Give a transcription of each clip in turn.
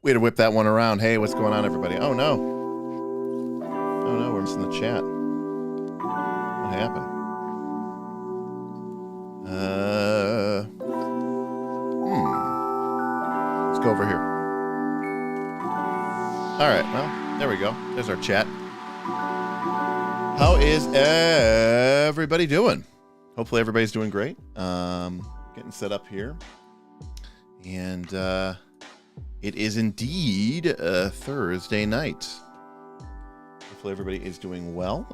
Way to whip that one around. Hey, what's going on, everybody? Oh, no. Oh, no, we're missing the chat. What happened? Let's go over here. All right, well, there we go. There's our chat. How is everybody doing? Hopefully everybody's doing great. Getting set up here. And it is indeed a Thursday night. Hopefully everybody is doing well.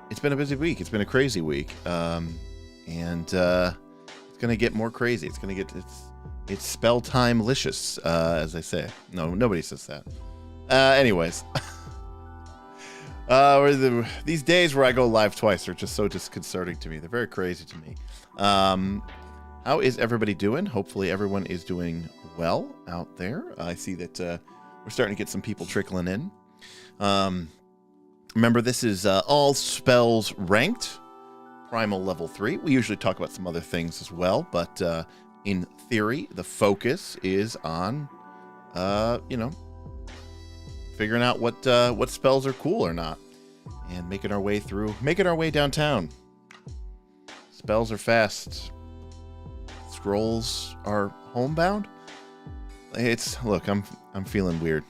It's been a busy week. It's been a crazy week. And it's going to get more crazy. It's going to get... It's spell time-licious, as they say. No, nobody says that. Anyways. These days where I go live twice are just so disconcerting to me. They're very crazy to me. How is everybody doing? Hopefully everyone is doing well out there. I see that we're starting to get some people trickling in. Remember, this is all spells ranked. Primal level 3. We usually talk about some other things as well, but in theory, the focus is on, figuring out what spells are cool or not, and making our way downtown. Spells are fast. Scrolls are homebound. Look, I'm feeling weird.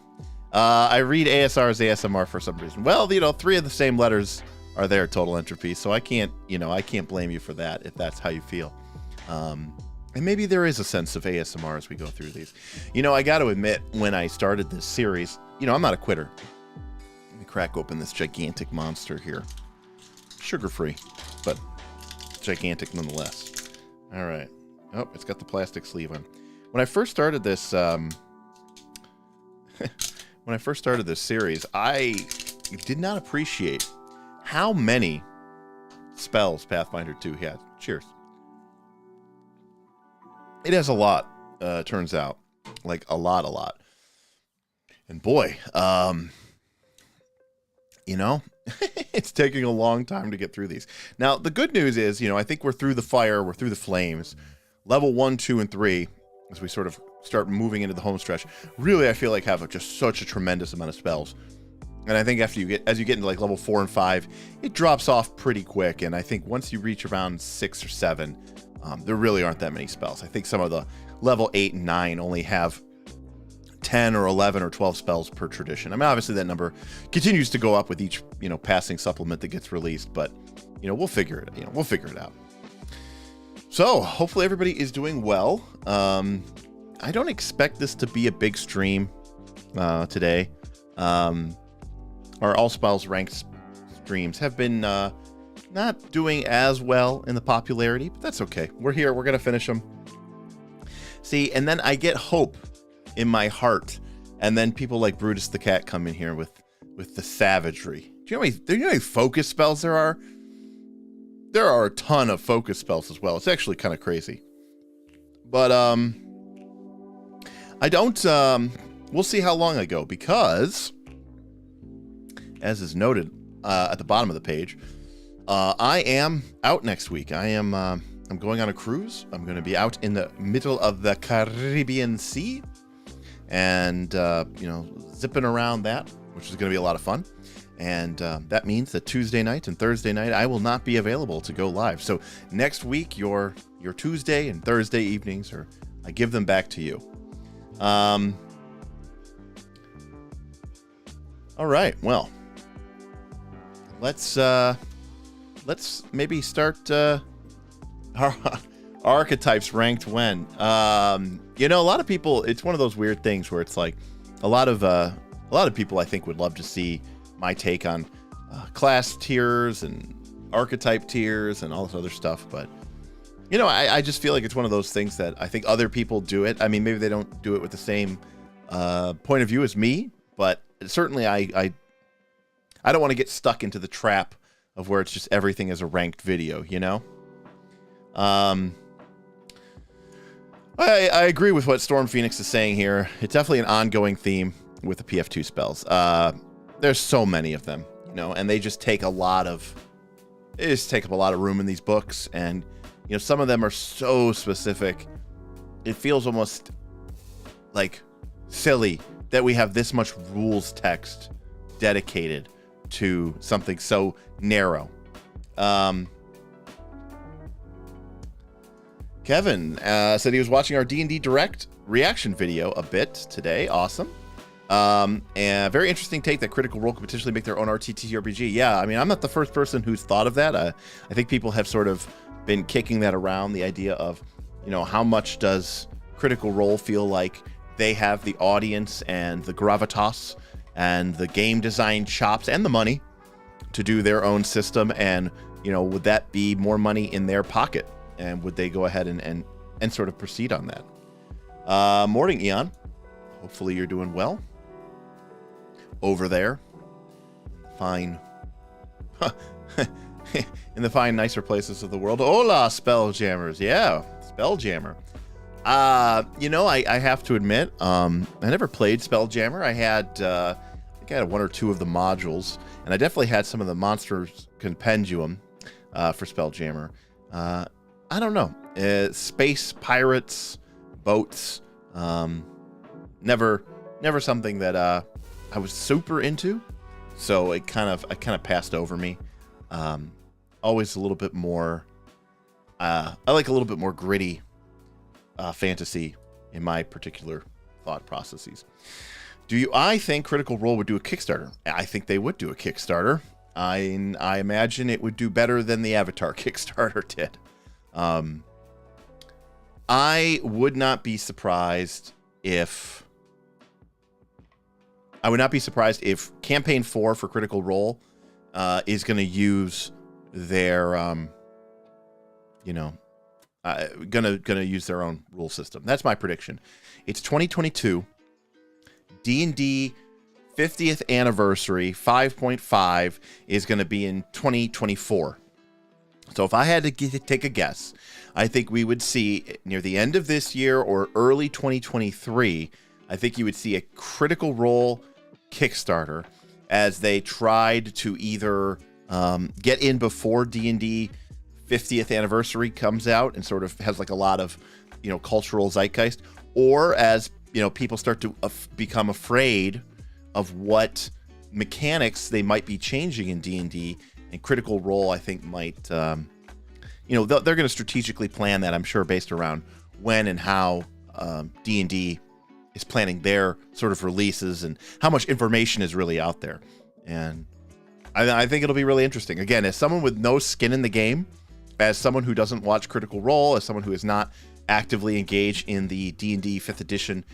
I read ASR as ASMR for some reason. Well, 3 of the same letters are there, total entropy. So I can't blame you for that if that's how you feel. And maybe there is a sense of ASMR as we go through these. I got to admit, when I started this series, I'm not a quitter. Let me crack open this gigantic monster here. Sugar-free, but gigantic nonetheless. All right. Oh, it's got the plastic sleeve on. When I first started this, series, I did not appreciate how many spells Pathfinder 2 had. Cheers. It has a lot, turns out. Like, a lot. And boy, it's taking a long time to get through these. Now, the good news is, I think we're through the fire, we're through the flames. Level 1, 2, and 3, as we sort of start moving into the home stretch, really, I feel like have just such a tremendous amount of spells. And I think as you get into like level 4 and 5, it drops off pretty quick. And I think once you reach around 6 or 7, there really aren't that many spells. I think some of the level 8 and 9 only have 10 or 11 or 12 spells per tradition. I mean, obviously that number continues to go up with each, passing supplement that gets released, but, we'll figure it out. So hopefully everybody is doing well. I don't expect this to be a big stream today. Our all spells ranked streams have been not doing as well in the popularity, but that's okay. We're here. We're going to finish them. See, and then I get hope in my heart. And then people like Brutus the Cat come in here with the savagery. Do you know how many focus spells there are? There are a ton of focus spells as well. It's actually kind of crazy. But I don't... we'll see how long I go, because, as is noted at the bottom of the page, I am out next week. I'm going on a cruise. I'm going to be out in the middle of the Caribbean Sea, and zipping around that, which is going to be a lot of fun. And that means that Tuesday night and Thursday night I will not be available to go live. So next week, your Tuesday and Thursday evenings, I give them back to you. All right. Well, let's maybe start our archetypes ranked when. A lot of people. It's one of those weird things where it's like a lot of people I think would love to see my take on class tiers and archetype tiers and all this other stuff, but I just feel like it's one of those things that I think other people do it. I mean, maybe they don't do it with the same point of view as me, but certainly I don't want to get stuck into the trap of where it's just everything is a ranked video, I agree with what Storm Phoenix is saying here. It's definitely an ongoing theme with the PF2 spells. There's so many of them, and they just take up a lot of room in these books. And, some of them are so specific it feels almost like silly that we have this much rules text dedicated to something so narrow. Kevin said he was watching our D&D Direct reaction video a bit today. Awesome. And very interesting take that Critical Role could potentially make their own RTTRPG. Yeah, I mean, I'm not the first person who's thought of that. I think people have sort of been kicking that around, the idea of, you know, how much does Critical Role feel like they have the audience and the gravitas and the game design chops and the money to do their own system, and, you know, would that be more money in their pocket? And would they go ahead and sort of proceed on that? Morning, Eon. Hopefully you're doing well over there. Fine. In the fine, nicer places of the world. Hola, Spelljammers. Yeah, Spelljammer. You know, I have to admit, I never played Spelljammer. I think I had one or two of the modules, and I definitely had some of the Monsters Compendium for Spelljammer. I don't know. Space pirates, boats, never something that I was super into. So it kind of passed over me. Always a little bit more. I like a little bit more gritty fantasy in my particular thought processes. I think Critical Role would do a Kickstarter? I think they would do a Kickstarter. I imagine it would do better than the Avatar Kickstarter did. I would not be surprised if Campaign 4 for Critical Role is going to use their gonna use their own rule system. That's my prediction. It's 2022. D&D 50th anniversary 5.5 is going to be in 2024. So if I had to take a guess, I think we would see near the end of this year or early 2023, I think you would see a Critical Role Kickstarter as they tried to either get in before D&D 50th anniversary comes out and sort of has like a lot of, you know, cultural zeitgeist, or as, you know, people start to become afraid of what mechanics they might be changing in D&D. And Critical Role, I think, might, they're going to strategically plan that, I'm sure, based around when and how D&D is planning their sort of releases and how much information is really out there. And I think it'll be really interesting. Again, as someone with no skin in the game, as someone who doesn't watch Critical Role, as someone who is not actively engaged in the D&D 5th edition,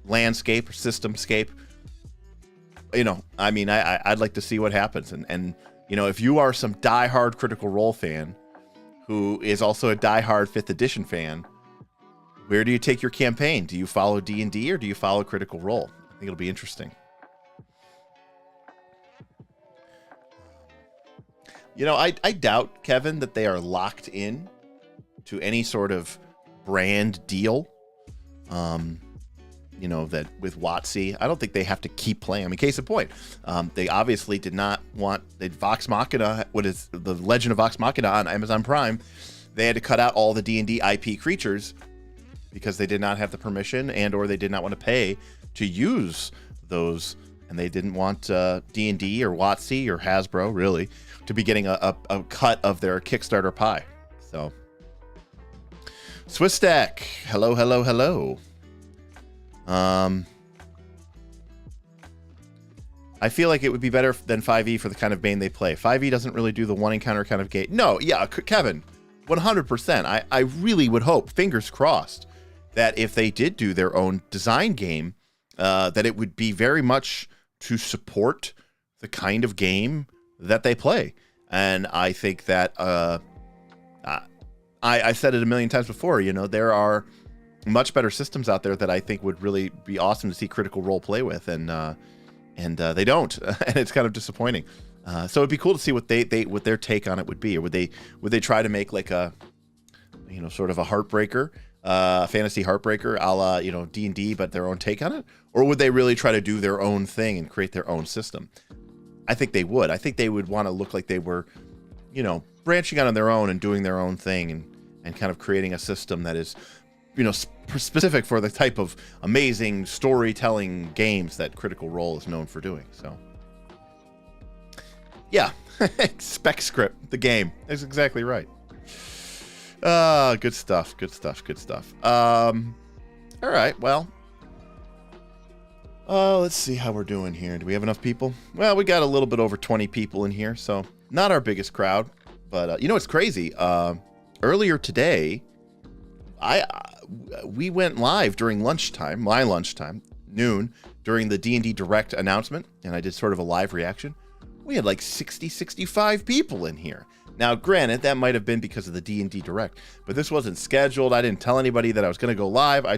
landscape or systemscape, I'd like to see what happens. And if you are some diehard Critical Role fan who is also a diehard 5th edition fan, where do you take your campaign? Do you follow D&D or do you follow Critical Role? I think it'll be interesting. I doubt, Kevin, that they are locked in to any sort of brand deal. That with WotC, I don't think they have to keep playing. I mean, case in point, they obviously did not want Vox Machina, what is the Legend of Vox Machina on Amazon Prime. They had to cut out all the D&D IP creatures because they did not have the permission or they did not want to pay to use those. And they didn't want D&D or WotC or Hasbro, really, to be getting a cut of their Kickstarter pie. So, Swisstack, hello. I feel like it would be better than 5e for the kind of Bane they play. 5e doesn't really do the one encounter kind of game. No, yeah, Kevin, 100%. I really would hope, fingers crossed, that if they did do their own design game, that it would be very much to support the kind of game that they play. And I think that I said it a million times before, there are much better systems out there that I think would really be awesome to see Critical Role play with, and they don't, and it's kind of disappointing. So it'd be cool to see what their take on it would be, or would they try to make like a, sort of a heartbreaker, fantasy heartbreaker, a la D&D, but their own take on it, or would they really try to do their own thing and create their own system? I think they would. I think they would want to look like they were, branching out on their own and doing their own thing, and kind of creating a system that is, you know, specific for the type of amazing storytelling games that Critical Role is known for doing. So, yeah, Spec Script, the game. That's exactly right. Good stuff. Good stuff. Good stuff. All right. Well, let's see how we're doing here. Do we have enough people? Well, we got a little bit over 20 people in here, so not our biggest crowd. But you know, it's crazy. Earlier today, we went live during lunchtime, my lunchtime, noon, during the D&D Direct announcement, and I did sort of a live reaction. We had like 65 people in here. Now, granted, that might have been because of the D&D Direct, but this wasn't scheduled. I didn't tell anybody that I was going to go live. I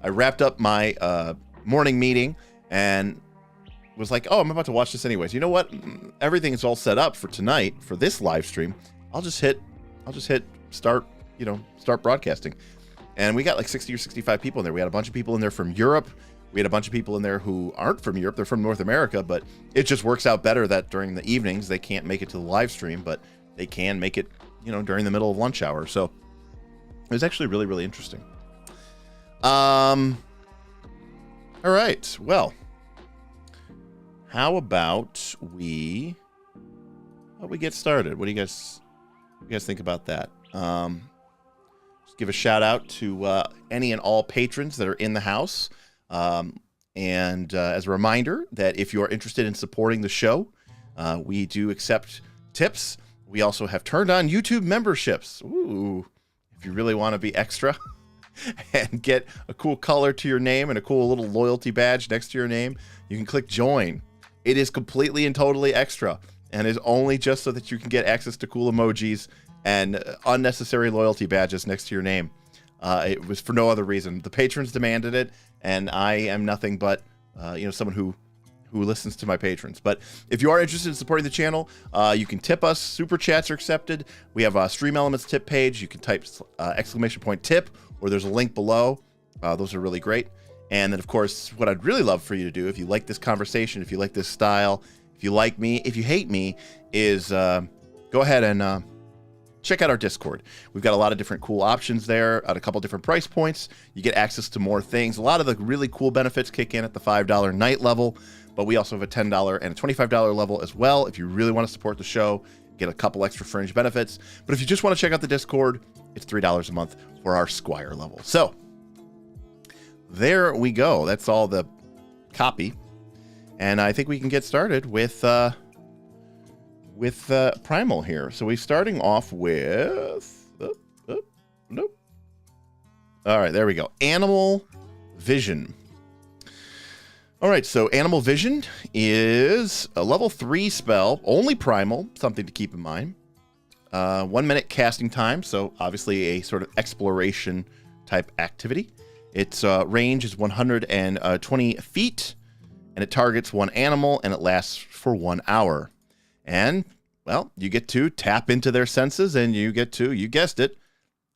wrapped up my morning meeting and was like, oh, I'm about to watch this anyways. You know what? Everything is all set up for tonight for this live stream. I'll just hit start, start broadcasting. And we got like 60 or 65 people in there. We had a bunch of people in there from Europe. We had a bunch of people in there who aren't from Europe. They're from North America, but it just works out better that during the evenings they can't make it to the live stream, but they can make it, during the middle of lunch hour. So it was actually really, really interesting. All right. Well, how about we get started? What do you guys think about that? Just give a shout out to any and all patrons that are in the house. And as a reminder that if you are interested in supporting the show, we do accept tips. We also have turned on YouTube memberships. Ooh, if you really want to be extra and get a cool color to your name and a cool little loyalty badge next to your name, you can click join. It is completely and totally extra and is only just so that you can get access to cool emojis and unnecessary loyalty badges next to your name. It was for no other reason. The patrons demanded it, and I am nothing but someone who listens to my patrons. But if you are interested in supporting the channel, you can tip us. Super chats are accepted. We have a Stream Elements tip page. You can type !tip, or there's a link below. Those are really great. And then, of course, what I'd really love for you to do, if you like this conversation, if you like this style, if you like me, if you hate me, is go ahead and check out our Discord. We've got a lot of different cool options there at a couple different price points. You get access to more things. A lot of the really cool benefits kick in at the $5 night level, but we also have a $10 and a $25 level as well. If you really want to support the show, get a couple extra fringe benefits. But if you just want to check out the Discord, it's $3 a month for our Squire level. So there we go. That's all the copy. And I think we can get started with Primal here. So we're starting off with nope. All right, there we go. Animal Vision. All right, so Animal Vision is a level 3 spell, only Primal, something to keep in mind. 1 minute casting time, so obviously a sort of exploration type activity. Its range is 120 feet, and it targets one animal, and it lasts for 1 hour. And, well, you get to tap into their senses, and you get to, you guessed it,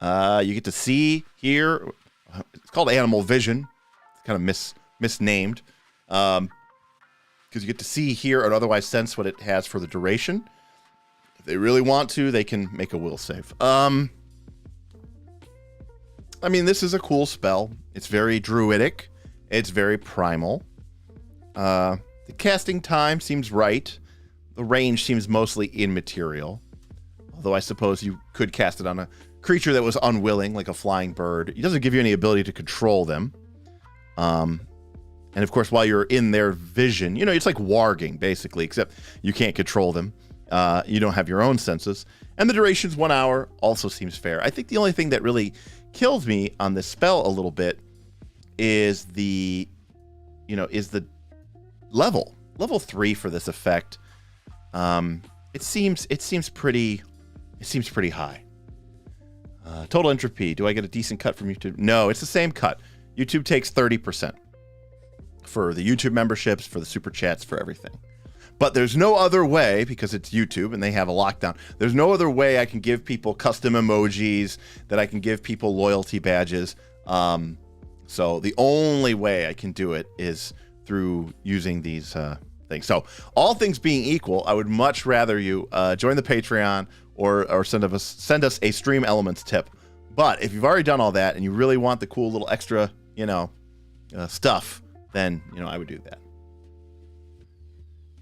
you get to see, hear. It's called Animal Vision. It's kind of misnamed. Because you get to see, hear, or otherwise sense what it has for the duration. If they really want to, they can make a will save. I mean, this is a cool spell. It's very druidic. It's very primal. The casting time seems right. The range seems mostly immaterial. Although I suppose you could cast it on a creature that was unwilling, like a flying bird. It doesn't give you any ability to control them. And of course, while you're in their vision, it's like warging, basically, except you can't control them. You don't have your own senses. And the duration's 1 hour, also seems fair. I think the only thing that really kills me on this spell a little bit is the level. Level 3 for this effect. It seems pretty high. Total entropy. Do I get a decent cut from YouTube? No, it's the same cut. YouTube takes 30% for the YouTube memberships, for the super chats, for everything. But there's no other way, because it's YouTube and they have a lockdown. There's no other way I can give people custom emojis, that I can give people loyalty badges. So the only way I can do it is through using these things. So all things being equal, I would much rather you join the Patreon or send us a Stream Elements tip. But if you've already done all that and you really want the cool little extra, stuff, then, I would do that.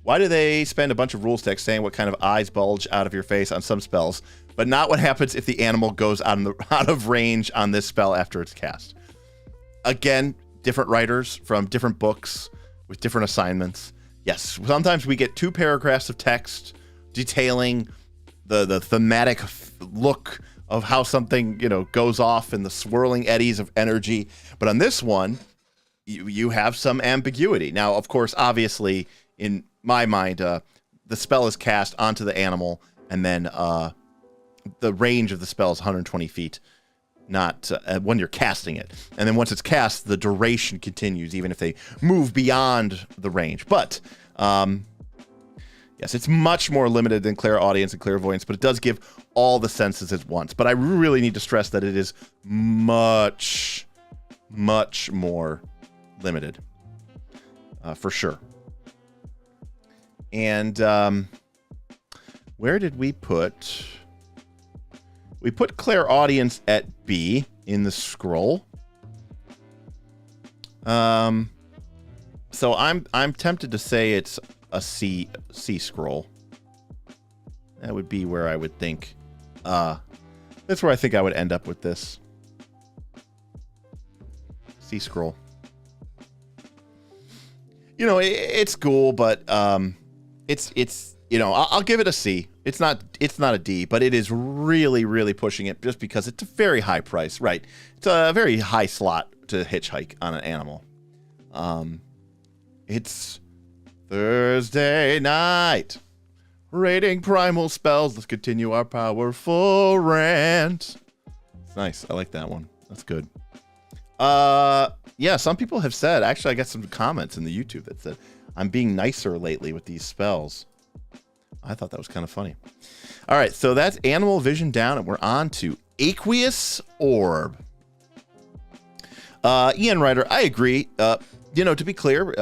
Why do they spend a bunch of rules text saying what kind of eyes bulge out of your face on some spells, but not what happens if the animal goes out of range on this spell after it's cast? Again, different writers from different books with different assignments. Yes, sometimes we get 2 paragraphs of text detailing the thematic look of how something, goes off in the swirling eddies of energy. But on this one, you have some ambiguity. Now, of course, obviously, in my mind, the spell is cast onto the animal, and then the range of the spell is 120 feet, not when you're casting it. And then once it's cast, the duration continues, even if they move beyond the range. But, yes, it's much more limited than clairaudience and clairvoyance, but it does give all the senses at once. But I really need to stress that it is much, much more limited, for sure. And where did we put... We put clairaudience at B in the scroll. So I'm tempted to say it's a C scroll. That would be where I would think. That's where I think I would end up with this. C scroll. It's cool, but it's I'll give it a C. It's not a D, but it is really, really pushing it just because it's a very high price, right? It's a very high slot to hitchhike on an animal. It's Thursday night. Rating primal spells. Let's continue our powerful rant. It's nice. I like that one. That's good. Yeah, some people have said, actually I got some comments in the YouTube that said, I'm being nicer lately with these spells. I thought that was kind of funny. All right, so that's Animal Vision down, and we're on to Aqueous Orb. Ian Ryder, I agree. To be clear,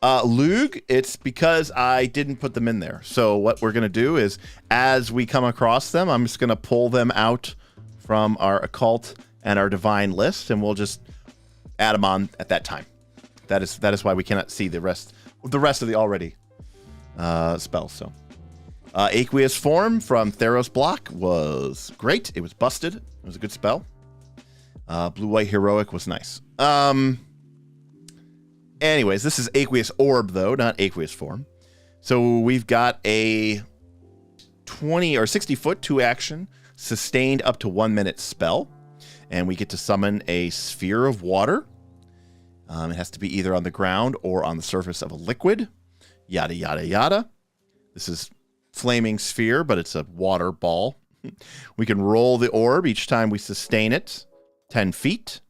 Lug, it's because I didn't put them in there. So what we're going to do is, as we come across them, I'm just going to pull them out from our Occult and our Divine list, and we'll just add them on at that time. That is why we cannot see the rest of the already spells. So Aqueous Form from Theros Block was great. It was busted. It was a good spell. Blue-White Heroic was nice. Anyways, this is Aqueous Orb, though, not Aqueous Form. So we've got a 20 or 60-foot 2-action, sustained up to 1 minute spell. And we get to summon a sphere of water. It has to be either on the ground or on the surface of a liquid. Yada, yada, yada. This is flaming sphere, but it's a water ball. We can roll the orb each time we sustain it 10 feet.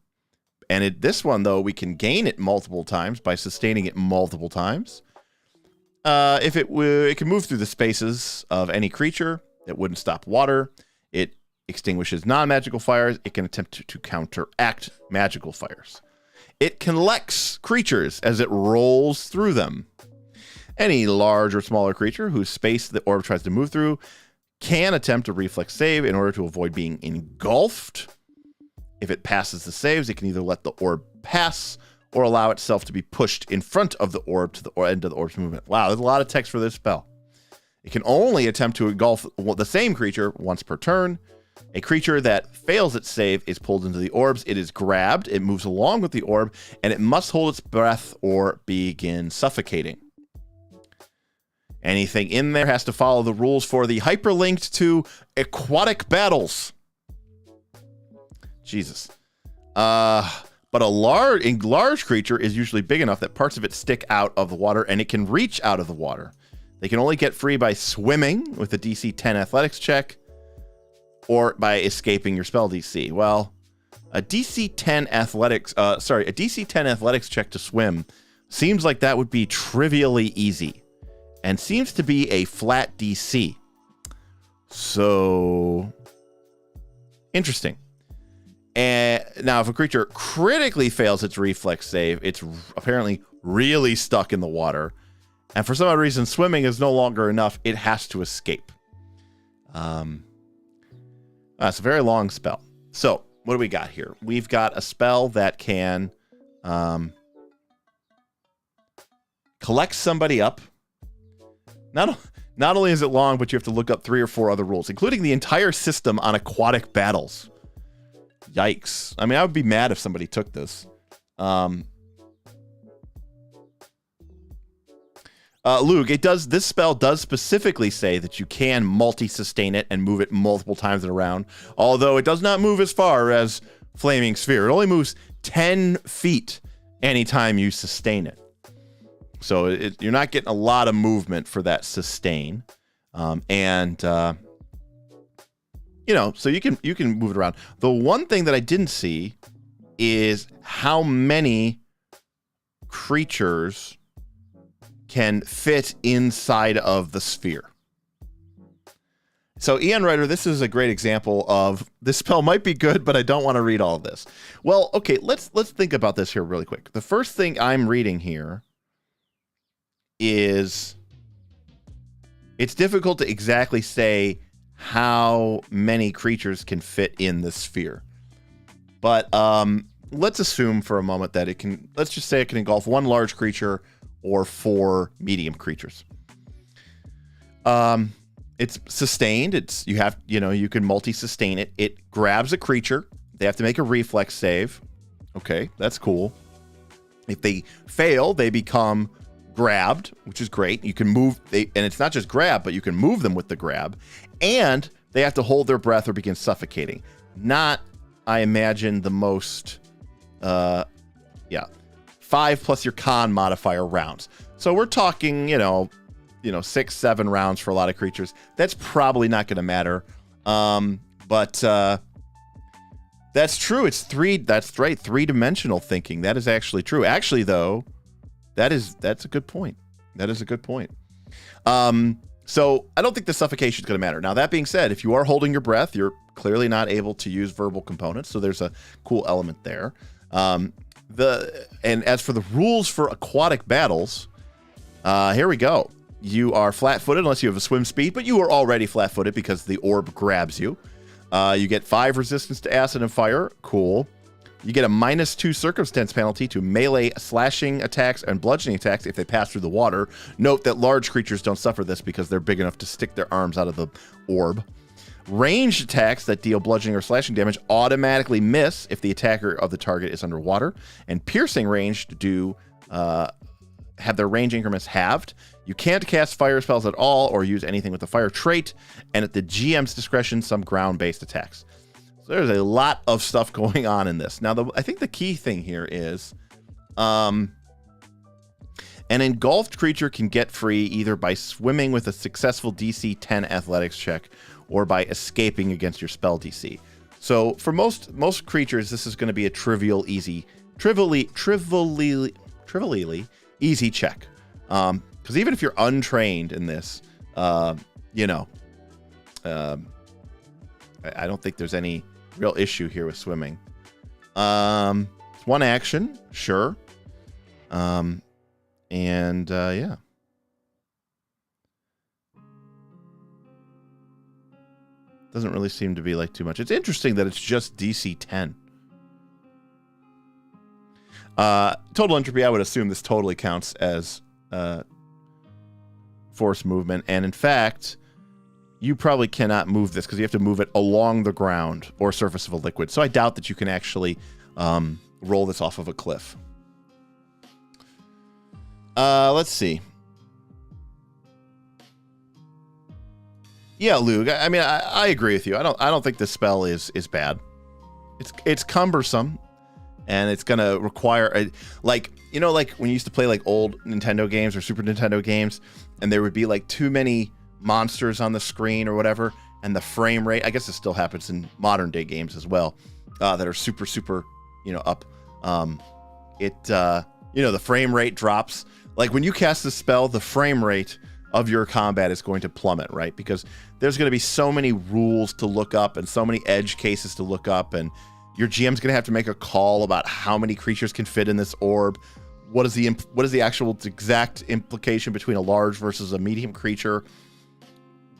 And this one, though, we can gain it multiple times by sustaining it multiple times. If it can move through the spaces of any creature. It wouldn't stop water. It extinguishes non-magical fires. It can attempt to counteract magical fires. It collects creatures as it rolls through them. Any large or smaller creature whose space the orb tries to move through can attempt a reflex save in order to avoid being engulfed. If it passes the saves, it can either let the orb pass or allow itself to be pushed in front of the orb to the end of the orb's movement. Wow, there's a lot of text for this spell. It can only attempt to engulf the same creature once per turn. A creature that fails its save is pulled into the orbs. It is grabbed, it moves along with the orb, and it must hold its breath or begin suffocating. Anything in there has to follow the rules for the hyperlinked to aquatic battles. Jesus. But a large creature is usually big enough that parts of it stick out of the water, and it can reach out of the water. They can only get free by swimming with a DC 10 athletics check or by escaping your spell DC. Well, a DC 10 athletics check to swim seems like that would be trivially easy and seems to be a flat DC. So interesting. And now if a creature critically fails its reflex save, it's apparently really stuck in the water. And for some odd reason, swimming is no longer enough. It has to escape. It's a very long spell. So what do we got here? We've got a spell that can collect somebody up. Not only is it long, but you have to look up 3 or 4 other rules, including the entire system on aquatic battles. Yikes. I mean, I would be mad if somebody took this. Luke, this spell does specifically say that you can multi-sustain it and move it multiple times in a round, although it does not move as far as Flaming Sphere. It only moves 10 feet anytime you sustain it. So you're not getting a lot of movement for that sustain. So you can move it around. The one thing that I didn't see is how many creatures can fit inside of the sphere. So Ian Ryder, this is a great example of this spell might be good, but I don't want to read all of this. Well, okay, let's think about this here really quick. The first thing I'm reading here is it's difficult to exactly say how many creatures can fit in the sphere. But let's assume for a moment that let's just say it can engulf 1 large creature or 4 medium creatures. It's sustained. You can multi-sustain it. It grabs a creature. They have to make a reflex save. Okay, that's cool. If they fail, they become grabbed, which is great. You can move, and it's not just grab, but you can move them with the grab. And they have to hold their breath or begin suffocating. Not, I imagine, the most, 5 plus your con modifier rounds. So we're talking, 6, 7 rounds for a lot of creatures. That's probably not going to matter. But that's true. It's 3. That's right. 3-dimensional thinking. That is actually true. Actually, though, that's a good point. That is a good point. So I don't think the suffocation is going to matter. Now, that being said, if you are holding your breath, you're clearly not able to use verbal components. So there's a cool element there. And as for the rules for aquatic battles, here we go. You are flat-footed unless you have a swim speed, but you are already flat-footed because the orb grabs you. You get 5 resistance to acid and fire. Cool. You get a -2 circumstance penalty to melee slashing attacks and bludgeoning attacks if they pass through the water. Note that large creatures don't suffer this because they're big enough to stick their arms out of the orb. Ranged attacks that deal bludgeoning or slashing damage automatically miss if the attacker of the target is underwater. And piercing range have their range increments halved. You can't cast fire spells at all or use anything with the fire trait. And at the GM's discretion, some ground-based attacks. So there's a lot of stuff going on in this. Now, I think the key thing here is an engulfed creature can get free either by swimming with a successful DC 10 athletics check or by escaping against your spell DC. So for most creatures, this is going to be a trivially easy check. Because even if you're untrained in this, I don't think there's any real issue here with swimming. It's 1 action, sure. Yeah. Doesn't really seem to be like too much. It's interesting that it's just DC 10. Total entropy, I would assume this totally counts as force movement. And in fact, you probably cannot move this because you have to move it along the ground or surface of a liquid. So I doubt that you can actually roll this off of a cliff. Let's see. Yeah, Luke. I mean, I agree with you. I don't think this spell is bad. It's cumbersome, and it's gonna require like when you used to play like old Nintendo games or Super Nintendo games, and there would be like too many monsters on the screen or whatever, and the frame rate, I guess it still happens in modern day games as well, that are super up. The frame rate drops. Like when you cast this spell, the frame rate of your combat is going to plummet, right? Because there's going to be so many rules to look up and so many edge cases to look up, and your GM's going to have to make a call about how many creatures can fit in this orb. What is the actual exact implication between a large versus a medium creature?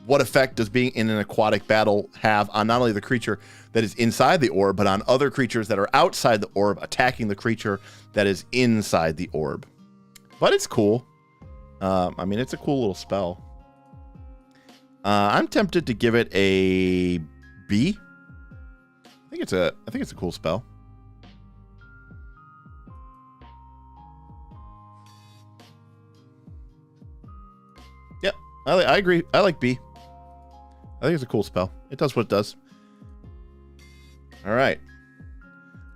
what effect does being in an aquatic battle have on not only the creature that is inside the orb, but on other creatures that are outside the orb attacking the creature that is inside the orb. But it's cool. I mean, it's a cool little spell. I'm tempted to give it a B. I think it's a cool spell. Yep, I agree. I like B. I think it's a cool spell. It does what it does. All right.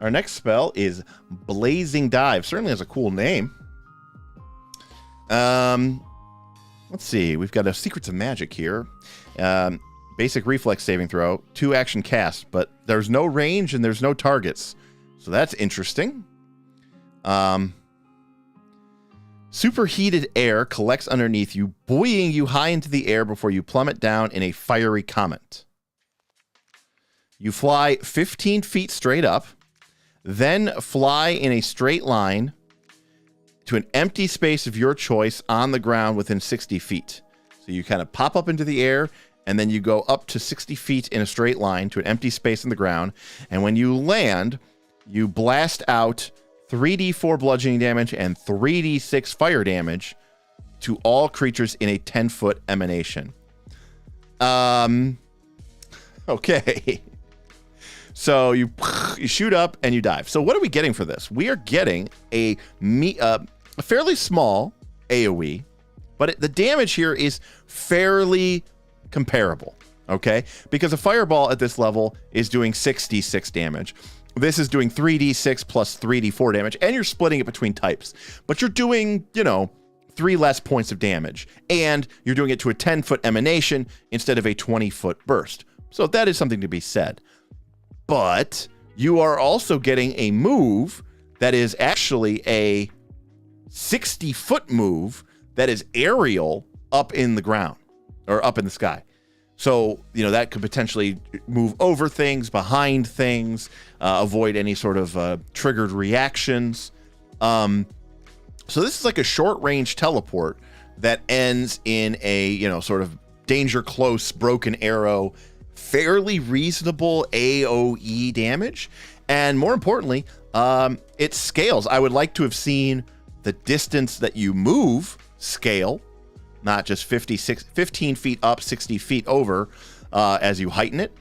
Our next spell is Blazing Dive. Certainly has a cool name. Let's see. We've got a Secrets of Magic here. Basic reflex saving throw, 2 action cast, but there's no range and there's no targets. So that's interesting. Superheated air collects underneath you, buoying you high into the air before you plummet down in a fiery comet. You fly 15 feet straight up, then fly in a straight line to an empty space of your choice on the ground within 60 feet. So you kind of pop up into the air, and then you go up to 60 feet in a straight line to an empty space in the ground. And when you land, you blast out 3d4 bludgeoning damage and 3d6 fire damage to all creatures in a 10-foot emanation. Okay. So you shoot up and you dive. So what are we getting for this? We are getting a fairly small AoE, but the damage here is fairly comparable, okay? Because a fireball at this level is doing 6d6 damage. This is doing 3d6 plus 3d4 damage, and you're splitting it between types. But you're doing, 3 less points of damage, and you're doing it to a 10-foot emanation instead of a 20-foot burst. So that is something to be said. But you are also getting a move that is actually a 60-foot move that is aerial up in the ground or up in the sky. So, that could potentially move over things, behind things, avoid any sort of triggered reactions. So this is like a short-range teleport that ends in a, sort of danger close, broken arrow, fairly reasonable AoE damage. And more importantly, it scales. I would like to have seen the distance that you move scale, not just 15 feet up, 60 feet over as you heighten it.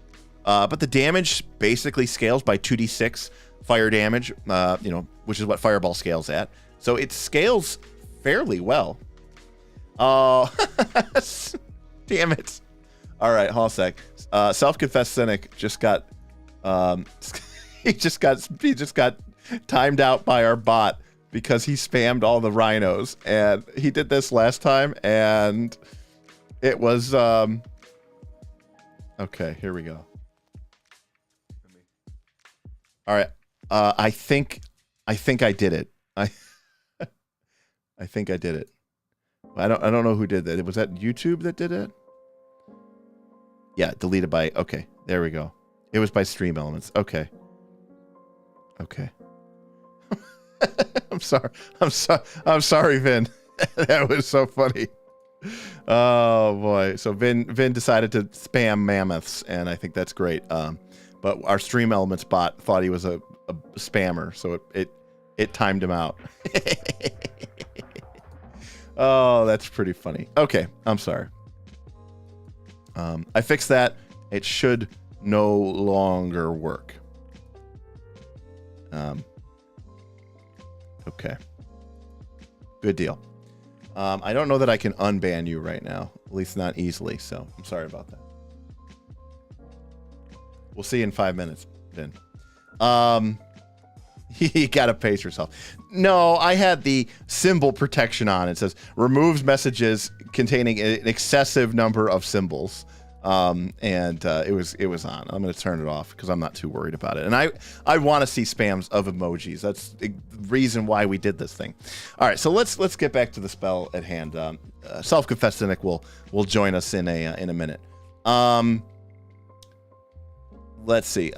But the damage basically scales by 2d6 fire damage, which is what Fireball scales at. So it scales fairly well. Oh, damn it. All right, hold on a sec. Self-confessed cynic just got he just got timed out by our bot because he spammed all the rhinos, and he did this last time, and it was okay, here we go. All right. I think I did it. I think I did it. I don't know who did that. Was that YouTube that did it? Yeah, deleted by, okay, there we go. It was by Stream Elements. Okay. I'm sorry, Vin. That was so funny. Oh boy. So Vin decided to spam mammoths, and I think that's great. But our Stream Elements bot thought he was a spammer, so it timed him out. Oh, that's pretty funny. Okay, I'm sorry. I fixed that. It should no longer work. Okay. Good deal. I don't know that I can unban you right now, at least not easily, so I'm sorry about that. We'll see you in 5 minutes, then. You gotta pace yourself. No, I had the symbol protection on. It says removes messages containing an excessive number of symbols. And it was on. I'm going to turn it off because I'm not too worried about it. And I want to see spams of emojis. That's the reason why we did this thing. All right, so let's get back to the spell at hand. Self-confessed cynic will join us in a minute. Let's see.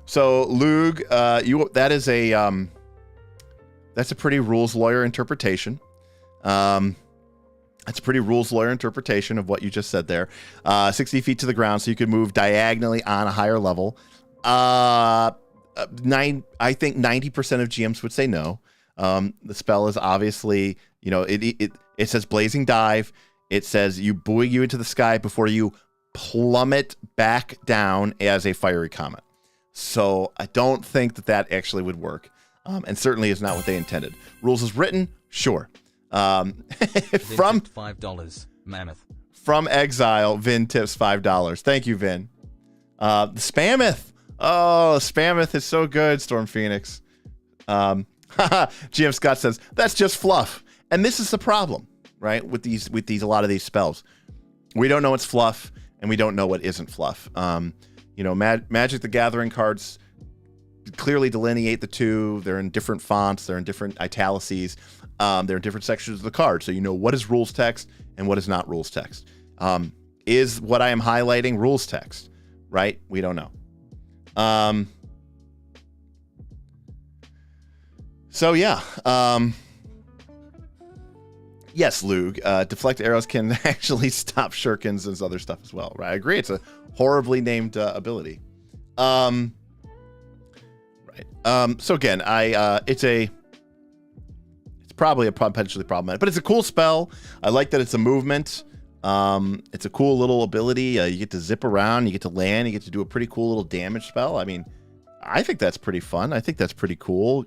So Lug, that's a pretty rules lawyer interpretation. That's a pretty rules lawyer interpretation of what you just said there. 60 feet to the ground, so you could move diagonally on a higher level. I think 90% of GMs would say no. The spell is obviously, it says blazing dive. It says you buoy you into the sky before you plummet back down as a fiery comet. So I don't think that actually would work. And certainly is not what they intended. Rules as written, sure. From $5, Mammoth. From Exile, Vin tips $5. Thank you, Vin. The Spammeth. Oh, Spammeth is so good, Storm Phoenix. GM Scott says that's just fluff, and this is the problem, right? With a lot of these spells, we don't know what's fluff, and we don't know what isn't fluff. Magic the Gathering cards clearly delineate the two. They're in different fonts. They're in different italices. They're in different sections of the card. So you know what is rules text and what is not rules text. Is what I am highlighting rules text, right? We don't know. So yeah. Yes, Lug. Deflect arrows can actually stop shurikens and other stuff as well, right? I agree. It's a horribly named ability. Right. So again, it's probably a potentially problematic, but it's a cool spell. I like that it's a movement. It's a cool little ability. You get to zip around, you get to land, you get to do a pretty cool little damage spell. I mean, I think that's pretty fun. I think that's pretty cool.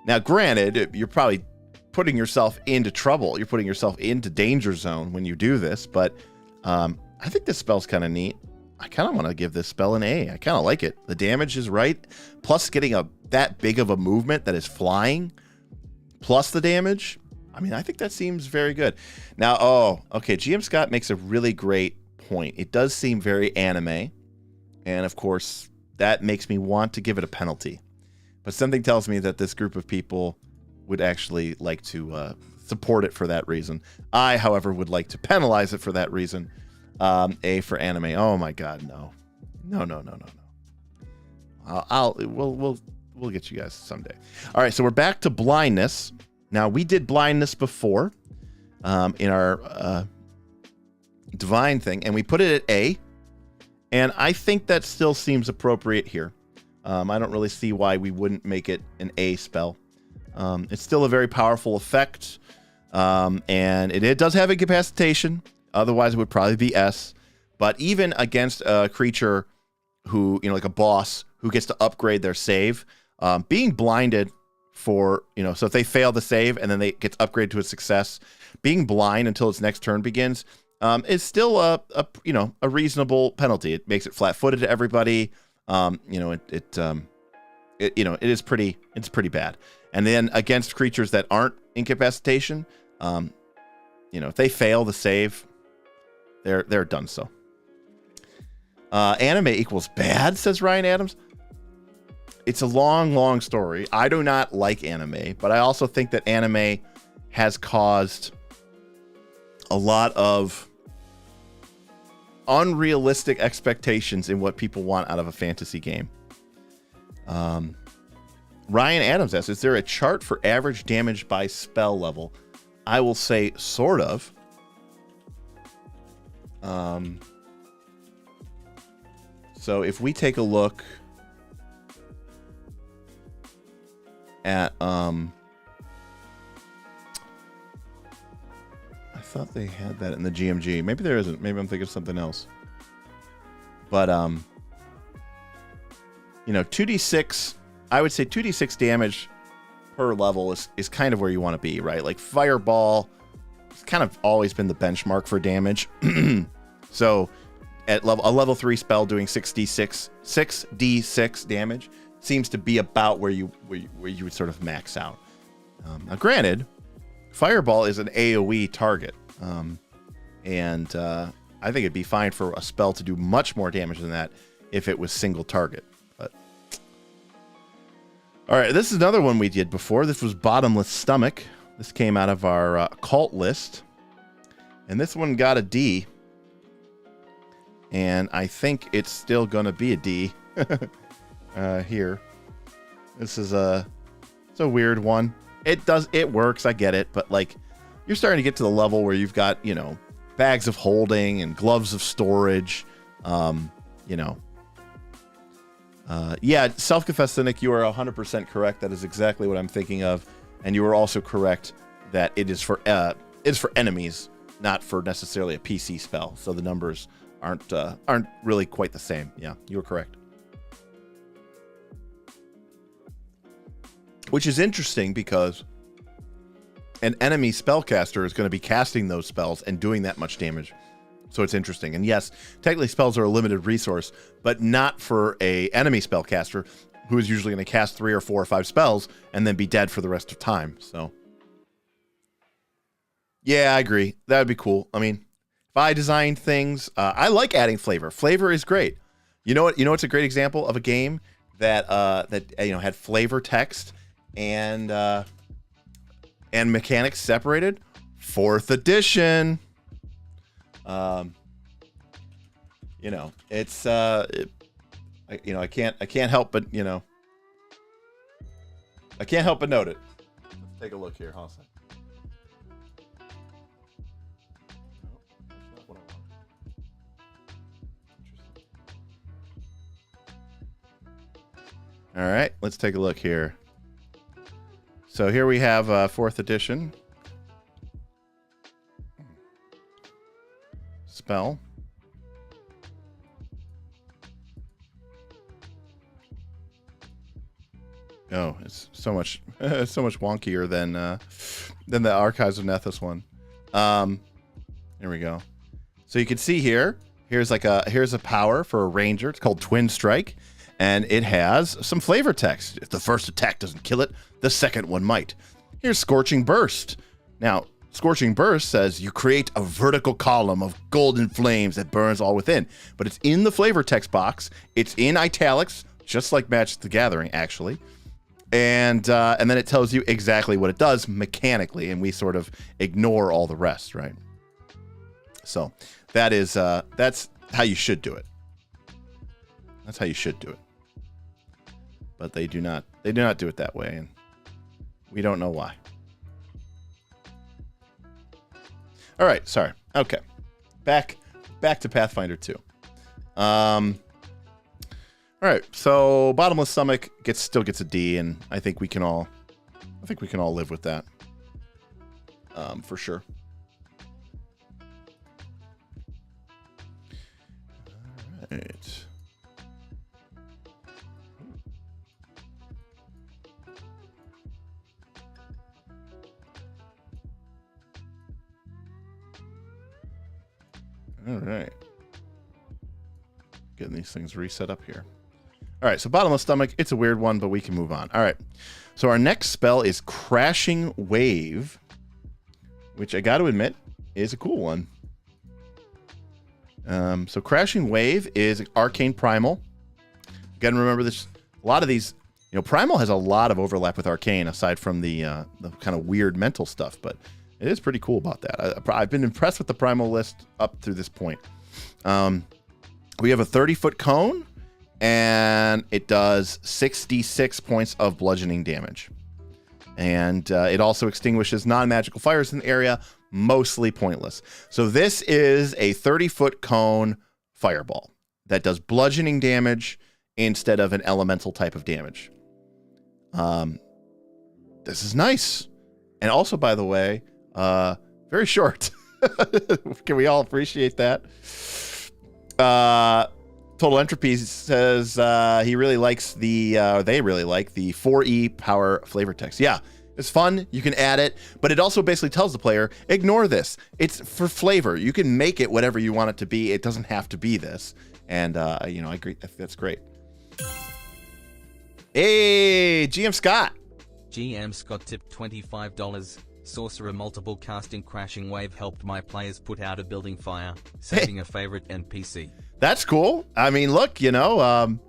Now, granted, you're probably putting yourself into trouble. You're putting yourself into danger zone when you do this, but I think this spell's kind of neat. I kind of want to give this spell an A. I kind of like it. The damage is right. Plus getting that big of a movement that is flying, plus the damage. I mean, I think that seems very good. Now, okay, GM Scott makes a really great point. It does seem very anime, and of course, that makes me want to give it a penalty. But something tells me that this group of people would actually like to support it for that reason. I, however, would like to penalize it for that reason. A for anime. Oh my God, no. We'll get you guys someday. All right, so we're back to blindness. Now, we did blindness before in our divine thing, and we put it at A, and I think that still seems appropriate here. I don't really see why we wouldn't make it an A spell. It's still a very powerful effect, and it does have incapacitation. Otherwise, it would probably be S. But even against a creature who, like a boss who gets to upgrade their save, being blinded for, so if they fail the save and then they get upgraded to a success, being blind until its next turn begins is still a reasonable penalty. It makes it flat-footed to everybody. It is pretty bad. And then against creatures that aren't incapacitation, if they fail the save, they're done. So anime equals bad, says Ryan Adams. It's a long story. I do not like anime, but I also think that anime has caused a lot of unrealistic expectations in what people want out of a fantasy game. Ryan Adams asks, is there a chart for average damage by spell level? I will say sort of. So if we take a look at I thought they had that in the GMG. Maybe there isn't. Maybe I'm thinking of something else. But 2d6, I would say 2d6 damage per level is kind of where you want to be, right? Like Fireball has kind of always been the benchmark for damage. So at a level 3 spell doing 6d6 damage seems to be about where you would sort of max out. Now, granted, Fireball is an AoE target, and I think it'd be fine for a spell to do much more damage than that if it was single target. But all right, this is another one we did before. This was Bottomless Stomach. This came out of our cult list, and this one got a D. And I think it's still going to be a D here. This is it's a weird one. It works, I get it, but like you're starting to get to the level where you've got, you know, bags of holding and gloves of storage. You know, yeah, self-confessed cynic, you are 100% correct. That is exactly what I'm thinking of. And you are also correct that it is for enemies, not for necessarily a PC spell. So the numbers aren't really quite the same. Yeah, you were correct. Which is interesting because an enemy spellcaster is going to be casting those spells and doing that much damage. So it's interesting. And yes, technically spells are a limited resource, but not for a enemy spellcaster who is usually going to cast 3 or 4 or 5 spells and then be dead for the rest of time. So yeah, I agree. That would be cool. I mean, if I designed things, I like adding flavor. Flavor is great. You know what? You know what's a great example of a game that you know had flavor text and mechanics separated? 4th edition. You know, it's you know, I can't help but, you know, I can't help but note it. Let's take a look here, Hassan. No, that's not what I want. Interesting. All right, let's take a look here. So here we have 4th edition spell. Oh, it's so much wonkier than the Archives of Nethys one. Here we go. So you can see here's a power for a ranger. It's called Twin Strike, and it has some flavor text. If the first attack doesn't kill it, the second one might. Here's Scorching Burst. Now, Scorching Burst says you create a vertical column of golden flames that burns all within, but it's in the flavor text box. It's in italics, just like Magic the Gathering, actually. And then it tells you exactly what it does mechanically, and we sort of ignore all the rest, right? So that's how you should do it. That's how you should do it. But they do not do it that way, and we don't know why. All right, sorry. Okay, back to Pathfinder 2. All right, so Bottomless Stomach still gets a D, and I think we can all live with that, for sure. All right. All right. Getting these things reset up here. All right, so Bottomless Stomach, it's a weird one, but we can move on. All right, so our next spell is Crashing Wave, which I got to admit is a cool one. So Crashing Wave is Arcane Primal. Again, remember this. A lot of these, you know, Primal has a lot of overlap with Arcane, aside from the kind of weird mental stuff, but it is pretty cool about that. I've been impressed with the Primal list up through this point. We have a 30-foot cone, and it does 66 points of bludgeoning damage. And it also extinguishes non-magical fires in the area, mostly pointless. So this is a 30-foot cone fireball that does bludgeoning damage instead of an elemental type of damage. This is nice. And also, by the way, very short. Can we all appreciate that? Total Entropy says he really likes they really like the 4E power flavor text. Yeah, it's fun. You can add it, but it also basically tells the player, ignore this. It's for flavor. You can make it whatever you want it to be. It doesn't have to be this. And, you know, I agree. That's great. Hey, GM Scott. GM Scott tipped $25. Sorcerer multiple casting Crashing Wave helped my players put out a building fire, saving a favorite NPC. That's cool. I mean, look, it only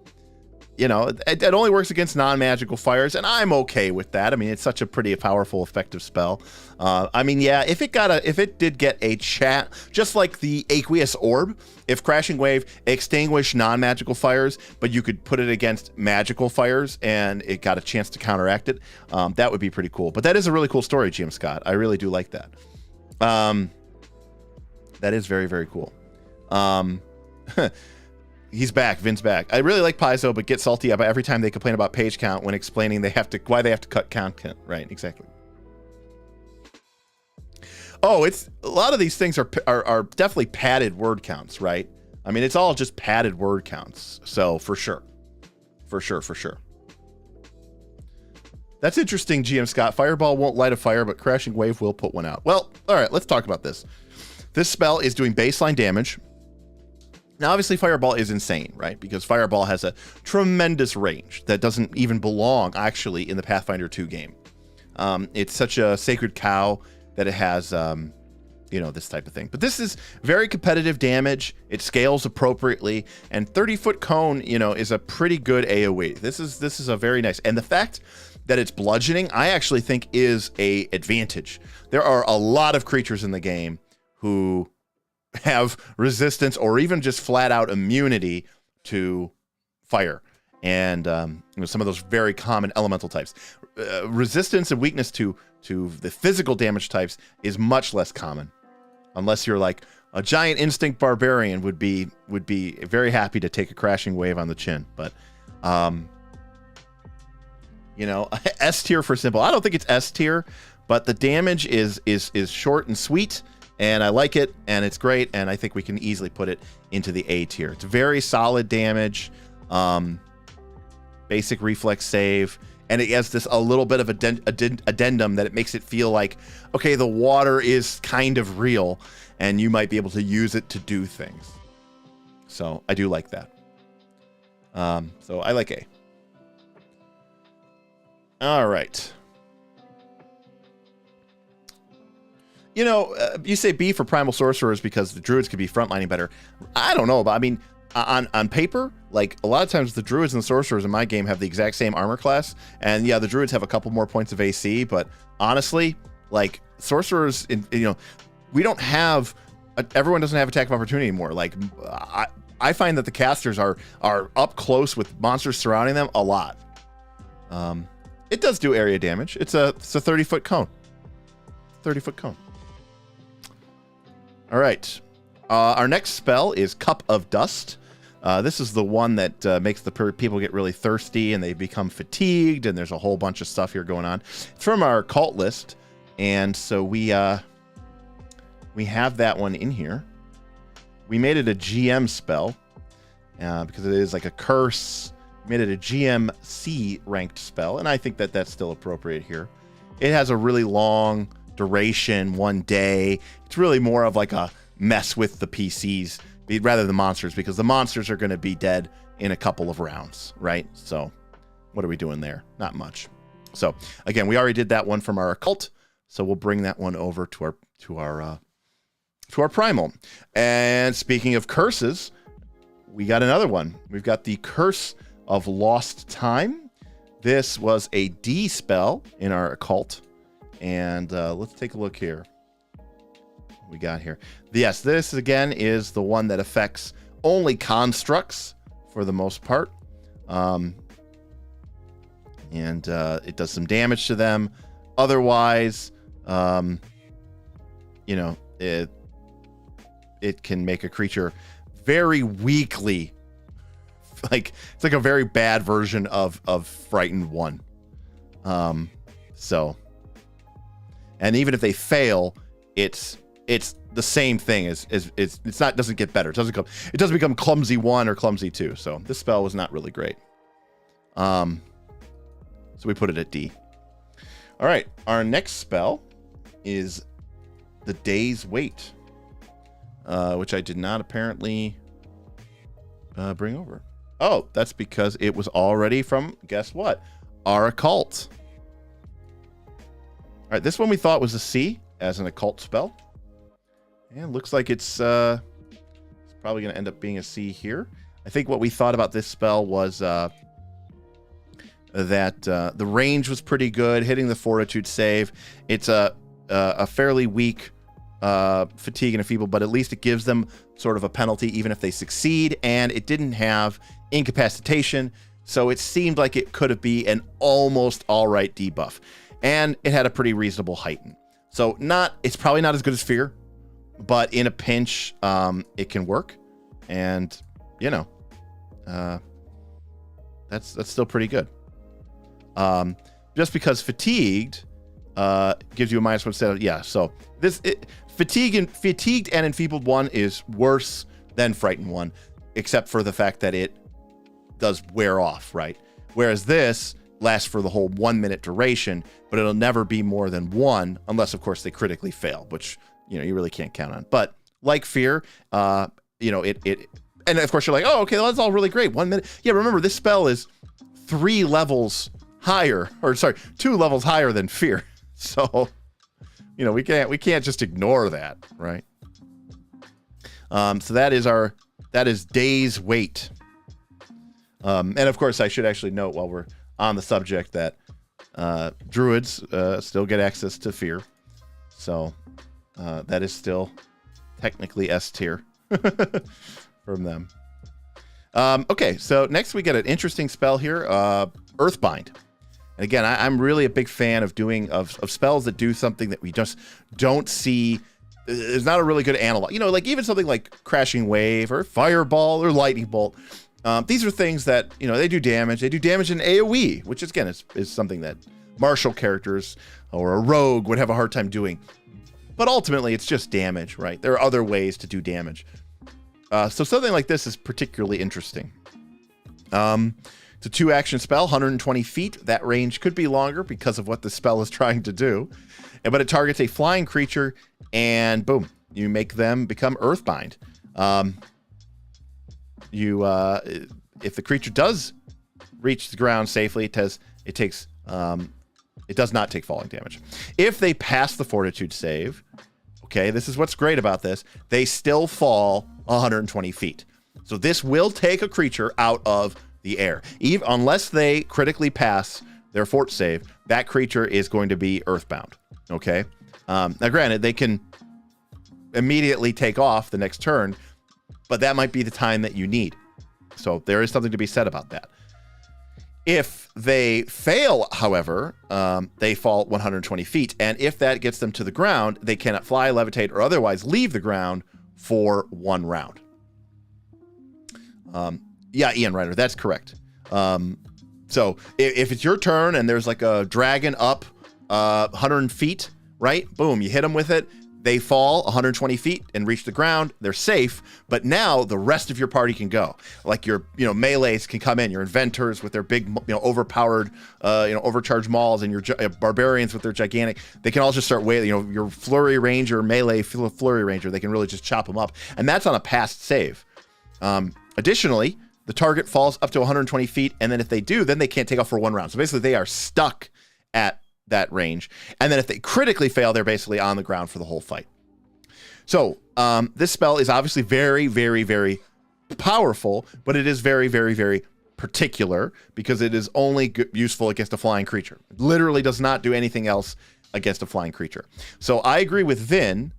works against non-magical fires, and I'm okay with that. I mean, it's such a pretty powerful, effective spell. I mean, yeah, if it did get a chat, just like the Aqueous Orb, if Crashing Wave extinguished non-magical fires, but you could put it against magical fires and it got a chance to counteract it, that would be pretty cool. But that is a really cool story, GM Scott. I really do like that. That is very, very cool. He's back. Vin's back. I really like Paizo, but get salty about every time they complain about page count when explaining why they have to cut content. Right, exactly. Oh, it's a lot of these things are definitely padded word counts, right? I mean, it's all just padded word counts. So for sure. That's interesting, GM Scott. Fireball won't light a fire, but Crashing Wave will put one out. Well, all right, let's talk about this. This spell is doing baseline damage. Now, obviously, Fireball is insane, right? Because Fireball has a tremendous range that doesn't even belong, actually, in the Pathfinder 2 game. It's such a sacred cow that it has, this type of thing. But this is very competitive damage. It scales appropriately. And 30-foot cone, is a pretty good AoE. This is a very nice. And the fact that it's bludgeoning, I actually think is a advantage. There are a lot of creatures in the game who have resistance or even just flat out immunity to fire. And some of those very common elemental types. Resistance and weakness to the physical damage types is much less common. Unless you're like a giant instinct barbarian would be very happy to take a Crashing Wave on the chin. But S tier for simple. I don't think it's S tier, but the damage is short and sweet, and I like it, and it's great, and I think we can easily put it into the A tier. It's very solid damage, basic reflex save, and it has this a little bit of addendum that it makes it feel like, okay, the water is kind of real, and you might be able to use it to do things. So I do like that. So I like A. All right. You say B for Primal Sorcerers because the Druids could be frontlining better. I don't know, but I mean, on paper, like a lot of times the Druids and the Sorcerers in my game have the exact same armor class. And yeah, the Druids have a couple more points of AC, but honestly, like Sorcerers, we don't have, everyone doesn't have attack of opportunity anymore. Like I find that the casters are up close with monsters surrounding them a lot. It does do area damage. It's a 30-foot cone. 30-foot cone. All right. Our next spell is Cup of Dust. This is the one that makes the people get really thirsty and they become fatigued, and there's a whole bunch of stuff here going on. It's from our cult list, and so we have that one in here. We made it a GM spell because it is like a curse. We made it a GMC ranked spell, and I think that that's still appropriate here. It has a really long duration, 1 day. It's really more of like a mess with the PCs rather than monsters, because the monsters are going to be dead in a couple of rounds, right? So what are we doing there? Not much. So again, we already did that one from our occult, so we'll bring that one over to our primal. And speaking of curses, we got another one. We've got the Curse of Lost Time. This was a D spell in our occult, and let's take a look here. What we got here. Yes, this again is the one that affects only constructs for the most part, and it does some damage to them. Otherwise, it can make a creature very weakly. Like it's like a very bad version of Frightened 1. So, and even if they fail, it's the same thing as it's not, doesn't get better. It doesn't become Clumsy 1 or Clumsy 2. So this spell was not really great. So we put it at D. All right, our next spell is the Day's Wait, which I did not apparently bring over. Oh, that's because it was already from, guess what? Our occult. All right, this one we thought was a C as an occult spell. And looks like it's probably going to end up being a C here. I think what we thought about this spell was that the range was pretty good, hitting the fortitude save. It's a fairly weak fatigue and a feeble, but at least it gives them sort of a penalty even if they succeed, and it didn't have incapacitation, so it seemed like it could be an almost all right debuff, and it had a pretty reasonable heighten. So it's probably not as good as Fear, but in a pinch, it can work. And, you know, that's still pretty good. Just because Fatigued gives you a -1 instead of, so Fatigued and Enfeebled 1 is worse than Frightened 1, except for the fact that it does wear off, right? Whereas this lasts for the whole 1 minute duration, but it'll never be more than 1, unless of course they critically fail, which, you know, you really can't count on. But like Fear, you know, and of course you're like, oh, okay, well, that's all really great. 1 minute. Yeah, remember this spell is 3 levels higher, or sorry, 2 levels higher than Fear. So, you know, we can't just ignore that, right? So that is Day's Wait. And of course I should actually note while we're on the subject that druids still get access to Fear. So that is still technically S tier from them. Okay, so next we get an interesting spell here, Earthbind. And again, I'm really a big fan of of spells that do something that we just don't see. There's not a really good analog. You know, like even something like Crashing Wave or Fireball or Lightning Bolt. These are things that, you know, they do damage. They do damage in AoE, which again is something that martial characters or a rogue would have a hard time doing. But ultimately, it's just damage, right? There are other ways to do damage. So something like this is particularly interesting. It's a 2-action spell, 120 feet. That range could be longer because of what the spell is trying to do. But it targets a flying creature, and boom, you make them become Earthbind. If the creature does reach the ground safely, it does not take falling damage. If they pass the Fortitude save, okay, this is what's great about this, they still fall 120 feet. So this will take a creature out of the air. Unless they critically pass their fort save, that creature is going to be earthbound. Okay? Now granted, they can immediately take off the next turn, but that might be the time that you need. So there is something to be said about that. If they fail, however, they fall 120 feet. And if that gets them to the ground, they cannot fly, levitate, or otherwise leave the ground for 1 round. Yeah, Ian Reiner, that's correct. So if it's your turn and there's like a dragon up 100 feet, right? Boom, you hit them with it. They fall 120 feet and reach the ground. They're safe, but now the rest of your party can go. Like your, melees can come in. Your inventors with their big, overpowered, overcharged mauls, and your barbarians with their gigantic. They can all just start wailing. Your flurry ranger, melee flurry ranger. They can really just chop them up, and that's on a past save. Additionally, the target falls up to 120 feet, and then if they do, then they can't take off for 1 round. So basically, they are stuck at that range, and then if they critically fail, they're basically on the ground for the whole fight. So this spell is obviously very, very, very powerful, but it is very, very, very particular because it is only useful against a flying creature. It literally does not do anything else against a flying creature. So I agree with Vin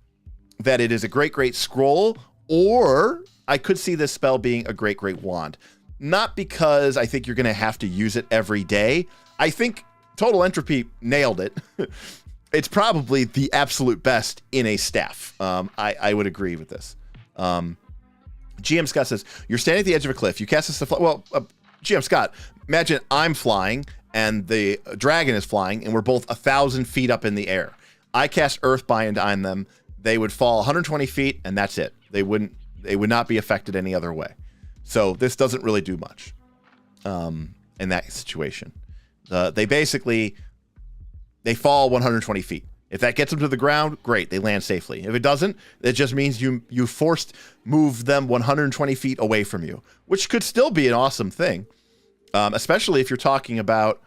that it is a great, great scroll, or I could see this spell being a great, great wand. Not because I think you're going to have to use it every day. I think Total Entropy nailed it. It's probably the absolute best in a staff. I would agree with this. GM Scott says, you're standing at the edge of a cliff. You cast this to fly. Well, GM Scott, imagine I'm flying and the dragon is flying and we're both 1,000 feet up in the air. I cast Earthbind on them. They would fall 120 feet and that's it. They would not be affected any other way. So this doesn't really do much in that situation. They fall 120 feet. If that gets them to the ground, great, they land safely. If it doesn't, it just means you forced move them 120 feet away from you, which could still be an awesome thing, especially if you're talking about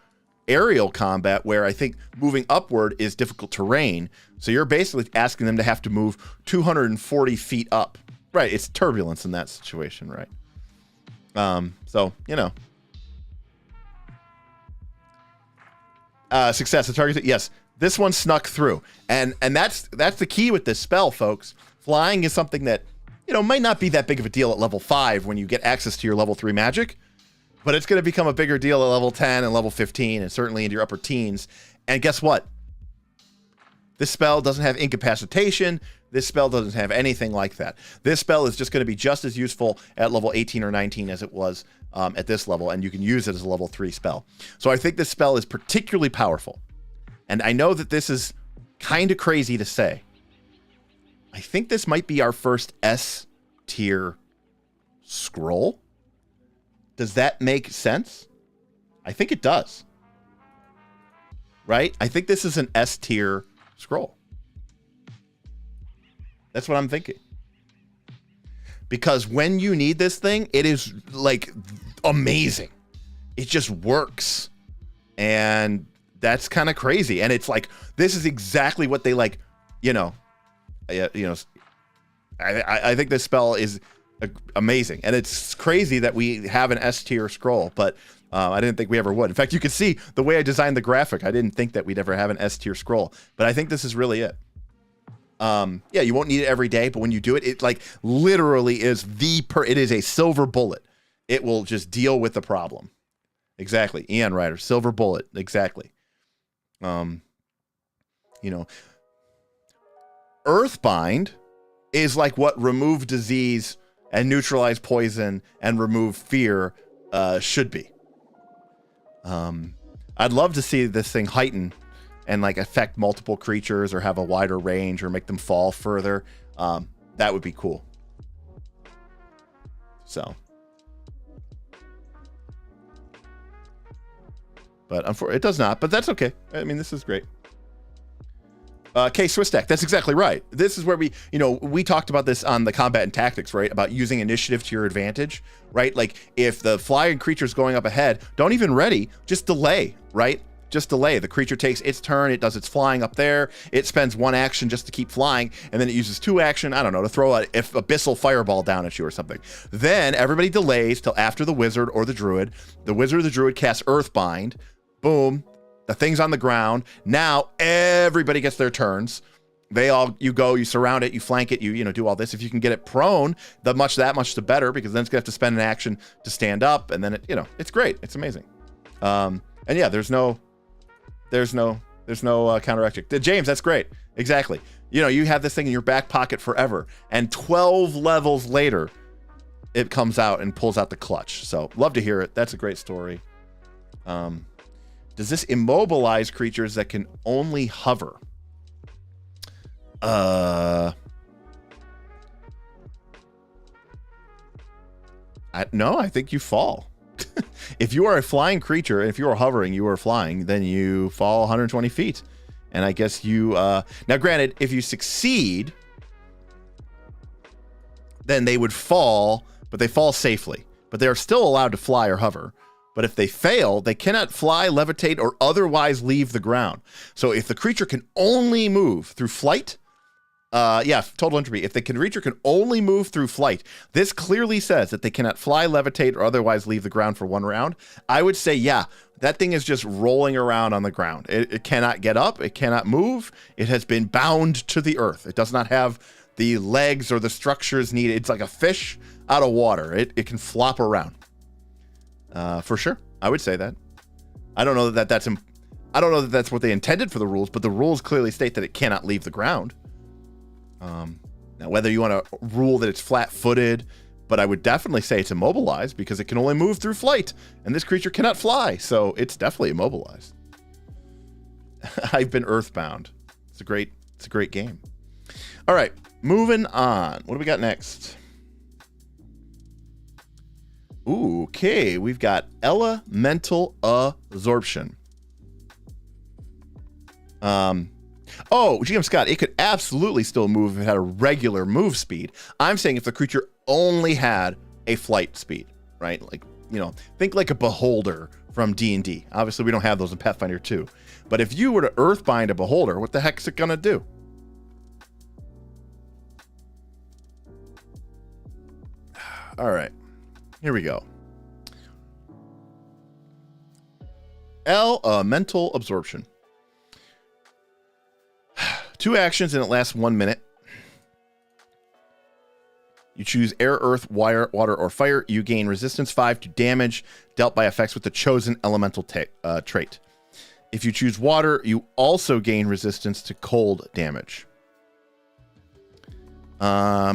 aerial combat where I think moving upward is difficult terrain. So you're basically asking them to have to move 240 feet up. Right, it's turbulence in that situation, right? So, success. The target. Yes, this one snuck through, and that's the key with this spell, folks. Flying is something that might not be that big of a deal at level 5 when you get access to your level 3 magic, but it's going to become a bigger deal at level 10 and level 15, and certainly into your upper teens. And guess what? This spell doesn't have incapacitation. This spell doesn't have anything like that. This spell is just going to be just as useful at level 18 or 19 as it was at this level, and you can use it as a level 3 spell. So I think this spell is particularly powerful. And I know that this is kind of crazy to say. I think this might be our first S tier scroll. Does that make sense? I think it does. Right? I think this is an S tier scroll. That's what I'm thinking. Because when you need this thing, it is like amazing. It just works. And that's kind of crazy. And it's like, this is exactly what they like, I think this spell is amazing. And it's crazy that we have an S tier scroll, but I didn't think we ever would. In fact, you can see the way I designed the graphic. I didn't think that we'd ever have an S tier scroll, but I think this is really it. Yeah, you won't need it every day, but when you do it, it like literally is it is a silver bullet. It will just deal with the problem. Exactly. Eon Rider, silver bullet. Exactly. Earthbind is like what remove disease and neutralize poison and remove fear should be. I'd love to see this thing heighten and like affect multiple creatures or have a wider range or make them fall further. That would be cool. So, but unfortunately, it does not. But that's okay. I mean, this is great. Swistek, that's exactly right. This is where we talked about this on the combat and tactics, right? About using initiative to your advantage, right? Like if the flying creature's going up ahead, don't even ready, just delay, right? Just delay. The creature takes its turn, it does its flying up there, it spends 1 action just to keep flying, and then it uses 2 action, I don't know, to throw an abyssal fireball down at you or something. Then everybody delays till after the wizard or the druid. The wizard or the druid casts Earthbind. Boom. The thing's on the ground. Now everybody gets their turns. You go, you surround it, you flank it, you do all this. If you can get it prone, that much the better, because then it's gonna have to spend an action to stand up, and then it's great. It's amazing. And yeah, there's no counteraction. James, that's great. Exactly. You have this thing in your back pocket forever, and 12 levels later, it comes out and pulls out the clutch. So love to hear it. That's a great story. Does this immobilize creatures that can only hover? No, I think you fall. If you are a flying creature, if you are hovering, you are flying, then you fall 120 feet. And I guess you... now, granted, if you succeed, then they would fall, but they fall safely. But they are still allowed to fly or hover. But if they fail, they cannot fly, levitate, or otherwise leave the ground. So if the creature can only move through flight... total entropy. If the creature can only move through flight, this clearly says that they cannot fly, levitate, or otherwise leave the ground for 1 round. I would say, yeah, that thing is just rolling around on the ground. It cannot get up. It cannot move. It has been bound to the earth. It does not have the legs or the structures needed. It's like a fish out of water. It can flop around. For sure. I would say that. I don't know that that's what they intended for the rules, but the rules clearly state that it cannot leave the ground. Now, whether you want to rule that it's flat-footed, but I would definitely say it's immobilized because it can only move through flight, and this creature cannot fly, so it's definitely immobilized. I've been earthbound. It's a great game. All right, moving on. What do we got next? Ooh, okay, we've got elemental absorption. Oh, GM Scott, it could absolutely still move if it had a regular move speed. I'm saying if the creature only had a flight speed, right? Like, think like a beholder from D&D. Obviously, we don't have those in Pathfinder 2. But if you were to Earthbind a beholder, what the heck is it going to do? All right, here we go. Elemental absorption. 2 actions and it lasts 1 minute. You choose air, earth, water, or fire. You gain resistance 5 to damage dealt by effects with the chosen elemental trait. If you choose water, you also gain resistance to cold damage. How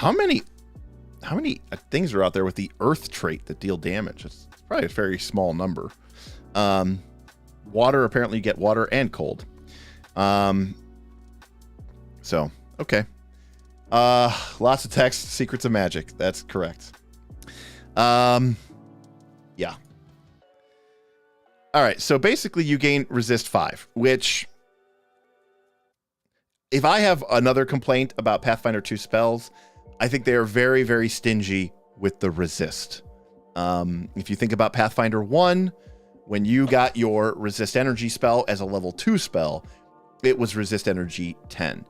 many things are out there with the earth trait that deal damage? It's probably a very small number. Water, apparently you get water and cold. So, okay. Lots of text, secrets of magic. That's correct. Yeah. All right, so basically you gain resist 5, which, if I have another complaint about Pathfinder 2 spells, I think they are very, very stingy with the resist. If you think about Pathfinder 1, when you got your resist energy spell as a level 2 spell, it was resist energy 10.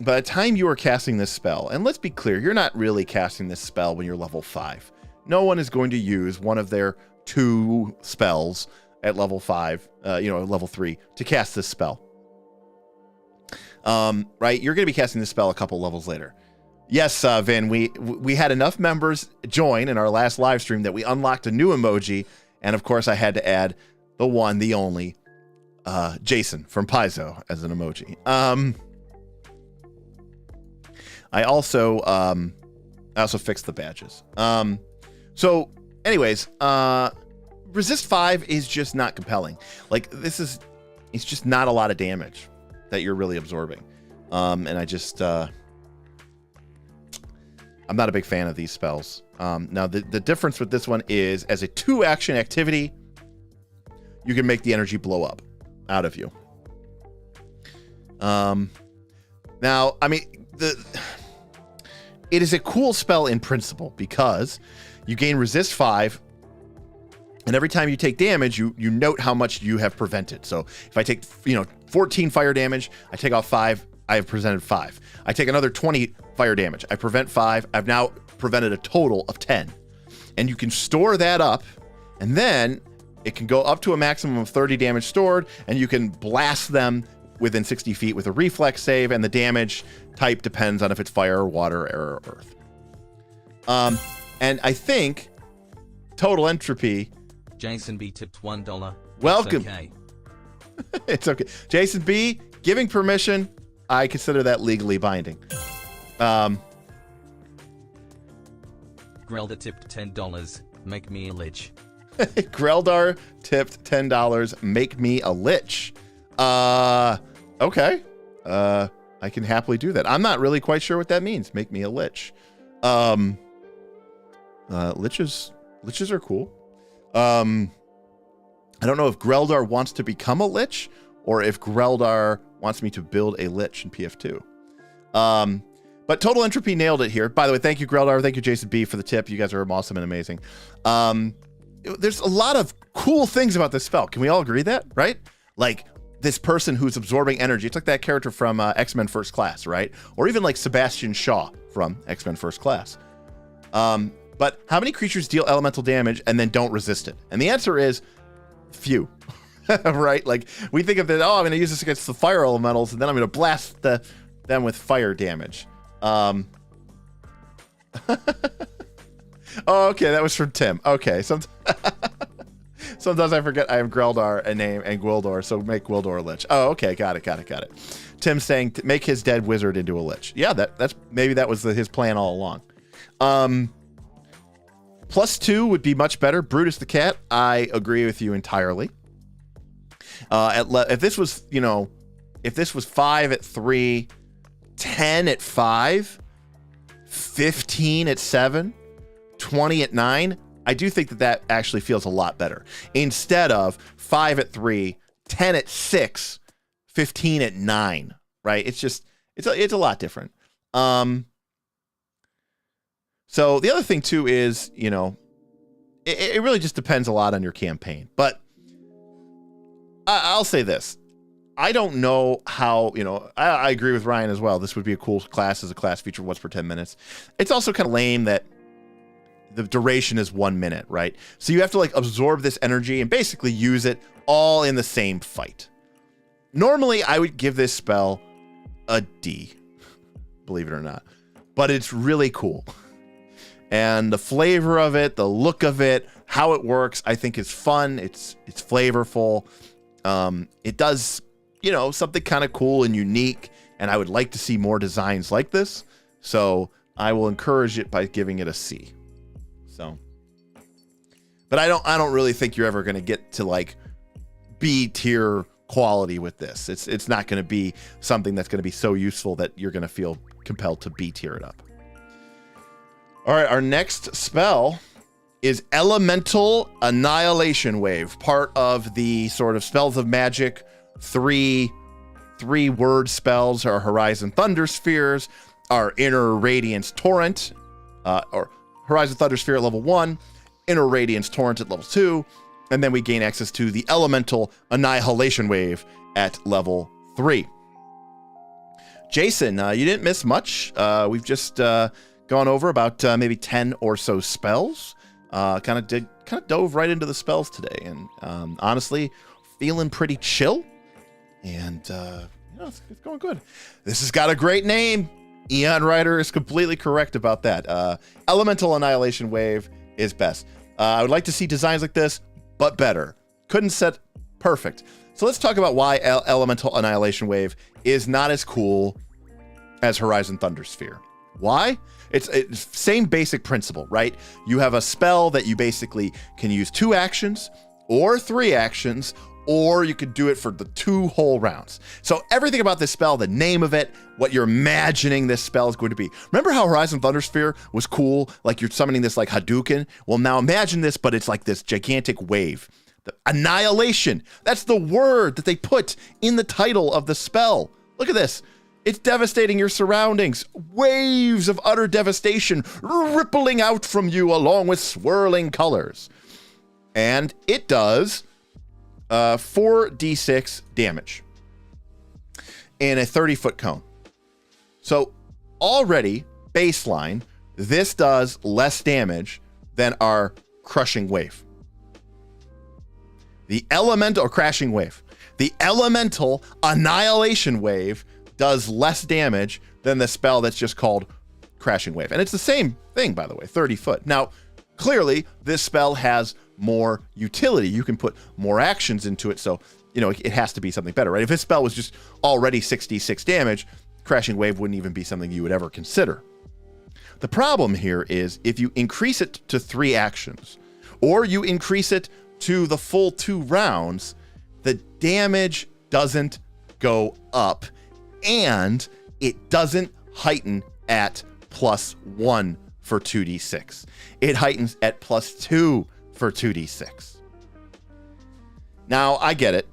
By the time you are casting this spell, and let's be clear, you're not really casting this spell when you're level 5. No one is going to use one of their 2 spells at level 5, level 3 to cast this spell. Right? You're going to be casting this spell a couple levels later. Yes, Vin, we had enough members join in our last live stream that we unlocked a new emoji, and of course I had to add the one, the only, Jason from Paizo as an emoji. I also fixed the badges. So anyways, resist 5 is just not compelling. Like, it's just not a lot of damage that you're really absorbing. And I just, I'm not a big fan of these spells. Now the difference with this one is, as a 2-action activity, you can make the energy blow up out of you. Now, I mean, it is a cool spell in principle because you gain resist 5, and every time you take damage, you note how much you have prevented. So if I take 14 fire damage, I take off 5, I have prevented 5. I take another 20 fire damage, I prevent 5, I've now prevented a total of 10. And you can store that up, and then it can go up to a maximum of 30 damage stored, and you can blast them within 60 feet with a reflex save, and the damage type depends on if it's fire, water, or earth. And I think total entropy. Jason B tipped $1. Welcome. It's okay. It's okay. Jason B, giving permission, I consider that legally binding. Grelda tipped $10. Make me a lich. Greldar tipped $10. Make me a lich. Okay. I can happily do that. I'm not really quite sure what that means. Make me a lich. Liches are cool. I don't know if Greldar wants to become a lich or if Greldar wants me to build a lich in PF2. But total entropy nailed it here. By the way, thank you, Greldar. Thank you, Jason B, for the tip. You guys are awesome and amazing. There's a lot of cool things about this spell. Can we all agree that, right? Like, this person who's absorbing energy. It's like that character from X-Men First Class, right? Or even like Sebastian Shaw from X-Men First Class. But how many creatures deal elemental damage and then don't resist it? And the answer is few, right? Like, we think of that, I'm going to use this against the fire elementals, and then I'm going to blast them with fire damage. Oh, okay, that was from Tim. Okay, sometimes I forget I have Greldar a name and Gwildor, so make Gwildor a lich. Oh, okay, got it. Tim's saying to make his dead wizard into a lich. Yeah, that's maybe that was his plan all along. +2 would be much better. Brutus the cat, I agree with you entirely. If this was 5 at 3, 10 at 5, 15 at 7, 20 at 9, I do think that actually feels a lot better. Instead of 5 at 3, 10 at 6, 15 at 9, right? It's a lot different. So the other thing too is, it really just depends a lot on your campaign. But I'll say this. I don't know how, I agree with Ryan as well. This would be a cool class as a class feature once per 10 minutes. It's also kind of lame that the duration is 1 minute, right? So you have to absorb this energy and basically use it all in the same fight. Normally, I would give this spell a D, believe it or not. But it's really cool. And the flavor of it, the look of it, how it works, I think is fun. It's flavorful. It does, you know, something kind of cool and unique, and I would like to see more designs like this. So I will encourage it by giving it a C. So, but I don't really think you're ever going to get to like B tier quality with this. It's not going to be something that's going to be so useful that you're going to feel compelled to B tier it up. All right, our next spell is Elemental Annihilation Wave, part of the sort of Spells of Magic three-word spells. Our Horizon Thunder Spheres, our Inner Radiance Torrent, or Horizon Thunder Sphere at level 1, Inner Radiance Torrent at level 2, and then we gain access to the Elemental Annihilation Wave at level 3. Jason, you didn't miss much. We've just gone over about maybe 10 or so spells. Kind of dove right into the spells today, and honestly, feeling pretty chill. And you know, it's going good. This has got a great name. Eon Rider is completely correct about that. Elemental Annihilation Wave is best. I would like to see designs like this, but better. Couldn't set perfect. So let's talk about why Elemental Annihilation Wave is not as cool as Horizon Thunder Sphere. Why? It's same basic principle, right? You have a spell that you basically can use 2 actions or 3 actions, or you could do it for the 2 whole rounds. So everything about this spell, the name of it, what you're imagining this spell is going to be. Remember how Horizon Thunder Sphere was cool? Like you're summoning this like Hadouken? Well, now imagine this, but it's like this gigantic wave. The annihilation. That's the word that they put in the title of the spell. Look at this. It's devastating your surroundings. Waves of utter devastation rippling out from you along with swirling colors. And it does 4d6 damage in a 30-foot cone. So already, baseline, this does less damage than our crushing wave. The elemental, or crashing wave. The elemental annihilation wave does less damage than the spell that's just called crashing wave. And it's the same thing, by the way, 30 foot. Now, clearly, this spell has more utility. You can put more actions into it, so, you know, it has to be something better, right? If this spell was just already 66 damage, crashing wave wouldn't even be something you would ever consider. The problem here is if you increase it to 3 actions, or you increase it to the full 2 rounds, the damage doesn't go up, and it doesn't heighten at +1 for 2d6. It heightens at +2 for 2d6. Now, I get it.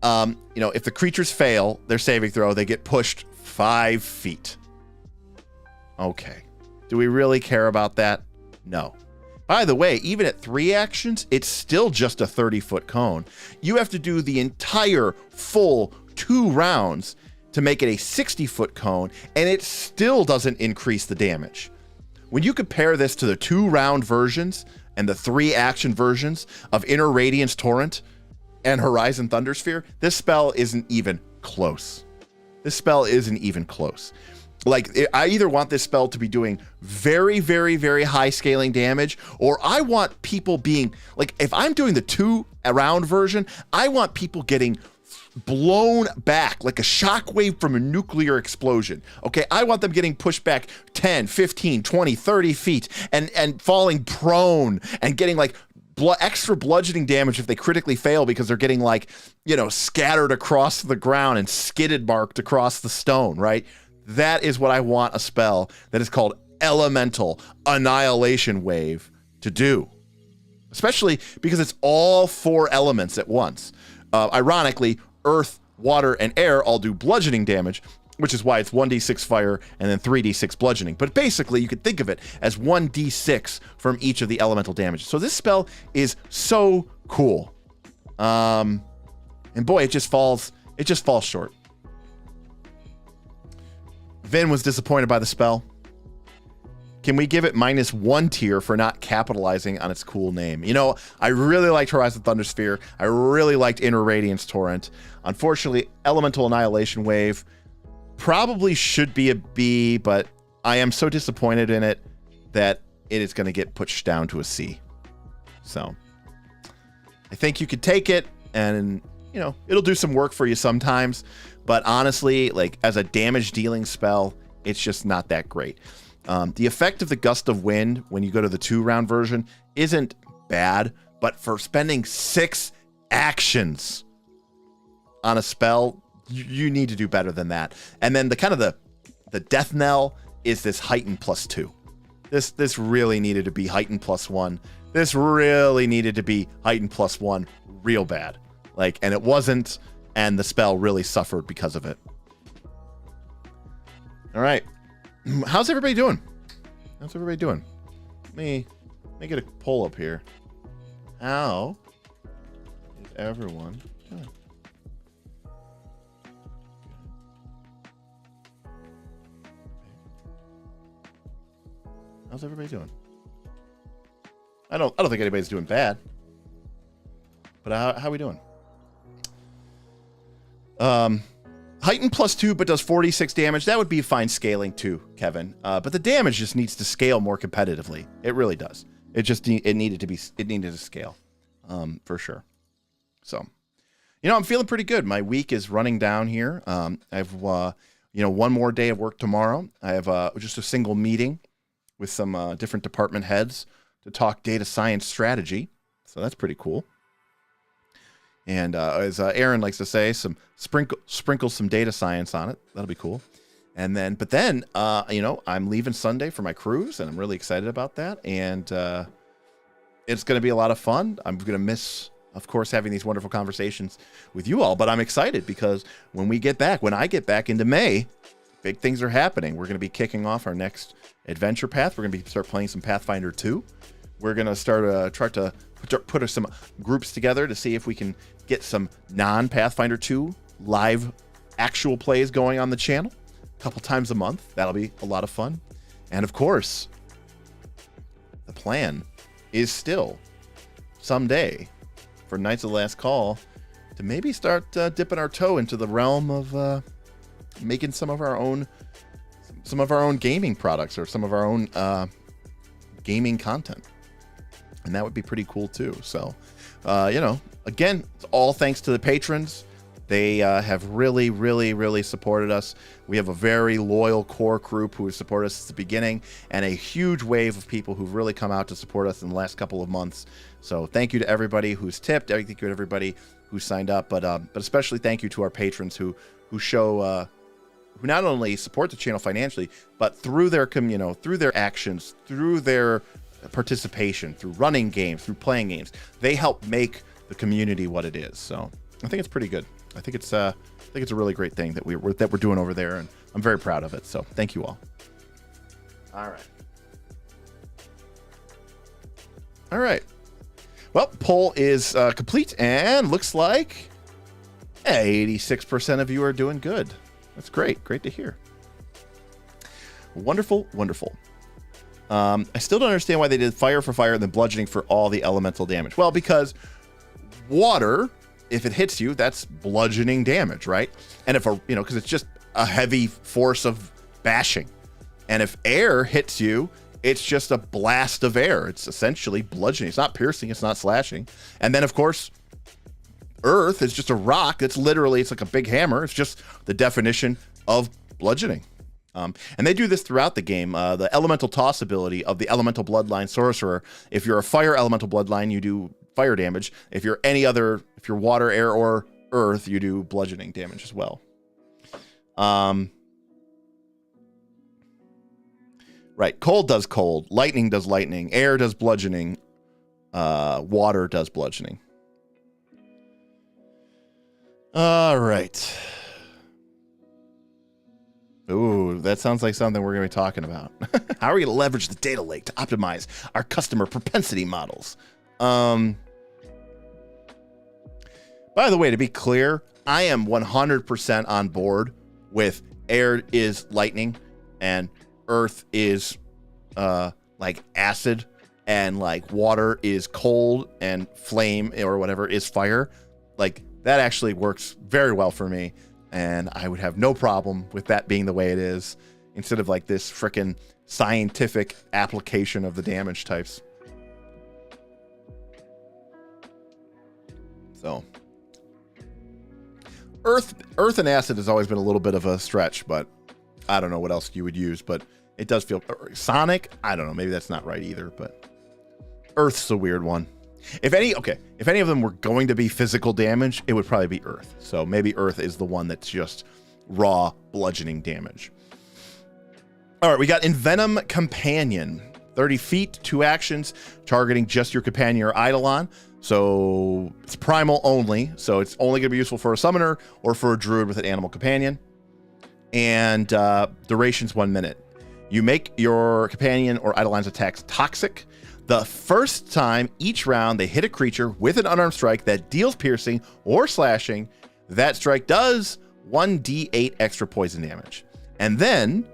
You know, if the creatures fail their saving throw, they get pushed 5 feet. Okay. Do we really care about that? No. By the way, even at 3 actions, it's still just a 30-foot cone. You have to do the entire full 2 rounds to make it a 60-foot cone, and it still doesn't increase the damage. When you compare this to the 2-round versions and the 3-action versions of Inner Radiance Torrent and Horizon Thunder Sphere, this spell isn't even close. This spell isn't even close. Like, I either want this spell to be doing very, very, very high scaling damage, or I want people being, like, if I'm doing the 2-round version, I want people getting blown back like a shockwave from a nuclear explosion. Okay, I want them getting pushed back 10, 15, 20, 30 feet and falling prone and getting like extra bludgeoning damage if they critically fail because they're getting like, you know, scattered across the ground and skidded marked across the stone, right? That is what I want a spell that is called Elemental Annihilation Wave to do. Especially because it's all 4 elements at once. Ironically, earth, water, and air all do bludgeoning damage, which is why it's 1d6 fire and then 3d6 bludgeoning. But basically, you could think of it as 1d6 from each of the elemental damages. So this spell is so cool. And boy, it just falls short. Vin was disappointed by the spell. Can we give it -1 tier for not capitalizing on its cool name? You know, I really liked Horizon Thunder Sphere. I really liked Inner Radiance Torrent. Unfortunately, Elemental Annihilation Wave probably should be a B, but I am so disappointed in it that it is going to get pushed down to a C. So I think you could take it and you know, it'll do some work for you sometimes, but honestly, like as a damage dealing spell, it's just not that great. The effect of the Gust of Wind when you go to the 2-round version isn't bad, but for spending 6 actions on a spell, you need to do better than that. And then the kind of the death knell is this heightened +2. This really needed to be heightened +1. This really needed to be heightened +1 real bad. Like, and it wasn't, and the spell really suffered because of it. All right. How's everybody doing? How's everybody doing? Let me get a poll up here. How is everyone doing? How's everybody doing? I don't think anybody's doing bad. But how are we doing? Heightened +2, but does 46 damage. That would be fine scaling too, Kevin. But the damage just needs to scale more competitively. It really does. It needed to scale, for sure. So, you know, I'm feeling pretty good. My week is running down here. I've one more day of work tomorrow. I have just a single meeting with some different department heads to talk data science strategy. So that's pretty cool. And as Aaron likes to say, sprinkle some data science on it. That'll be cool. And then, I'm leaving Sunday for my cruise, and I'm really excited about that. And it's going to be a lot of fun. I'm going to miss, of course, having these wonderful conversations with you all. But I'm excited because when I get back into May, big things are happening. We're going to be kicking off our next adventure path. We're going to start playing some Pathfinder 2. We're going to start try to put some groups together to see if we can get some non-Pathfinder 2 live actual plays going on the channel a couple times a month. That'll be a lot of fun. And of course, the plan is still someday for Knights of the Last Call to maybe start dipping our toe into the realm of making some of our own gaming products or some of our own gaming content. And that would be pretty cool too. So, again, it's all thanks to the patrons. They have really, really, really supported us. We have a very loyal core group who has supported us since the beginning, and a huge wave of people who've really come out to support us in the last couple of months. So thank you to everybody who's tipped. Thank you to everybody who signed up, but especially thank you to our patrons who show who not only support the channel financially, but through their through their actions, through their participation, through running games, through playing games, they help make the community what it is. So I think it's pretty good. I think it's a really great thing that we're doing over there, and I'm very proud of it. So thank you all. All right. Well, poll is complete, and looks like 86% of you are doing good. That's great. Great to hear. Wonderful. I still don't understand why they did fire for fire and then bludgeoning for all the elemental damage. Well, because water, if it hits you, that's bludgeoning damage, right? And if because it's just a heavy force of bashing. And if air hits you, it's just a blast of air. It's essentially bludgeoning. It's not piercing. It's not slashing. And then, of course, earth is just a rock. It's like a big hammer. It's just the definition of bludgeoning. And they do this throughout the game. The elemental toss ability of the elemental bloodline sorcerer. If you're a fire elemental bloodline, you do fire damage. If you're water, air, or earth, you do bludgeoning damage as well. Right. Cold does cold. Lightning does lightning. Air does bludgeoning. Water does bludgeoning. All right. Ooh, that sounds like something we're going to be talking about. How are we going to leverage the data lake to optimize our customer propensity models? By the way, to be clear, I am 100% on board with air is lightning and earth is like acid and like water is cold and flame or whatever is fire. Like that actually works very well for me. And I would have no problem with that being the way it is instead of like this frickin' scientific application of the damage types. So, Earth and acid has always been a little bit of a stretch, but I don't know what else you would use, but it does feel sonic. I don't know. Maybe that's not right either, but Earth's a weird one. If any of them were going to be physical damage, it would probably be Earth. So maybe Earth is the one that's just raw bludgeoning damage. All right, we got Envenom Companion. 30 feet, 2 actions, targeting just your companion or Eidolon. So it's primal only. So it's only going to be useful for a summoner or for a druid with an animal companion. And duration's 1 minute. You make your companion or Eidolon's attacks toxic. The first time each round they hit a creature with an unarmed strike that deals piercing or slashing, that strike does 1d8 extra poison damage. And then,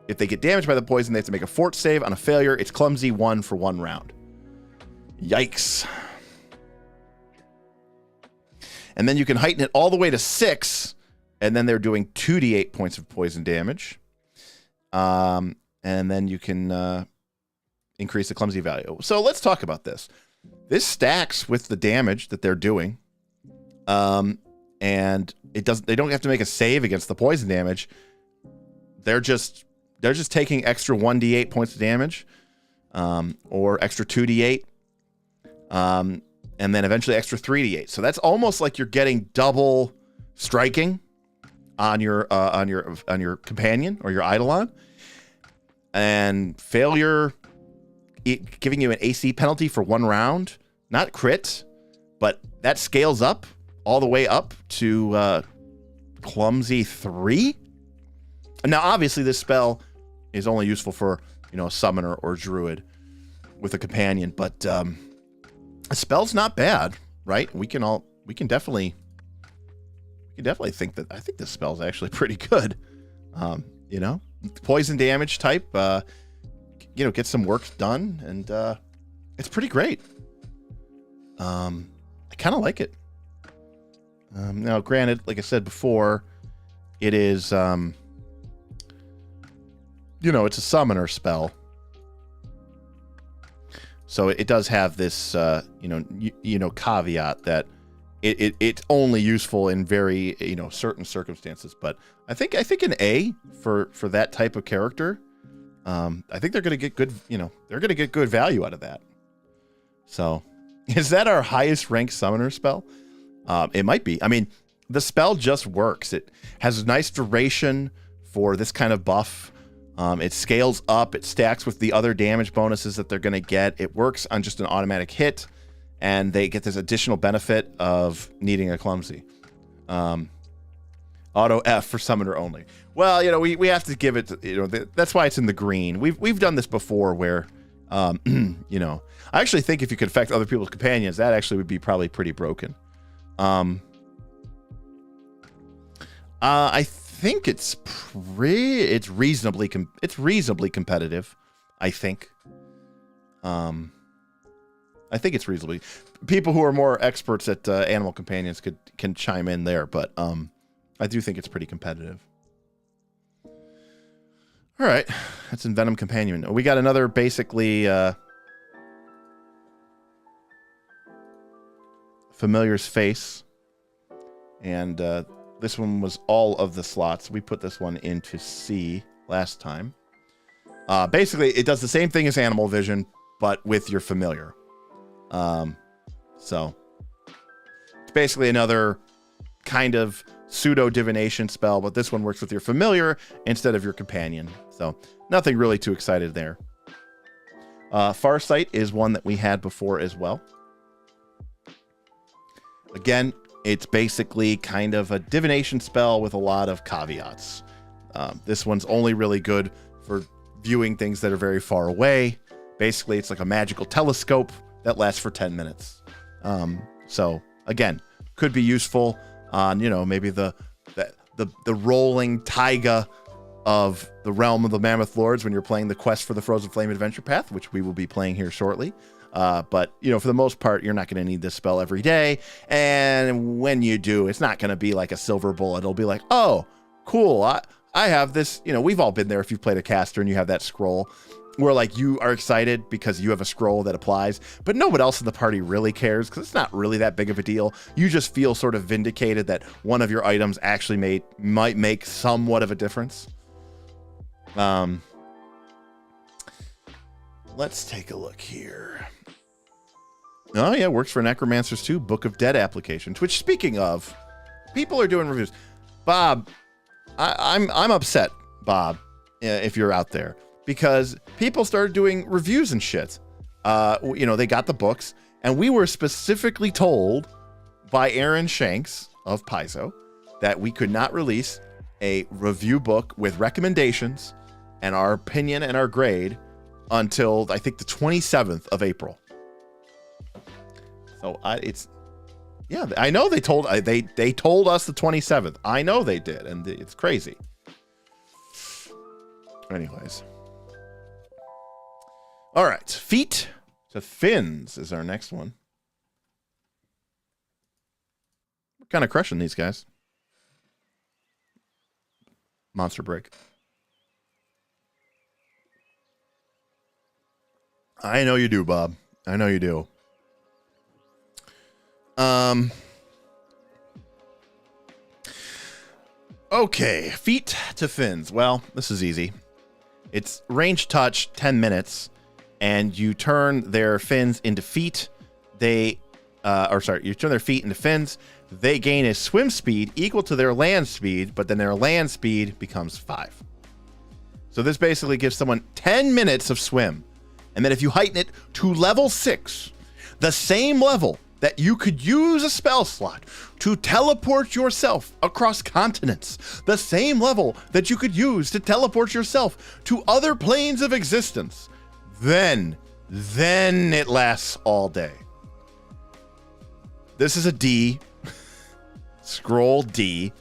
if they get damaged by the poison, they have to make a fort save. On a failure, it's clumsy 1 for 1 round. Yikes. And then you can heighten it all the way to 6, and then they're doing 2d8 points of poison damage. And then you can increase the clumsy value. So let's talk about this. This stacks with the damage that they're doing. And they don't have to make a save against the poison damage. They're just taking extra 1d8 points of damage, or extra 2d8, and then eventually extra 3d8. So that's almost like you're getting double striking on your companion or your Eidolon, and failure giving you an AC penalty for 1 round, not crit, but that scales up all the way up to clumsy 3. Now, obviously, this spell is only useful for, a summoner or druid with a companion, but a spell's not bad, right? We can definitely think that. I think this spell's actually pretty good. Poison damage type, get some work done, and it's pretty great. I kind of like it. Now, granted, like I said before, it is, it's a summoner spell. So it does have this, caveat that it's only useful in very, certain circumstances. But I think an A for that type of character. I think they're going to get good, they're going to get good value out of that. So is that our highest ranked summoner spell? It might be. I mean, the spell just works. It has a nice duration for this kind of buff. It scales up. It stacks with the other damage bonuses that they're going to get. It works on just an automatic hit, and they get this additional benefit of needing a clumsy. Auto F for summoner only. Well, we have to give it, that's why it's in the green. We've done this before where, I actually think if you could affect other people's companions, that actually would be probably pretty broken. I think it's reasonably competitive. I think it's reasonably. People who are more experts at animal companions can chime in there, but I do think it's pretty competitive. All right, that's Envenom Companion. We got another basically Familiar's Face, and this one was all of the slots. We put this one into C last time. Basically, it does the same thing as Animal Vision, but with your Familiar. So it's basically another kind of pseudo divination spell, but this one works with your Familiar instead of your companion. So nothing really too excited there. Farsight is one that we had before as well. Again, it's basically kind of a divination spell with a lot of caveats. This one's only really good for viewing things that are very far away. Basically, it's like a magical telescope that lasts for 10 minutes. So again, could be useful on, maybe the rolling taiga of the realm of the Mammoth Lords when you're playing the Quest for the Frozen Flame Adventure Path, which we will be playing here shortly. But, for the most part, you're not going to need this spell every day. And when you do, it's not going to be like a silver bullet. It'll be like, oh, cool. I have this, we've all been there if you've played a caster and you have that scroll. where like you are excited because you have a scroll that applies, but nobody else in the party really cares because it's not really that big of a deal. You just feel sort of vindicated that one of your items actually might make somewhat of a difference. Let's take a look here. Oh yeah, works for Necromancers too. Book of Dead applications. Which, speaking of, people are doing reviews. Bob, I'm upset, Bob, if you're out there, because people started doing reviews and shit. You know, they got the books, and we were specifically told by Aaron Shanks of Paizo that we could not release a review book with recommendations and our opinion and our grade until I think the 27th of April. So yeah, I know they told us the 27th. I know they did, and it's crazy. Anyways. All right, Feet to Fins is our next one. We're kind of crushing these guys. Monster break. I know you do, Bob. I know you do. Okay, Feet to Fins. Well, this is easy. It's range touch, 10 minutes, and you turn their fins into feet. You turn their feet into fins. They gain a swim speed equal to their land speed, but then their land speed becomes 5. So this basically gives someone 10 minutes of swim. And then if you heighten it to level 6, the same level that you could use a spell slot to teleport yourself across continents, the same level that you could use to teleport yourself to other planes of existence, then it lasts all day. This is a D, scroll D,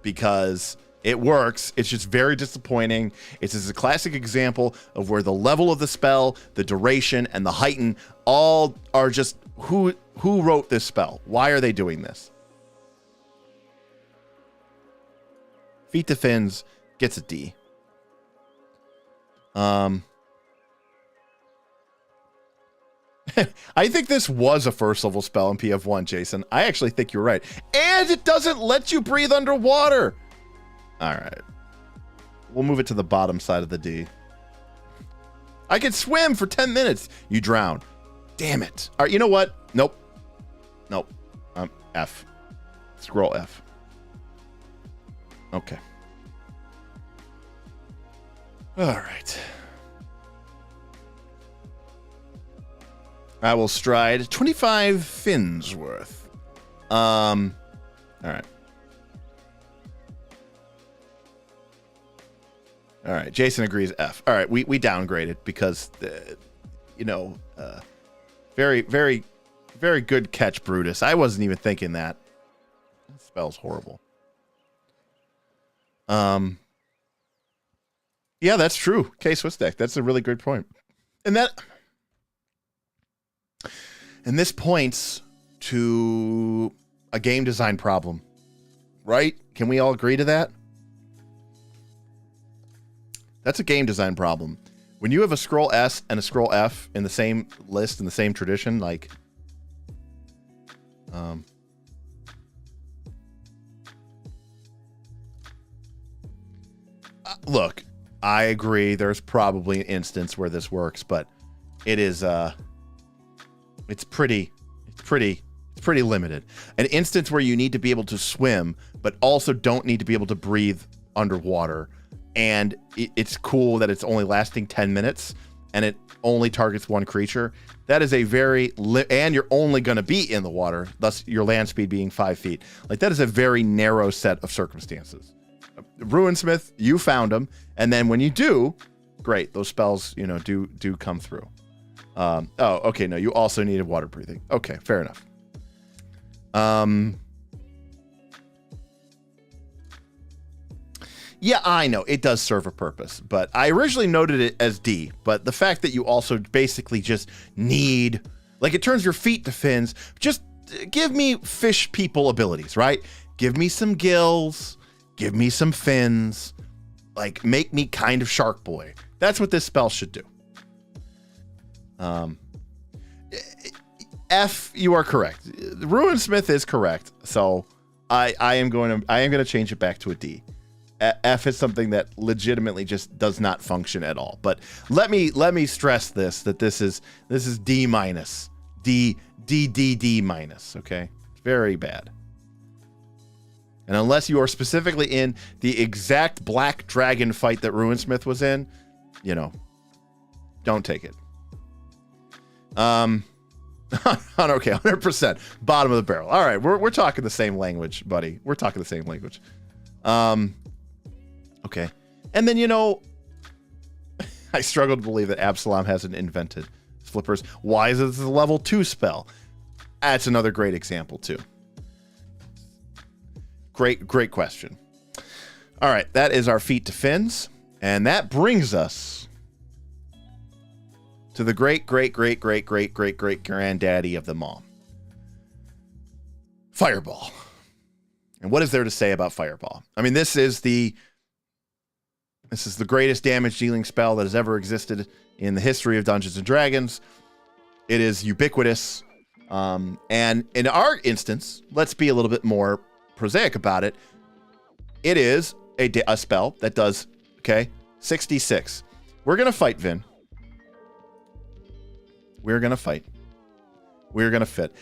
because it works. It's just very disappointing. It's just a classic example of where the level of the spell, the duration, and the heighten all are just who wrote this spell? Why are they doing this? Feet to Fins gets a D. I think this was a first level spell in PF1, Jason. I actually think you're right. And it doesn't let you breathe underwater. All right. We'll move it to the bottom side of the D. I can swim for 10 minutes. You drown. Damn it. All right, you know what? Nope. F. Scroll F. Okay. All right. I will stride 25 fins worth. All right. All right. Jason agrees F. All right. We downgraded because, very, very, very good catch, Brutus. I wasn't even thinking that. That spell's horrible. Yeah, that's true. K-Swiss deck. That's a really good point. And this points to a game design problem, right? Can we all agree to that? That's a game design problem. When you have a scroll S and a scroll F in the same list, in the same tradition, like, look, I agree. There's probably an instance where this works, but it is, it's pretty limited. An instance where you need to be able to swim, but also don't need to be able to breathe underwater. And it's cool that it's only lasting 10 minutes and it only targets one creature. That is a very, and you're only going to be in the water, thus your land speed being 5 feet. Like, that is a very narrow set of circumstances. Ruinsmith, you found them. And then when you do, great. Those spells, do come through. Okay. No, you also needed water breathing. Okay. Fair enough. Yeah, I know it does serve a purpose, but I originally noted it as D, but the fact that you also basically just need, like, it turns your feet to fins, just give me fish people abilities, right? Give me some gills, give me some fins, like, make me kind of Shark Boy. That's what this spell should do. F, you are correct. Ruinsmith is correct. So I am going to change it back to a D. F is something that legitimately just does not function at all. But let me stress that this is D minus. D minus, okay? Very bad. And unless you are specifically in the exact black dragon fight that Ruinsmith was in, don't take it. Okay, 100%. Bottom of the barrel. All right, we're talking the same language, buddy. We're talking the same language. Okay. And then, I struggle to believe that Absalom hasn't invented flippers. Why is it a level 2 spell? That's another great example, too. Great question. All right, that is our feet to fins. And that brings us to the great granddaddy of them all. Fireball. And what is there to say about Fireball? I mean, this is the greatest damage dealing spell that has ever existed in the history of Dungeons and Dragons. It is ubiquitous. And in our instance, let's be a little bit more prosaic about it. It is a spell that does, 66. We're going to fight, Vin. We're going to fight. We're going to fit.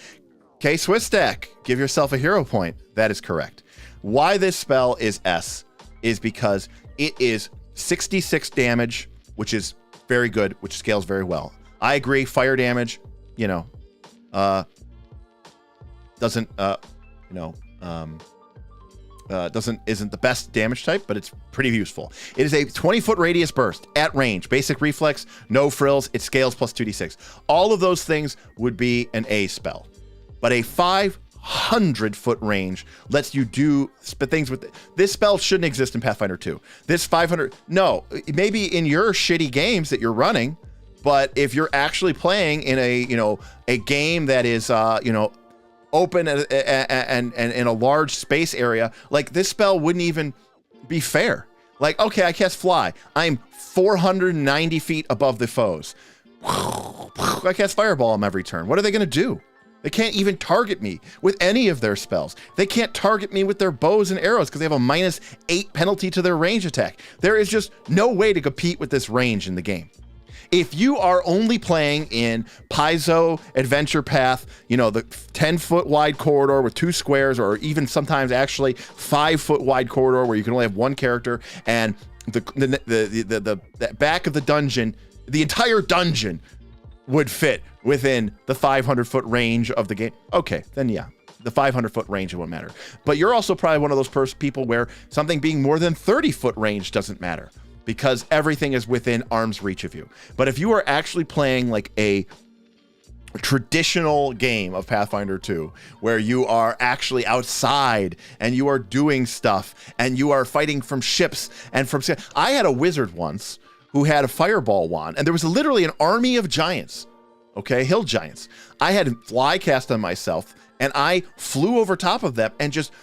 Okay, Swiss Stack, give yourself a hero point. That is correct. Why this spell is S is because it is 66 damage, which is very good, which scales very well. I agree, fire damage, isn't the best damage type, but it's pretty useful. It is a 20-foot radius burst at range, basic reflex, no frills, it scales plus 2d6. All of those things would be an A spell, but a 500-foot range lets you do things with it. This spell shouldn't exist in Pathfinder 2. This 500, no, maybe in your shitty games that you're running, but if you're actually playing in a game that is, open and in a large space area, like this spell wouldn't even be fair. Like, okay, I cast Fly. I'm 490 feet above the foes. I cast Fireball them every turn. What are they going to do? They can't even target me with any of their spells. They can't target me with their bows and arrows because they have a -8 penalty to their range attack. There is just no way to compete with this range in the game. If you are only playing in Paizo Adventure Path, the 10-foot wide corridor with 2 squares, or even sometimes actually 5-foot wide corridor where you can only have one character, and the back of the dungeon, the entire dungeon would fit within the 500-foot range of the game. Okay, then yeah, the 500-foot range won't matter. But you're also probably one of those people where something being more than 30-foot range doesn't matter, because everything is within arm's reach of you. But if you are actually playing like a traditional game of Pathfinder 2, where you are actually outside and you are doing stuff and you are fighting from ships and from... I had a wizard once who had a fireball wand, and there was literally an army of giants, hill giants. I had Fly cast on myself, and I flew over top of them and just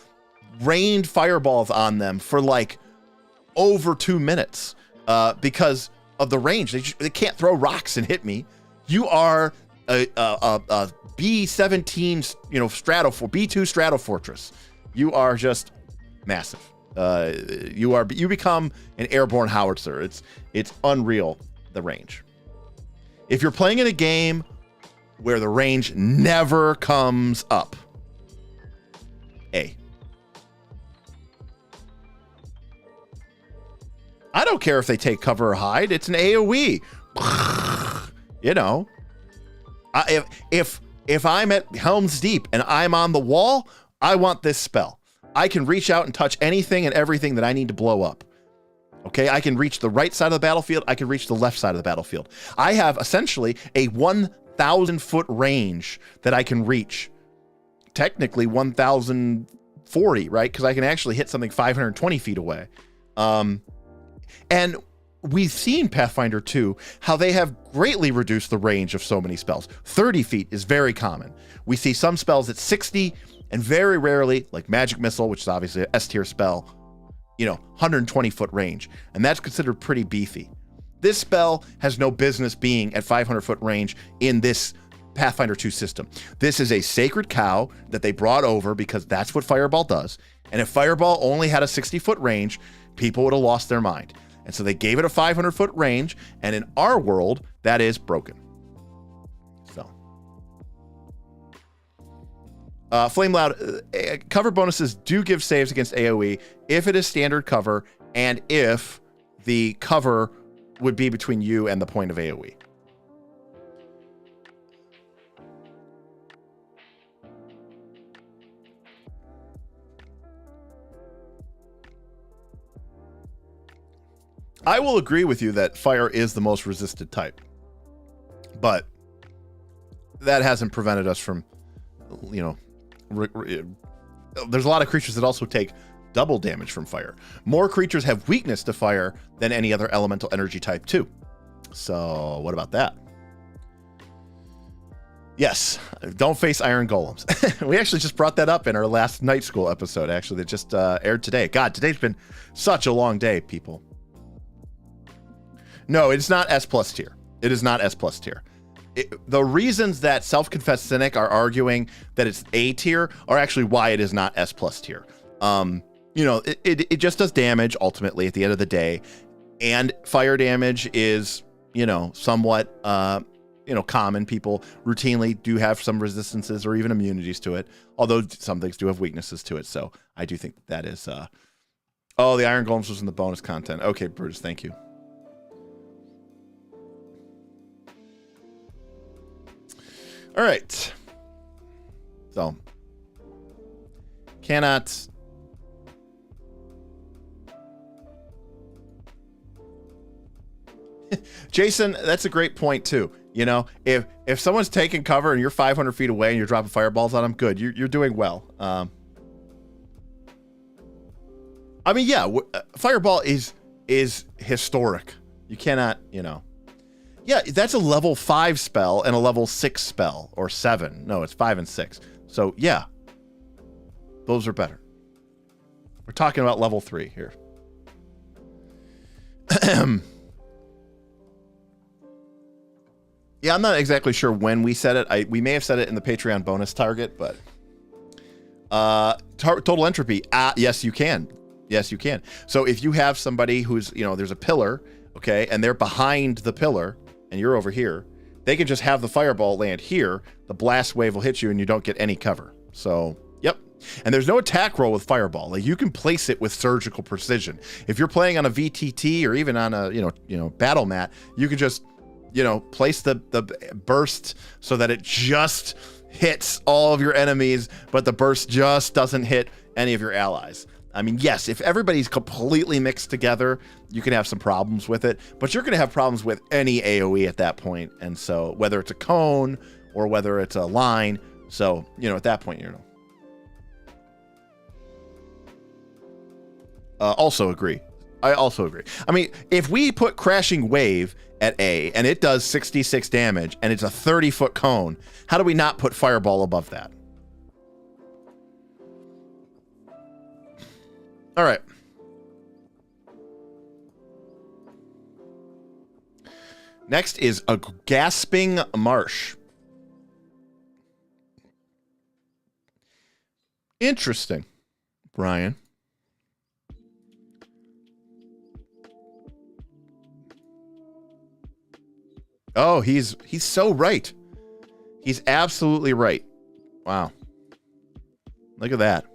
rained fireballs on them for like over 2 minutes because of the range. They can't throw rocks and hit me. You are a B-17, B2 Strato Fortress. You are just massive. You become an airborne howitzer. It's unreal, the range. If you're playing in a game where the range never comes up, A. I don't care if they take cover or hide. It's an AoE. If I'm at Helm's Deep and I'm on the wall, I want this spell. I can reach out and touch anything and everything that I need to blow up. Okay, I can reach the right side of the battlefield. I can reach the left side of the battlefield. I have essentially a 1,000-foot range that I can reach. Technically 1,040, right? Because I can actually hit something 520 feet away. And we've seen Pathfinder 2, how they have greatly reduced the range of so many spells. 30 feet is very common. We see some spells at 60, and very rarely, like Magic Missile, which is obviously an S-tier spell, 120-foot range. And that's considered pretty beefy. This spell has no business being at 500-foot range in this Pathfinder 2 system. This is a sacred cow that they brought over because that's what Fireball does. And if Fireball only had a 60-foot range, people would have lost their mind. And so they gave it a 500-foot range, and in our world, that is broken. So. Flame Loud, cover bonuses do give saves against AoE if it is standard cover and if the cover would be between you and the point of AoE. I will agree with you that fire is the most resisted type, but that hasn't prevented us from, you know, there's a lot of creatures that also take double damage from fire. More creatures have weakness to fire than any other elemental energy type too. So what about that? Yes, don't face iron golems. We actually just brought that up in our last night school episode, actually, that just aired today. God, today's been such a long day, people. No, it's not S+ tier. It is not S+ tier. The reasons that Self-Confessed Cynic are arguing that it's A tier are actually why it is not S+ tier. You know, it just does damage ultimately at the end of the day, and fire damage is, you know, somewhat, you know, common. People routinely do have some resistances or even immunities to it, although some things do have weaknesses to it. So I do think that is, oh, the Iron Golems was in the bonus content. Okay, Bruce, thank you. All right. So, cannot. Jason, that's a great point too. You know, if someone's taking cover and you're 500 feet away and you're dropping fireballs on them, good. You're doing well. I mean, yeah, fireball is historic. You cannot, you know. Yeah, that's a level 5 spell and a level 6 spell, or 7. No, it's 5 and 6. So yeah, those are better. We're talking about level 3 here. Yeah, I'm not exactly sure when we said it. We may have said it in the Patreon bonus target, but total entropy. Yes, you can. Yes, you can. So if you have somebody who's, you know, there's a pillar, okay, and they're behind the pillar, and you're over here, they can just have the fireball land here. The blast wave will hit you, and you don't get any cover. So, yep. And there's no attack roll with fireball. Like, you can place it with surgical precision. If you're playing on a VTT or even on a, you know, battle mat, you can just, you know, place the burst so that it just hits all of your enemies, but the burst just doesn't hit any of your allies. I mean, yes, if everybody's completely mixed together, you can have some problems with it, but you're going to have problems with any AoE at that point. And so whether it's a cone or whether it's a line, so, you know, at that point, you know. Also agree. I also agree. I mean, if we put Crashing Wave at A and it does 66 damage and it's a 30-foot cone, how do we not put Fireball above that? All right. Next is a Gasping Marsh. Interesting, Brian. Oh, he's so right. He's absolutely right. Wow. Look at that.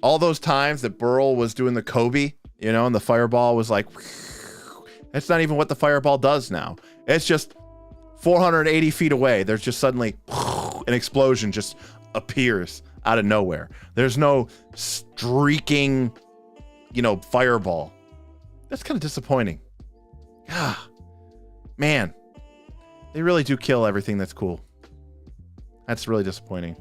All those times that Burl was doing the Kobe, you know, and the fireball was like, that's not even what the fireball does now. It's just 480 feet away. There's just suddenly an explosion just appears out of nowhere. There's no streaking, you know, fireball. That's kind of disappointing. Ah, man, they really do kill everything that's cool. That's really disappointing.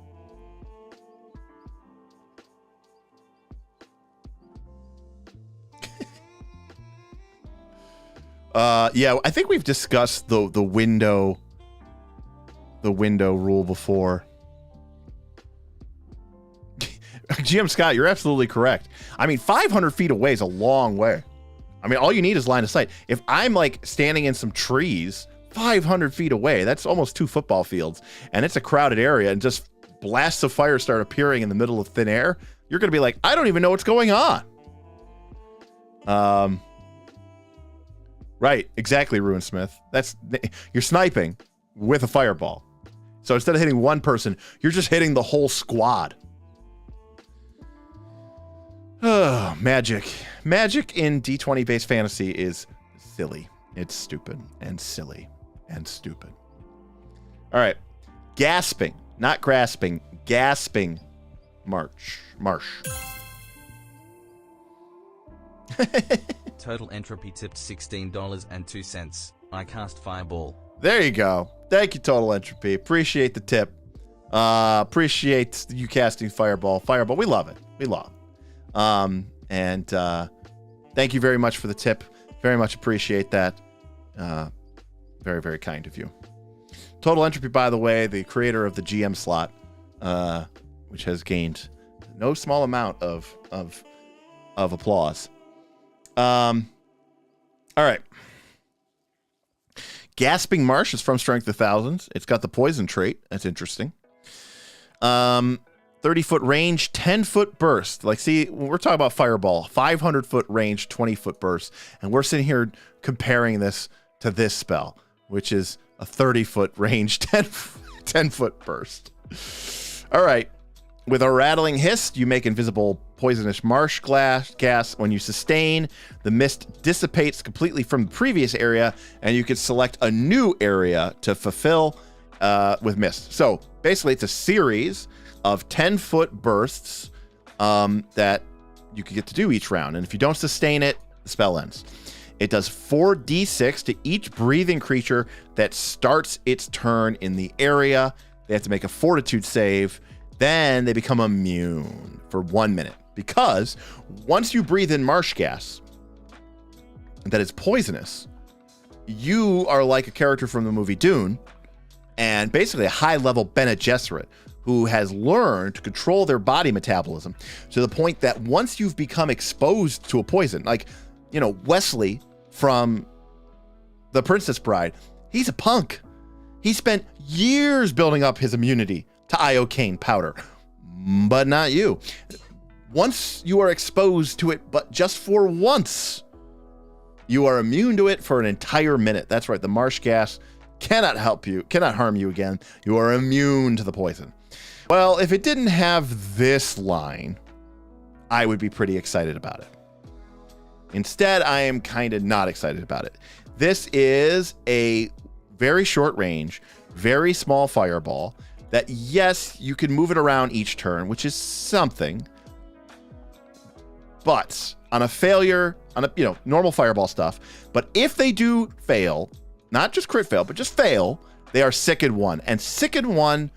Yeah, I think we've discussed the window rule before. GM Scott, you're absolutely correct. I mean, 500 feet away is a long way. I mean, all you need is line of sight. If I'm like standing in some trees 500 feet away, that's almost 2 football fields, and it's a crowded area, and just blasts of fire start appearing in the middle of thin air, you're going to be like, I don't even know what's going on. Right, exactly, Ruin Smith. You're sniping with a fireball. So instead of hitting one person, you're just hitting the whole squad. Oh, magic. Magic in D20 based fantasy is silly. It's stupid and silly and stupid. All right. Gasping, not grasping, gasping marsh. Total entropy tipped $16.02. I cast Fireball. There you go. Thank you, Total Entropy. Appreciate the tip. Appreciate you casting Fireball. Fireball, we love it. We love it. And thank you very much for the tip. Very much appreciate that. Very, very kind of you. Total Entropy, by the way, the creator of the GM slot, which has gained no small amount of applause. All right. Gasping Marsh is from Strength of Thousands. It's got the poison trait. That's interesting. 30-foot range, 10-foot burst. Like, see, we're talking about Fireball, 500-foot range, 20-foot burst. And we're sitting here comparing this to this spell, which is a 30-foot range, 10-foot burst. All right. With a rattling hiss, you make invisible poisonous marsh gas. When you sustain, the mist dissipates completely from the previous area, and you can select a new area to fulfill with mist. So basically, it's a series of 10-foot bursts that you can get to do each round. And if you don't sustain it, the spell ends. It does 4d6 to each breathing creature that starts its turn in the area. They have to make a fortitude save. Then they become immune for 1 minute. Because once you breathe in marsh gas that is poisonous, you are like a character from the movie Dune, and basically a high-level Bene Gesserit who has learned to control their body metabolism to the point that once you've become exposed to a poison, like, you know, Wesley from The Princess Bride, he's a punk. He spent years building up his immunity to iocane powder, but not you. Once you are exposed to it, but just for once, you are immune to it for an entire minute. That's right. The marsh gas cannot harm you again. You are immune to the poison. Well, if it didn't have this line, I would be pretty excited about it. Instead, I am kind of not excited about it. This is a very short range, very small fireball that, yes, you can move it around each turn, which is something. But on a failure, on a, you know, normal fireball stuff, but if they do fail, not just crit fail, but just fail, they are Sicken 1. And Sicken 1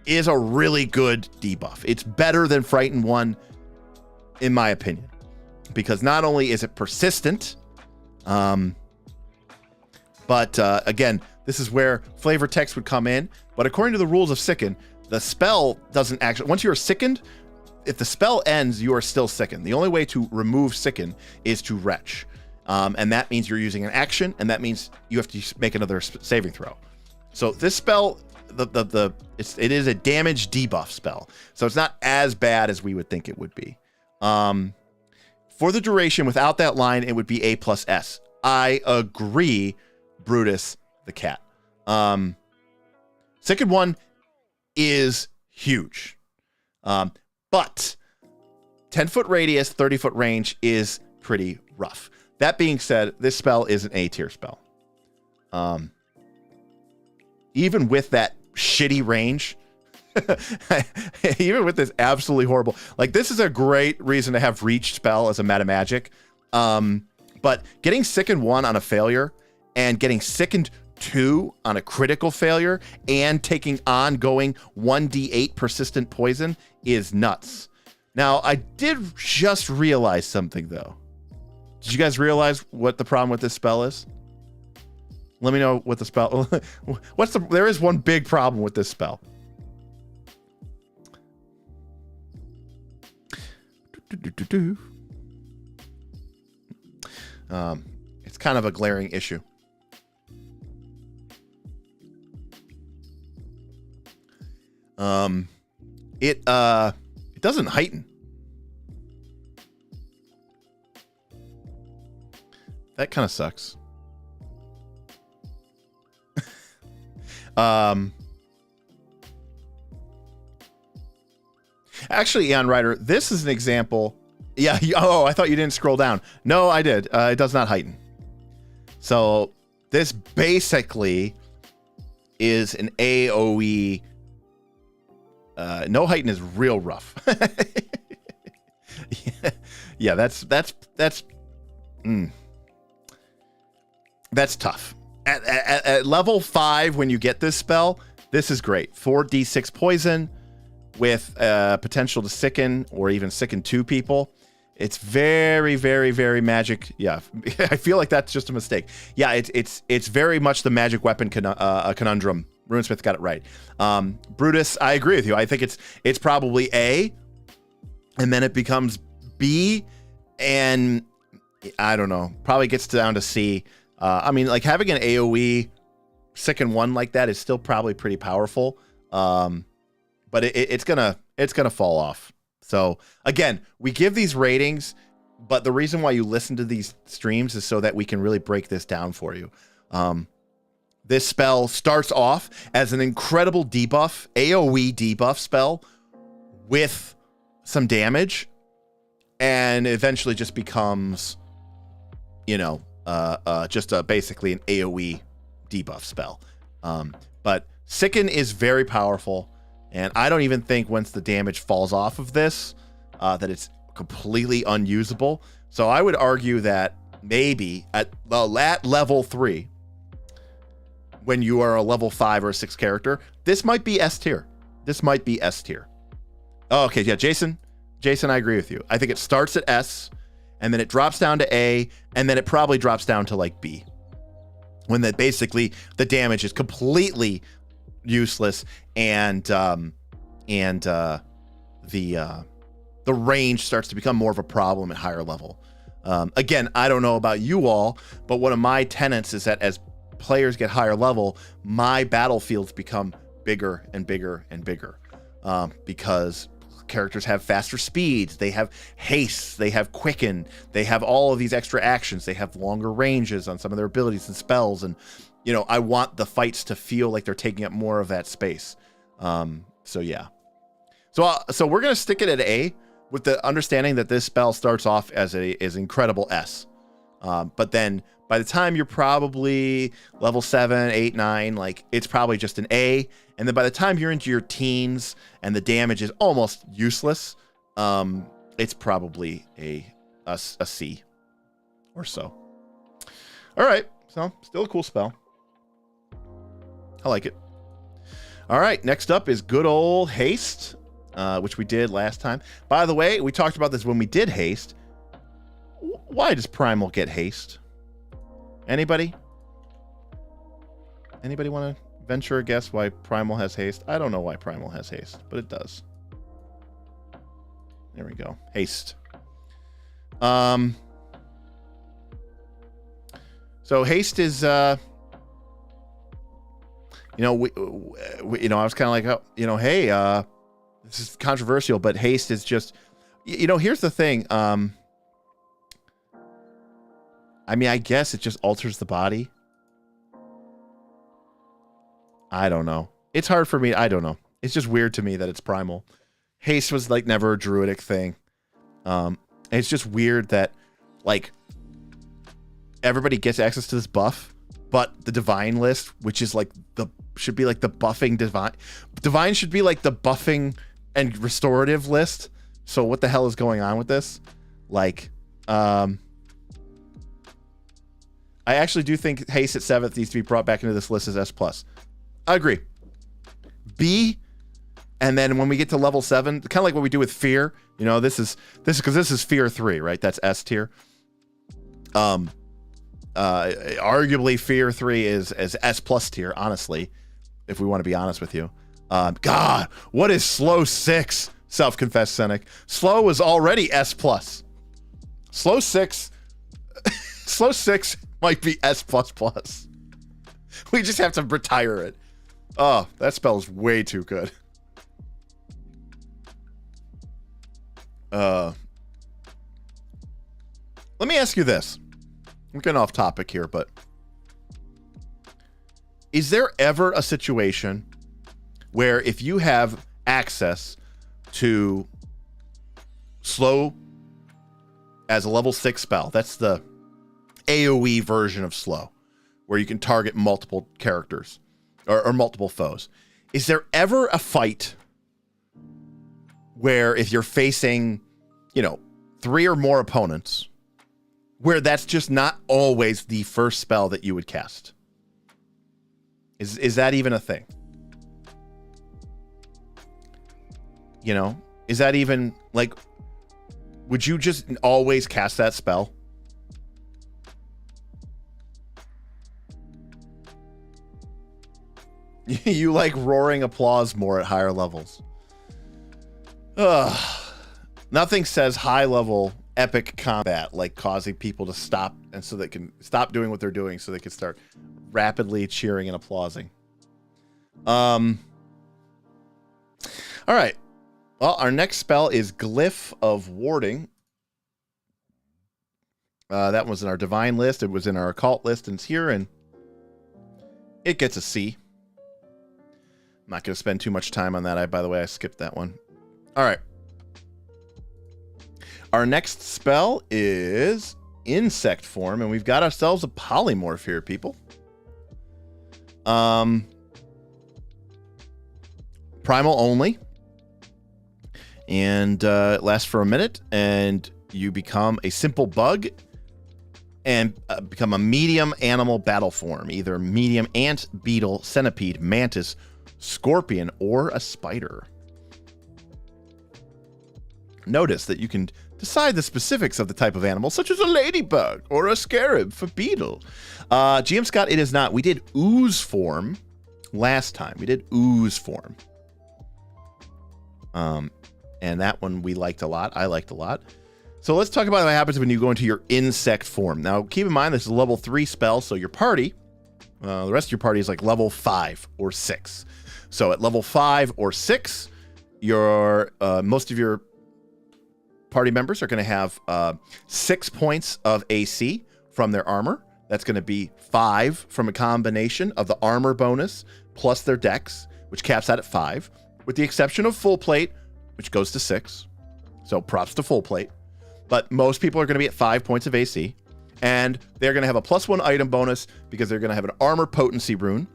is a really good debuff. It's better than Frighten 1, in my opinion, because not only is it persistent, but again, this is where flavor text would come in. But according to the rules of Sicken, the spell doesn't actually, once you're sickened, if the spell ends, you are still sickened. The only way to remove Sicken is to retch. And that means you're using an action, and that means you have to make another saving throw. So this spell, it is a damage debuff spell. So it's not as bad as we would think it would be. For the duration, without that line, it would be A plus S. I agree, Brutus the cat. Sicken 1 is huge. But 10-foot radius, 30-foot range is pretty rough. That being said, this spell is an A-tier spell. Even with that shitty range, even with this absolutely horrible, like, this is a great reason to have reach spell as a meta magic. But getting Sicken 1 on a failure and getting Sickened 2 on a critical failure and taking ongoing 1d8 persistent poison is nuts. Now, I did just realize something, though. Did you guys realize what the problem with this spell is? Let me know what the spell... There is one big problem with this spell. It's kind of a glaring issue. It doesn't heighten. That kind of sucks. Actually, Eon Rider, this is an example. Yeah. Oh, I thought you didn't scroll down. No, I did. It does not heighten. So this basically is an AOE. No heighten is real rough. Yeah, that's tough. At level 5, when you get this spell, this is great. 4d6 poison with potential to sicken or even sicken 2 people. It's very, very, very magic. Yeah, I feel like that's just a mistake. Yeah, it's very much the magic weapon conundrum. RuneSmith got it right. Brutus, I agree with you. I think it's probably A, and then it becomes B, and I don't know. Probably gets down to C. I mean, like having an AOE sicken 1 like that is still probably pretty powerful. But it's gonna fall off. So again, we give these ratings, but the reason why you listen to these streams is so that we can really break this down for you. This spell starts off as an incredible debuff, AOE debuff spell with some damage, and eventually just becomes, just basically an AOE debuff spell. But Sicken is very powerful, and I don't even think once the damage falls off of this, that it's completely unusable. So I would argue that maybe at level 3, when you are a level 5 or 6 character, this might be S tier. This might be S tier. Oh, okay, yeah, Jason, I agree with you. I think it starts at S, and then it drops down to A, and then it probably drops down to like B, when basically the damage is completely useless, and the range starts to become more of a problem at higher level. Again, I don't know about you all, but one of my tenets is that as players get higher level, my battlefields become bigger and bigger and bigger, because characters have faster speeds, they have haste, they have quicken, they have all of these extra actions, they have longer ranges on some of their abilities and spells, and I want the fights to feel like they're taking up more of that space. So yeah, so we're gonna stick it at A, with the understanding that this spell starts off as incredible S, but then by the time you're probably level 7, 8, 9, like it's probably just an A. And then by the time you're into your teens and the damage is almost useless, it's probably a C or so. All right. So still a cool spell. I like it. All right. Next up is good old Haste, which we did last time. By the way, we talked about this when we did Haste. Why does Primal get Haste? Anybody want to venture a guess why Primal has Haste? I don't know why Primal has Haste, but it does. There we go. Haste. So Haste is, I was kind of like, hey, this is controversial, but Haste is just, here's the thing. I mean, I guess it just alters the body. I don't know. It's hard for me. I don't know. It's just weird to me that it's primal. Haste was like never a druidic thing. It's just weird that like everybody gets access to this buff, but the divine list, which is like should be like the buffing divine should be like the buffing and restorative list. So what the hell is going on with this? Like, I actually do think Haste at 7th needs to be brought back into this list as S+. I agree. B, and then when we get to level 7, kind of like what we do with Fear, this is because this is Fear 3, right? That's S tier. Arguably Fear 3 is S+ tier, honestly, if we want to be honest with you. God, what is Slow 6? Self-confessed cynic. Slow was already S+. Slow 6 Slow 6 might be S++. We just have to retire it. Oh, that spell is way too good. Let me ask you this. I'm getting off topic here, but is there ever a situation where if you have access to slow as a level 6 spell, that's the AoE version of slow, where you can target multiple characters or multiple foes. Is there ever a fight where if you're facing, 3 or more opponents, where that's just not always the first spell that you would cast? Is that even a thing? Is that even, like, would you just always cast that spell? You like roaring applause more at higher levels. Ugh. Nothing says high level epic combat like causing people to stop, and so they can stop doing what they're doing so they can start rapidly cheering and applauding. All right. Well, our next spell is Glyph of Warding. That was in our divine list. It was in our occult list, and it's here, and it gets a C. I'm not going to spend too much time on that. By the way, I skipped that one. All right. Our next spell is Insect Form, and we've got ourselves a Polymorph here, people. Primal only. And it lasts for a minute, and you become a simple bug and become a medium animal battle form, either medium ant, beetle, centipede, mantis, scorpion, or a spider. Notice that you can decide the specifics of the type of animal, such as a ladybug or a scarab for beetle. GM Scott, it is not. We did ooze form last time. We did ooze form. And that one we liked a lot. I liked a lot. So let's talk about what happens when you go into your insect form. Now, keep in mind, this is a level 3 spell, so your party, the rest of your party is like level 5 or 6. So at level 5 or 6, most of your party members are going to have 6 points of AC from their armor. That's going to be 5 from a combination of the armor bonus plus their dex, which caps out at 5, with the exception of full plate, which goes to 6. So props to full plate. But most people are going to be at 5 points of AC, and they're going to have a +1 item bonus because they're going to have an armor potency rune.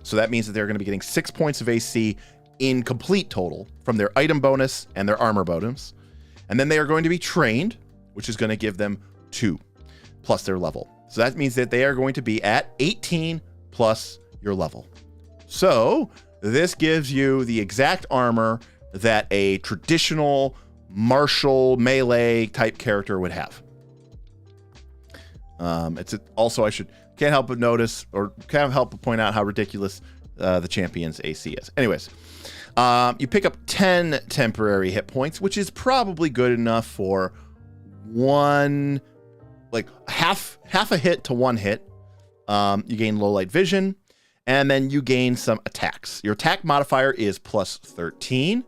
So that means that they're going to be getting 6 points of AC in complete total from their item bonus and their armor bonus. And then they are going to be trained, which is going to give them 2 plus their level. So that means that they are going to be at 18 plus your level. So this gives you the exact armor that a traditional martial melee type character would have. Also, can't help but notice, or can't help but point out how ridiculous the champion's AC is. Anyways, you pick up 10 temporary hit points, which is probably good enough for half a hit to 1 hit. You gain low light vision, and then you gain some attacks. Your attack modifier is +13.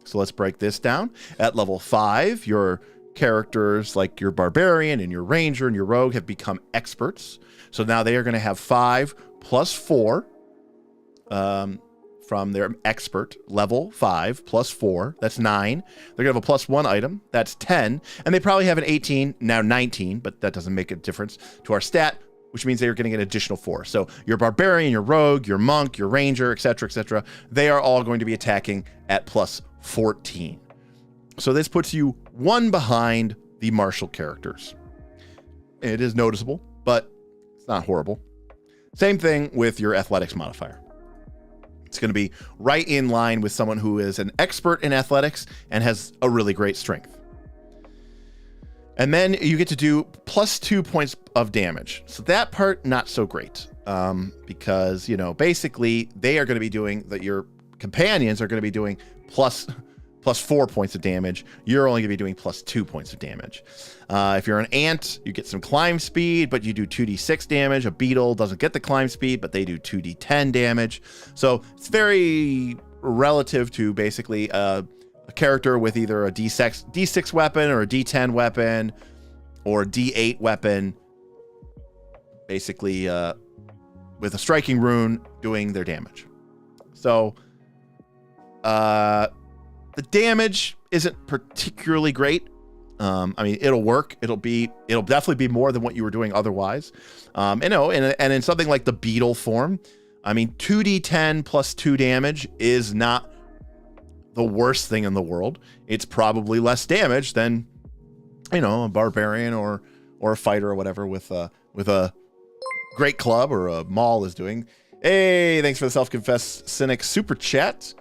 So let's break this down. At level 5, your characters like your barbarian and your ranger and your rogue have become experts. So now they are going to have 5 + 4 from their expert. Level 5 + 4, that's 9. They're going to have a +1 item, that's 10. And they probably have an 18, now 19, but that doesn't make a difference to our stat, which means they're getting an additional 4. So your barbarian, your rogue, your monk, your ranger, etc., they are all going to be attacking at +14. So this puts you 1 behind the martial characters. It is noticeable, but it's not horrible. Same thing with your athletics modifier. It's going to be right in line with someone who is an expert in athletics and has a really great strength. And then you get to do +2 points of damage. So that part, not so great. Because, basically they are going to be doing that. Your companions are going to be doing plus plus 4 points of damage. You're only going to be doing plus 2 points of damage. If you're an ant, you get some climb speed, but you do 2d6 damage. A beetle doesn't get the climb speed, but they do 2d10 damage. So it's very relative to basically a character with either a D6 weapon or a D10 weapon or a D8 weapon, basically with a striking rune doing their damage. So the damage isn't particularly great. I mean, it'll work. It'll definitely be more than what you were doing otherwise. And in something like the beetle form, I mean, 2d10 plus 2 damage is not the worst thing in the world. It's probably less damage than, a barbarian or a fighter or whatever with a great club or a maul is doing. Hey, thanks for the self-confessed cynic super chat.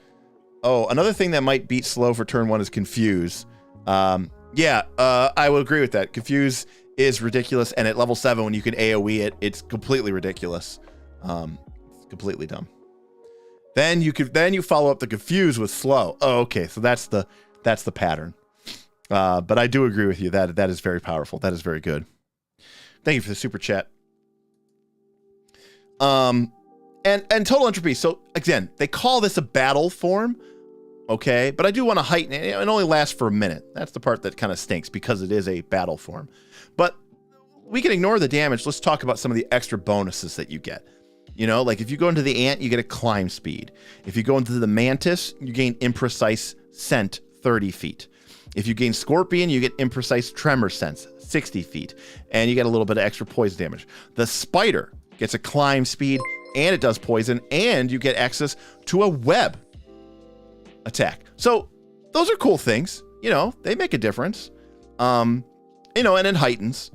Oh, another thing that might beat slow for turn 1 is confuse. I would agree with that. Confuse is ridiculous, and at level 7 when you can AoE it, it's completely ridiculous. It's completely dumb. Then you follow up the confuse with slow. Oh, okay, so that's the pattern. But I do agree with you that is very powerful. That is very good. Thank you for the super chat. And total entropy. So again, they call this a battle form, okay? But I do want to heighten it. It only lasts for a minute. That's the part that kind of stinks because it is a battle form. But we can ignore the damage. Let's talk about some of the extra bonuses that you get. Like if you go into the ant, you get a climb speed. If you go into the mantis, you gain imprecise scent 30 feet. If you gain scorpion, you get imprecise tremor sense 60 feet. And you get a little bit of extra poison damage. The spider gets a climb speed, and it does poison, and you get access to a web attack. So those are cool things. They make a difference. And it heightens.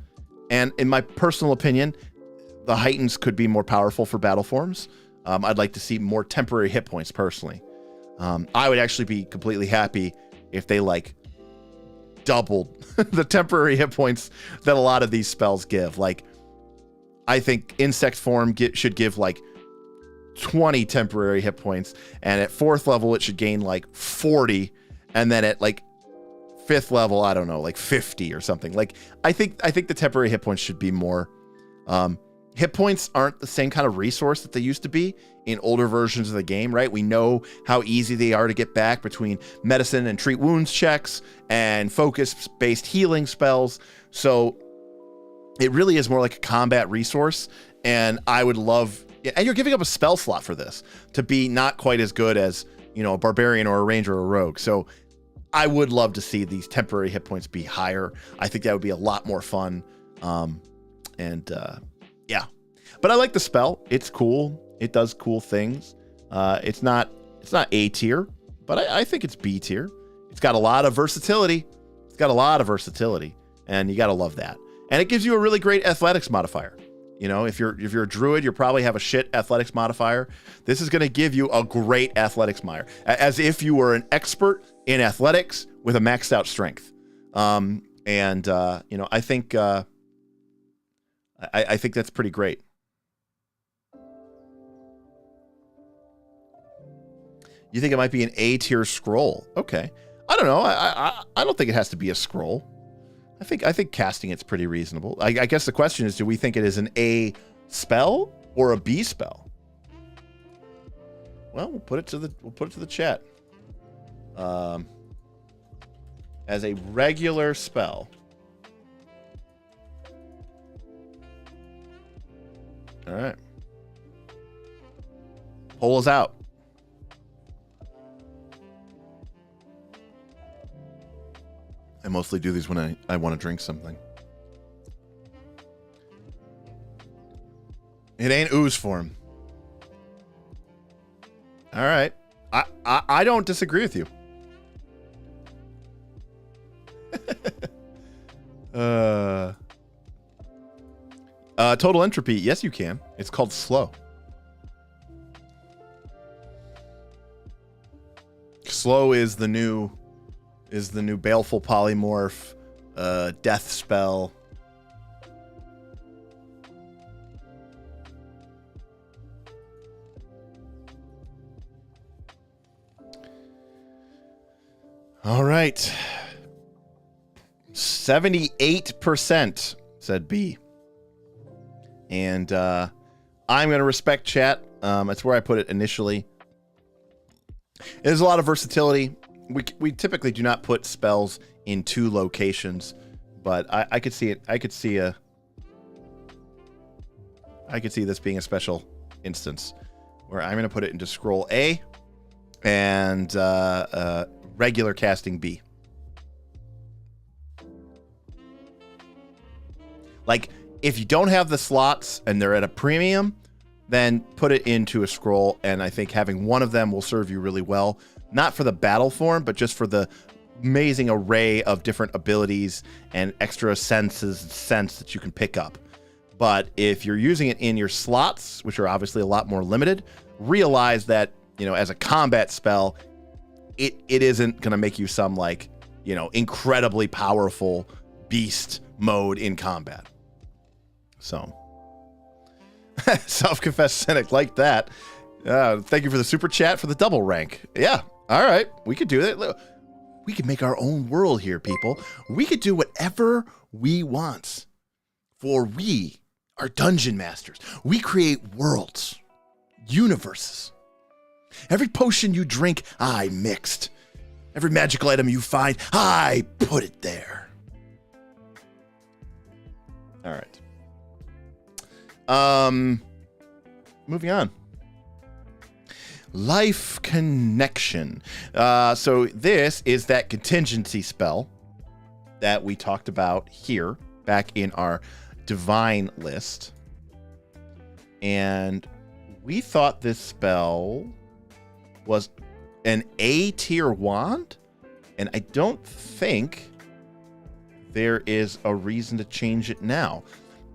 And in my personal opinion, the heightens could be more powerful for battle forms. I'd like to see more temporary hit points personally. I would actually be completely happy if they doubled the temporary hit points that a lot of these spells give. I think insect form should give 20 temporary hit points, and at 4th level it should gain 40, and then at 5th level, I don't know, 50 or something. I think the temporary hit points should be more. Hit points aren't the same kind of resource that they used to be in older versions of the game, right? We know how easy they are to get back between medicine and treat wounds checks and focus-based healing spells. So it really is more like a combat resource, and I would love... And you're giving up a spell slot for this to be not quite as good as, a barbarian or a ranger or a rogue. So I would love to see these temporary hit points be higher. I think that would be a lot more fun. Yeah. But I like the spell. It's cool. It does cool things. It's not A tier, but I think it's B tier. It's got a lot of versatility. And you got to love that. And it gives you a really great athletics modifier. If you're a druid, you probably have a shit athletics modifier. This is going to give you a great athletics modifier, as if you were an expert in athletics with a maxed out strength. I think I think that's pretty great. You think it might be an A tier scroll? Okay, I don't know. I don't think it has to be a scroll. I think casting it's pretty reasonable. I guess the question is, do we think it is an A spell or a B spell? Well, we'll put it to the chat. As a regular spell. All right. Poll is out. I mostly do these when I want to drink something. It ain't ooze form. All right. I don't disagree with you. Total entropy. Yes, you can. It's called slow. Slow is the new baleful polymorph, death spell. All right. 78% said B. And I'm going to respect chat. That's where I put it initially. There's a lot of versatility. We typically do not put spells in 2 locations, but I could see it. I could see this being a special instance where I'm going to put it into scroll A and regular casting B. Like, if you don't have the slots and they're at a premium, then put it into a scroll, and I think having one of them will serve you really well. Not for the battle form, but just for the amazing array of different abilities and extra sense that you can pick up. But if you're using it in your slots, which are obviously a lot more limited, realize that, as a combat spell, it isn't going to make you some, like, incredibly powerful beast mode in combat. So, self-confessed cynic, like that. Thank you for the super chat for the double rank. Yeah, all right, we could do that. We could make our own world here, people. We could do whatever we want, for we are dungeon masters. We create worlds, universes. Every potion you drink, I mixed. Every magical item you find, I put it there. All right. Moving on. Life Connection. So this is that contingency spell that we talked about here back in our divine list. And we thought this spell was an A tier wand, and I don't think there is a reason to change it now.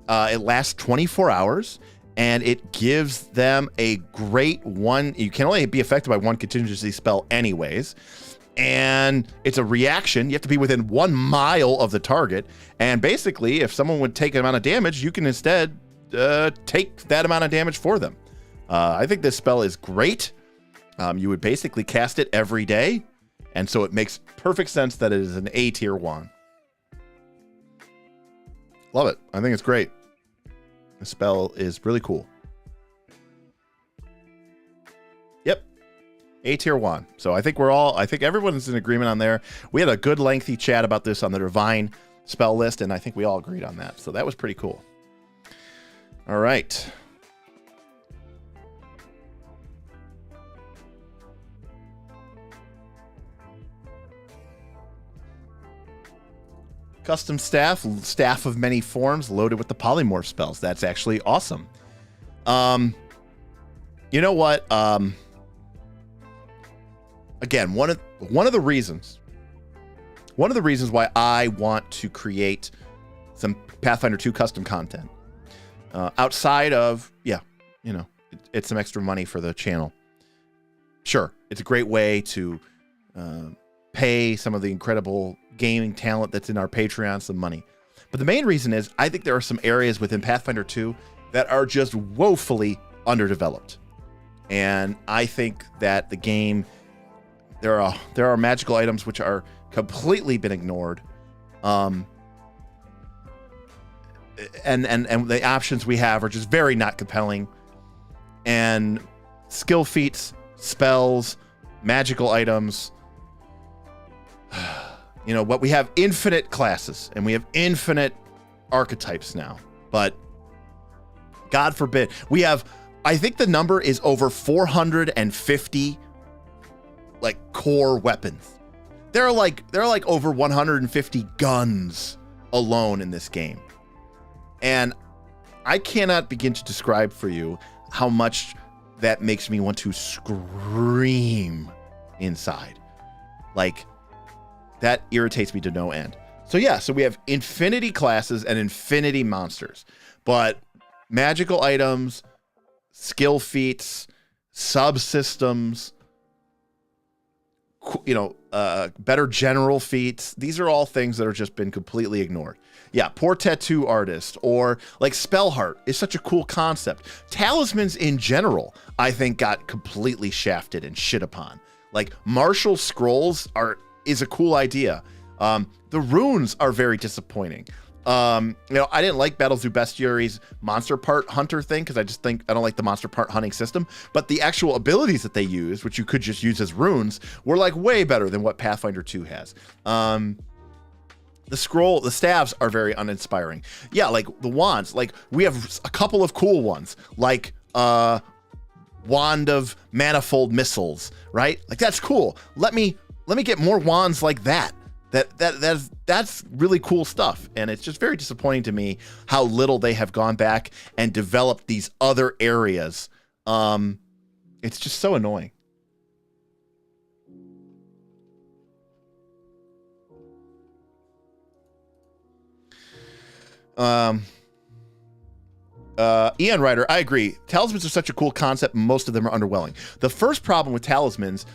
It lasts 24 hours, and it gives them a great one. You can only be affected by one contingency spell anyways. And it's a reaction. You have to be within 1 mile of the target. And basically, if someone would take an amount of damage, you can instead take that amount of damage for them. I think this spell is great. You would basically cast it every day. And so it makes perfect sense that it is an A tier wand. Love it. I think it's great. The spell is really cool. Yep. A tier wand. So I think everyone's in agreement on there. We had a good lengthy chat about this on the divine spell list, and I think we all agreed on that. So that was pretty cool. All right. Custom staff of many forms, loaded with the polymorph spells. That's actually awesome. You know what? Again, one of the reasons why I want to create some Pathfinder 2 custom content, outside of, it's some extra money for the channel. Sure, it's a great way to pay some of the incredible gaming talent that's in our Patreon some money. But the main reason is I think there are some areas within Pathfinder 2 that are just woefully underdeveloped. And I think that the game, there are magical items which are completely been ignored. And the options we have are just very not compelling. And skill feats, spells, magical items, what we have infinite classes and we have infinite archetypes now, but God forbid I think the number is over 450 like core weapons. There are like over 150 guns alone in this game. And I cannot begin to describe for you how much that makes me want to scream inside. Like, that irritates me to no end. So we have infinity classes and infinity monsters, but magical items, skill feats, subsystems, better general feats. These are all things that have just been completely ignored. Yeah, poor tattoo artist, or like Spellheart is such a cool concept. Talismans in general, I think, got completely shafted and shit upon. Like, martial scrolls are is a cool idea. The runes are very disappointing. I didn't like Battles Through Bestiary's monster part hunter thing because I don't like the monster part hunting system. But the actual abilities that they use, which you could just use as runes, were like way better than what Pathfinder 2 has. The staves are very uninspiring. Yeah, like the wands, like we have a couple of cool ones, like Wand of Manifold Missiles, right? Like that's cool. Let me get more wands like that. That's really cool stuff. And it's just very disappointing to me how little they have gone back and developed these other areas. It's just so annoying. Ian Ryder, I agree. Talismans are such a cool concept. Most of them are underwhelming. The first problem with talismans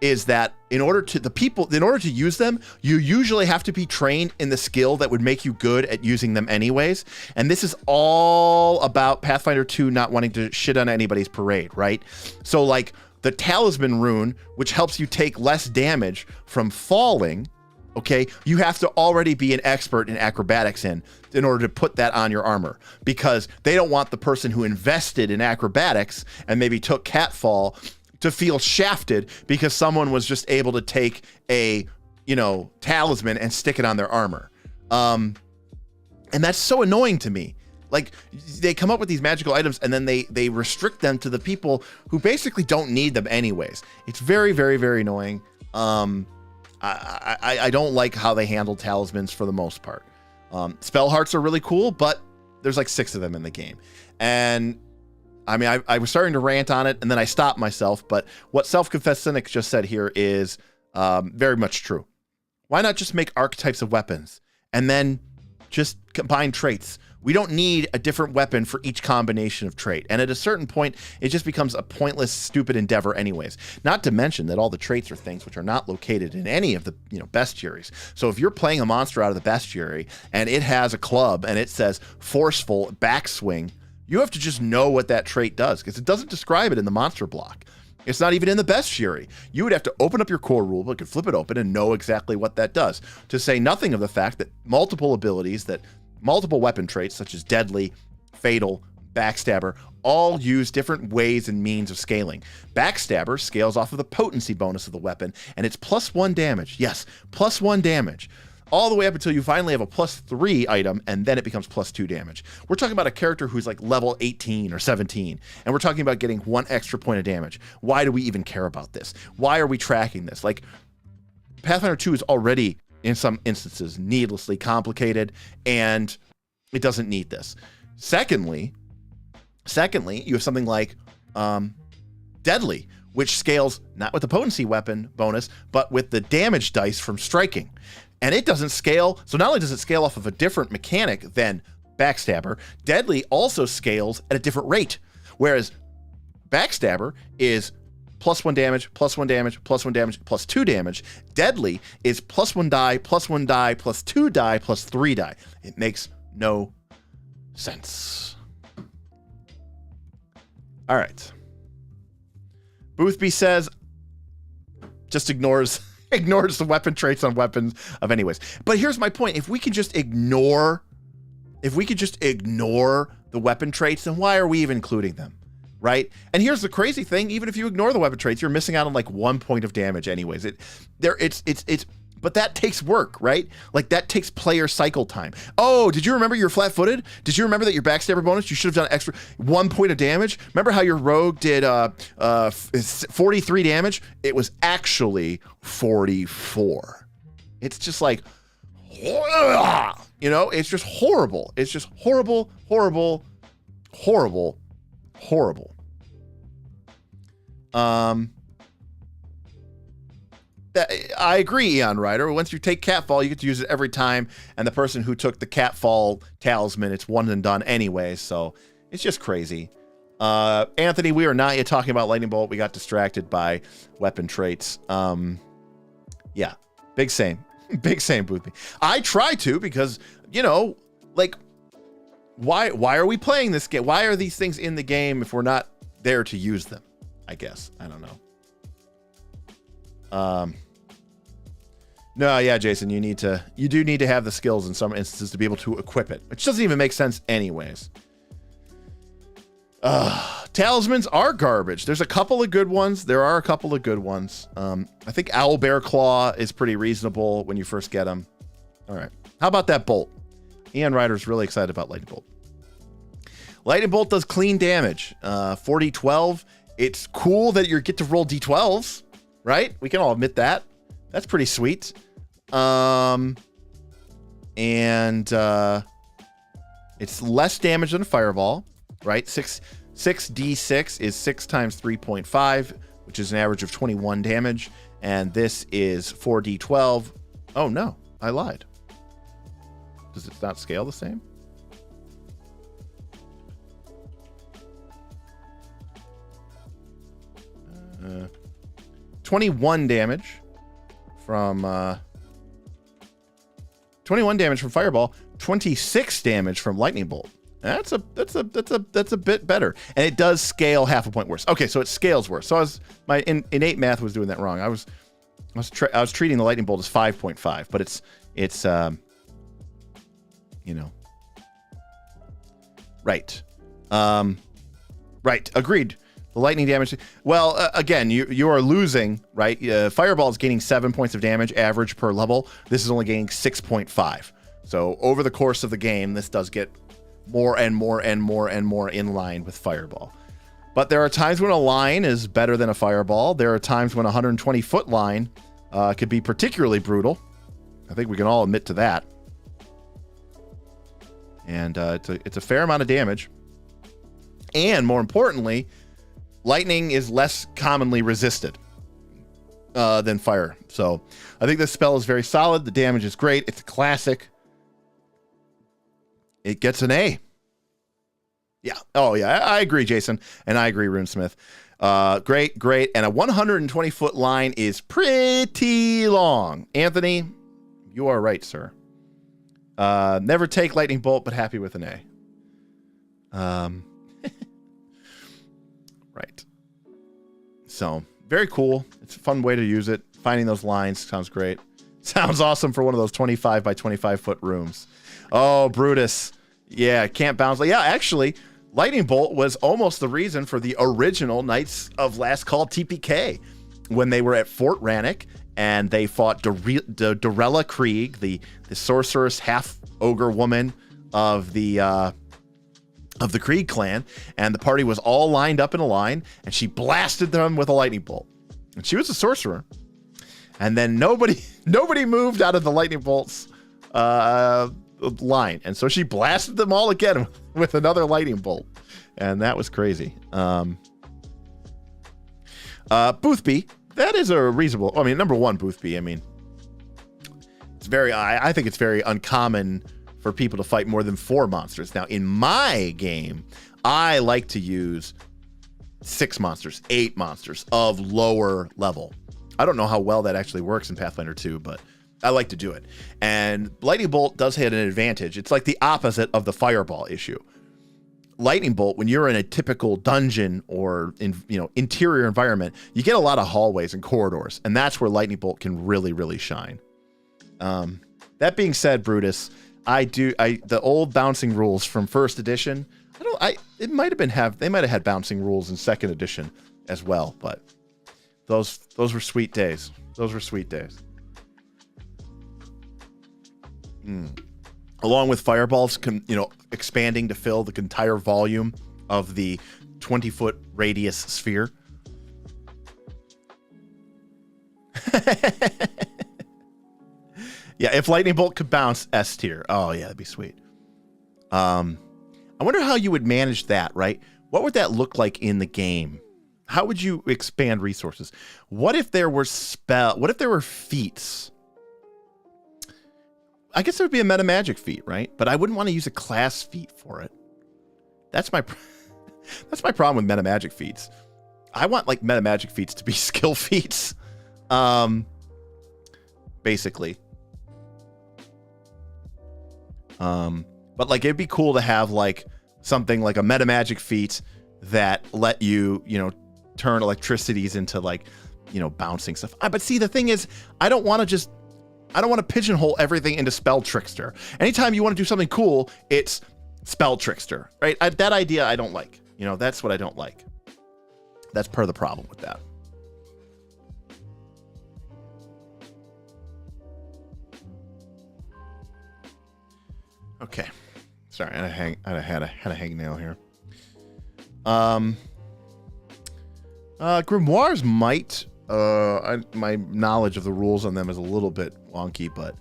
is that in order to use them, you usually have to be trained in the skill that would make you good at using them anyways. And this is all about Pathfinder 2 not wanting to shit on anybody's parade, right? So like the talisman rune, which helps you take less damage from falling, okay, you have to already be an expert in acrobatics in order to put that on your armor, because they don't want the person who invested in acrobatics and maybe took catfall to feel shafted because someone was just able to take a, talisman and stick it on their armor. And that's so annoying to me. Like they come up with these magical items and then they restrict them to the people who basically don't need them anyways. It's very, very, very annoying. I don't like how they handle talismans for the most part. Spell hearts are really cool, but there's like 6 of them in the game. And I mean, I was starting to rant on it and then I stopped myself, but what Self-Confessed Cynic just said here is very much true. Why not just make archetypes of weapons and then just combine traits? We don't need a different weapon for each combination of trait. And at a certain point, it just becomes a pointless, stupid endeavor anyways. Not to mention that all the traits are things which are not located in any of the bestiaries. So if you're playing a monster out of the bestiary and it has a club and it says forceful backswing, you have to just know what that trait does because it doesn't describe it in the monster block. It's not even in the bestiary. You would have to open up your core rulebook and flip it open and know exactly what that does. To say nothing of the fact that multiple weapon traits such as deadly, fatal, backstabber all use different ways and means of scaling. Backstabber scales off of the potency bonus of the weapon and it's +1 damage. Yes, +1 damage. All the way up until you finally have a +3 item, and then it becomes +2 damage. We're talking about a character who's like level 18 or 17, and we're talking about getting 1 extra point of damage. Why do we even care about this? Why are we tracking this? Like, Pathfinder 2 is already, in some instances, needlessly complicated, and it doesn't need this. Secondly, you have something like Deadly, which scales not with the potency weapon bonus, but with the damage dice from striking. And it doesn't scale. So not only does it scale off of a different mechanic than Backstabber, Deadly also scales at a different rate. Whereas Backstabber is +1 damage, +1 damage, +1 damage, +2 damage. Deadly is +1 die, +1 die, +2 die, +3 die. It makes no sense. All right. Boothby says, just ignores the weapon traits on weapons of anyways. But here's my point. If we could just ignore the weapon traits, then why are we even including them? Right? And here's the crazy thing. Even if you ignore the weapon traits, you're missing out on like 1 point of damage anyways. But that takes work, right? Like that takes player cycle time. Oh, did you remember you're flat-footed? Did you remember that your backstabber bonus, you should have done extra 1 point of damage? Remember how your rogue did 43 damage? It was actually 44. It's just like, it's just horrible. It's just horrible, horrible, horrible, horrible. I agree, Eon Rider. Once you take Catfall, you get to use it every time, and the person who took the Catfall talisman, it's one and done anyway, so it's just crazy. Anthony, we are not yet talking about Lightning Bolt. We got distracted by weapon traits. Yeah, big same. Big same, Boothby. I try to because, why are we playing this game? Why are these things in the game if we're not there to use them? I guess. I don't know. No, yeah, Jason, you do need to have the skills in some instances to be able to equip it, which doesn't even make sense anyways. Talismans are garbage. There's a couple of good ones. There are a couple of good ones. I think Owl Bear Claw is pretty reasonable when you first get them. All right. How about that bolt? Ian Ryder's really excited about Lightning Bolt. Lightning Bolt does clean damage. 4d12. It's cool that you get to roll d12s, right? We can all admit that. That's pretty sweet. And it's less damage than a fireball, right? 6d6 is 6 times 3.5, which is an average of 21 damage. And this is 4d12. Oh, no, I lied. Does it not scale the same? 21 damage from 21 damage from Fireball, 26 damage from Lightning Bolt. That's a bit better, and it does scale half a point worse. Okay, so it scales worse. So my innate math was doing that wrong. I was treating the Lightning Bolt as 5.5, but it's right. Right. Agreed. The lightning damage. Well, again, you are losing, right? Fireball is gaining 7 points of damage average per level. This is only gaining 6.5. So over the course of the game, this does get more and more and more and more in line with Fireball. But there are times when a line is better than a Fireball. There are times when a 120-foot line could be particularly brutal. I think we can all admit to that. And it's a fair amount of damage. And more importantly, lightning is less commonly resisted than fire. So I think this spell is very solid. The damage is great. It's a classic. It gets an A. Yeah. Oh, yeah. I agree, Jason. And I agree, Runesmith. Great. And a 120-foot line is pretty long. Anthony, you are right, sir. Never take Lightning Bolt, but happy with an A. Right. So, very cool. It's a fun way to use it. Finding those lines sounds great. Sounds awesome for one of those 25 by 25 foot rooms. Oh, Brutus. Yeah, can't bounce. Yeah, actually, Lightning Bolt was almost the reason for the original Knights of Last Call TPK when they were at Fort Rannoch and they fought Dorella Krieg, the sorceress half ogre woman of the Krieg clan, and the party was all lined up in a line, and she blasted them with a lightning bolt. And she was a sorcerer. And then nobody moved out of the lightning bolt's line, and so she blasted them all again with another lightning bolt, and that was crazy. Boothby, that is a reasonable. I mean, number one, Boothby. I mean, it's very. I think it's very uncommon for people to fight more than 4 monsters. Now, in my game, I like to use 6 monsters, 8 monsters of lower level. I don't know how well that actually works in Pathfinder 2, but I like to do it. And Lightning Bolt does have an advantage. It's like the opposite of the Fireball issue. Lightning Bolt, when you're in a typical dungeon or interior environment, you get a lot of hallways and corridors, and that's where Lightning Bolt can really, really shine. That being said, Brutus, the old bouncing rules from first edition. They might have had bouncing rules in second edition as well, but those were sweet days. Those were sweet days. Along with fireballs, expanding to fill the entire volume of the 20-foot radius sphere. Yeah, if Lightning Bolt could bounce, S tier. Oh, yeah, that'd be sweet. I wonder how you would manage that, right? What would that look like in the game? How would you expand resources? What if there were feats? I guess there would be a meta magic feat, right? But I wouldn't want to use a class feat for it. That's my problem with meta magic feats. I want like meta magic feats to be skill feats. Basically. But like it'd be cool to have like something like a meta magic feat that let you, turn electricities into like, bouncing stuff. But see, the thing is, I don't want to just I don't want to pigeonhole everything into spell trickster. Anytime you want to do something cool, it's spell trickster, right? That idea I don't like. You know, that's what I don't like. That's part of the problem with that. Okay. Sorry, I had a hangnail here. Grimoires might. My knowledge of the rules on them is a little bit wonky, but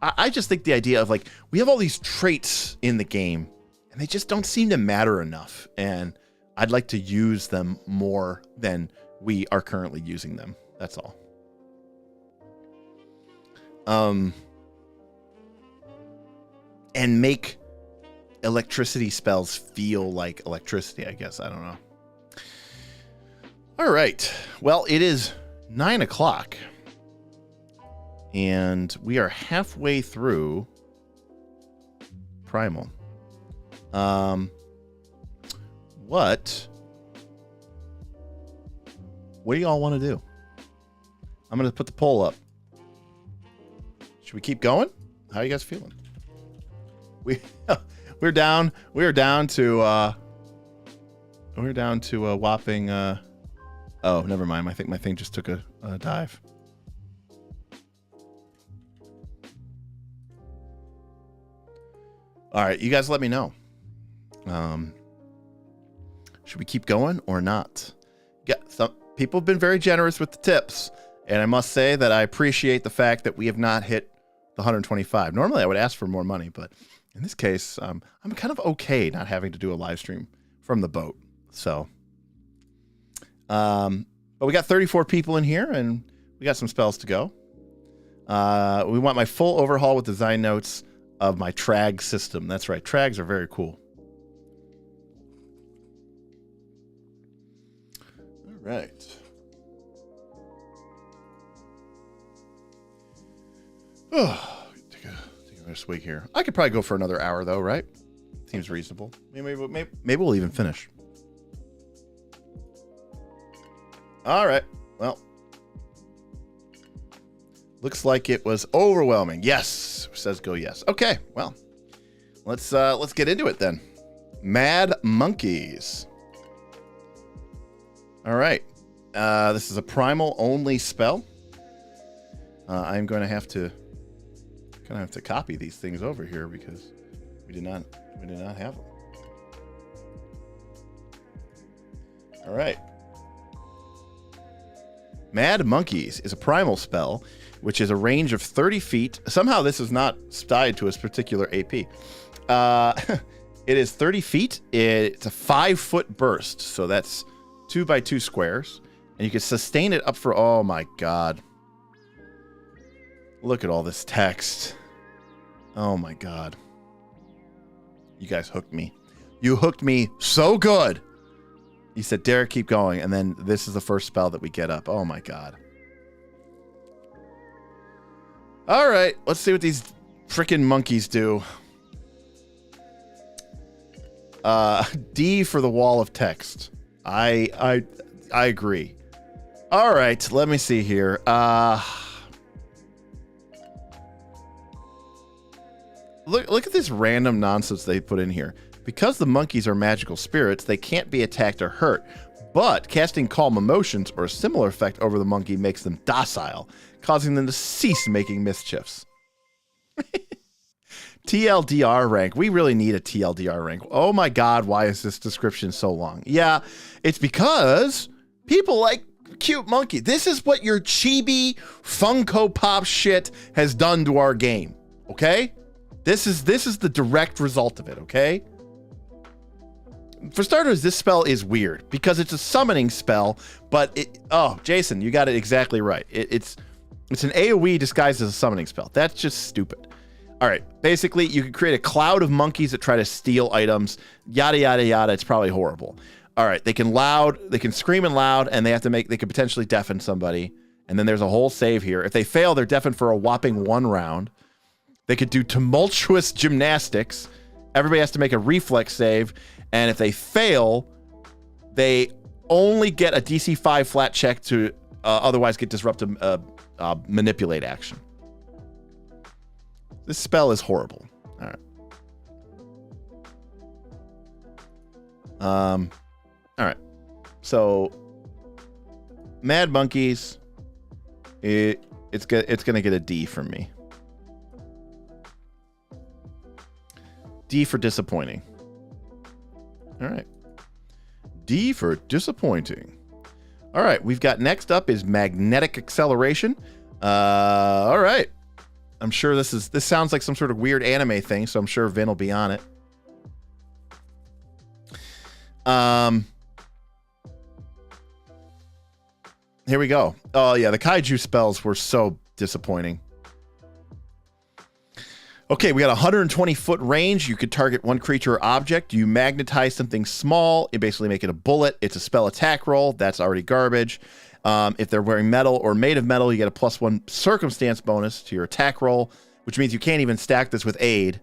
I just think the idea of like we have all these traits in the game, and they just don't seem to matter enough. And I'd like to use them more than we are currently using them. That's all. And make electricity spells feel like electricity, I guess. I don't know. All right. Well, it is 9 o'clock. And we are halfway through Primal. What do y'all want to do? I'm going to put the poll up. Should we keep going? How are you guys feeling? We're down to a whopping oh, never mind. I think my thing just took a dive. All right, you guys let me know. Should we keep going or not? Yeah, some people have been very generous with the tips, and I must say that I appreciate the fact that we have not hit the 125. Normally, I would ask for more money, but in this case, I'm kind of okay not having to do a live stream from the boat. So, but we got 34 people in here, and we got some spells to go. We want my full overhaul with design notes of my trag system. That's right. Trags are very cool. All right. Oh, take a swig here. I could probably go for another hour, though, right? Seems reasonable. Maybe we'll even finish. All right. Well, looks like it was overwhelming. Yes, says go yes. Okay. Well, let's get into it then. Mad Monkeys. All right. This is a primal only spell. I'm going to have to copy these things over here because we did not have them. All right. Mad Monkeys is a primal spell, which is a range of 30 feet. Somehow this is not tied to a particular AP. It is 30 feet. It's a 5-foot burst, so that's 2 by 2 squares, and you can sustain it up for. Oh my God! Look at all this text. Oh my God! You guys hooked me. You hooked me so good. You said, Derek, keep going. And then this is the first spell that we get up. Oh, my God. All right. Let's see what these freaking monkeys do. D for the wall of text. I agree. All right. Let me see here. Look at this random nonsense they put in here. Because the monkeys are magical spirits, they can't be attacked or hurt. But casting Calm Emotions or a similar effect over the monkey makes them docile, causing them to cease making mischiefs. TLDR rank. We really need a TLDR rank. Oh my God, why is this description so long? Yeah, it's because people like cute monkey. This is what your chibi Funko Pop shit has done to our game. Okay? This is the direct result of it, okay? For starters, this spell is weird because it's a summoning spell, but Jason, you got it exactly right. It's an AoE disguised as a summoning spell. That's just stupid. All right, basically, you can create a cloud of monkeys that try to steal items, yada, yada, yada. It's probably horrible. All right, they can scream and loud, and they can potentially deafen somebody. And then there's a whole save here. If they fail, they're deafened for a whopping 1 round. They could do tumultuous gymnastics. Everybody has to make a reflex save. And if they fail, they only get a DC 5 flat check to otherwise get disruptive manipulate action. This spell is horrible. All right. All right. So, Mad Monkeys, it's gonna get a D from me. D for disappointing. All right. D for disappointing. All right. We've got next up is Magnetic Acceleration. All right. I'm sure this sounds like some sort of weird anime thing, so I'm sure Vin will be on it. Here we go. Oh yeah, the kaiju spells were so disappointing. Okay, we got 120 foot range. You could target one creature or object. You magnetize something small. You basically make it a bullet. It's a spell attack roll. That's already garbage. If they're wearing metal or made of metal, you get a +1 circumstance bonus to your attack roll, which means you can't even stack this with aid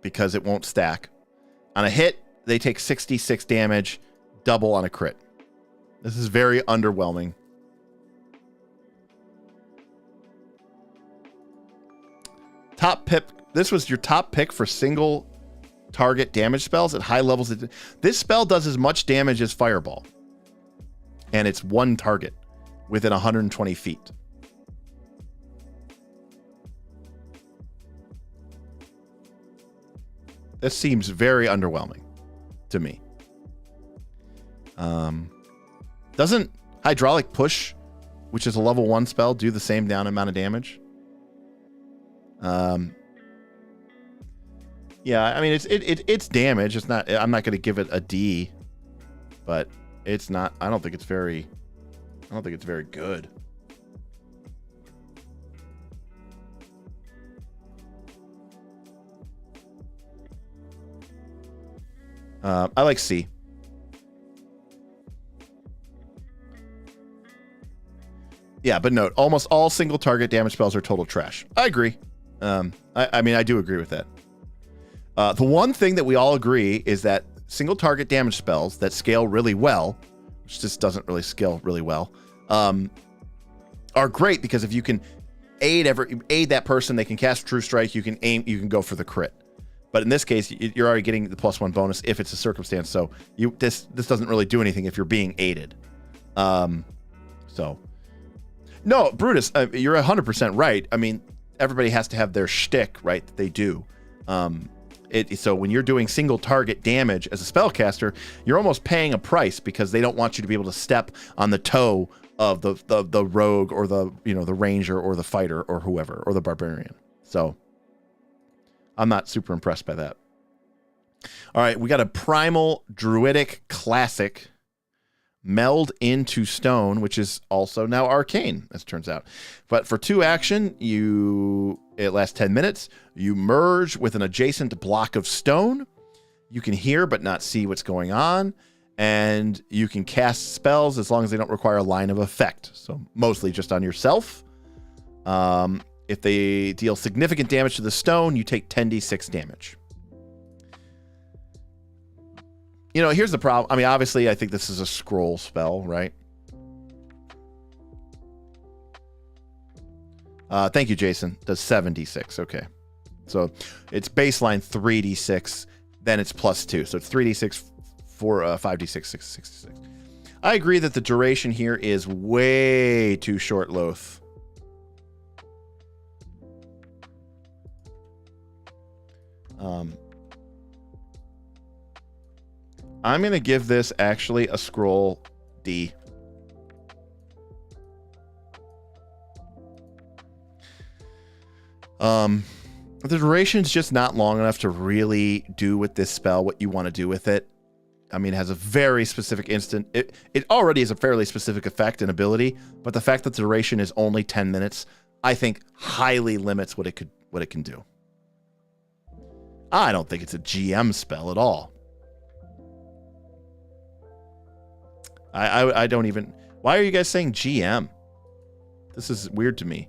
because it won't stack. On a hit, they take 66 damage, double on a crit. This is very underwhelming. Top pick. This was your top pick for single target damage spells at high levels. This spell does as much damage as Fireball. And it's one target within 120 feet. This seems very underwhelming to me. Doesn't Hydraulic Push, which is a level 1 spell, do the same down amount of damage? Yeah, I mean it's damage. It's not. I'm not going to give it a D, but it's not. I don't think it's very good. I like C. Yeah, but note, almost all single target damage spells are total trash. I agree. I mean, I do agree with that. The one thing that we all agree is that single target damage spells that scale really well, which just doesn't really scale really well, are great because if you can aid that person, they can cast True Strike, you can go for the crit. But in this case, you're already getting the +1 bonus if it's a circumstance. So this doesn't really do anything if you're being aided. So no, Brutus, you're 100% right. I mean, everybody has to have their shtick, right? That they do. So when you're doing single target damage as a spellcaster, you're almost paying a price because they don't want you to be able to step on the toe of the rogue or the ranger or the fighter or whoever or the barbarian. So I'm not super impressed by that. All right, we got a Primal Druidic Classic Meld into Stone, which is also now arcane, as it turns out. But for 2 action, it lasts 10 minutes. You merge with an adjacent block of stone. You can hear but not see what's going on. And you can cast spells as long as they don't require a line of effect. So mostly just on yourself. If they deal significant damage to the stone, you take 10d6 damage. Here's the problem. I mean, obviously, I think this is a scroll spell, right? Thank you, Jason. Does 7d6. Okay. So it's baseline 3d6, then it's +2. So it's 3d6, 5d6, 6d6. I agree that the duration here is way too short, Loth. I'm going to give this actually a scroll D. The duration's just not long enough to really do with this spell what you want to do with it. I mean, it has a very specific instant. It already is a fairly specific effect and ability, but the fact that the duration is only 10 minutes, I think highly limits what it can do. I don't think it's a GM spell at all. I don't even... Why are you guys saying GM? This is weird to me.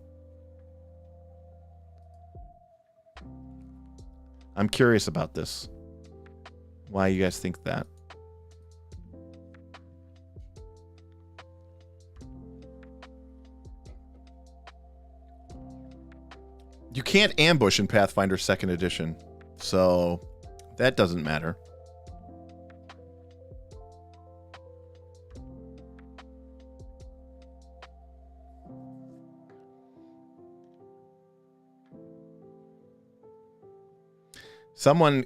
I'm curious about this. Why you guys think that? You can't ambush in Pathfinder 2nd edition, so that doesn't matter. Someone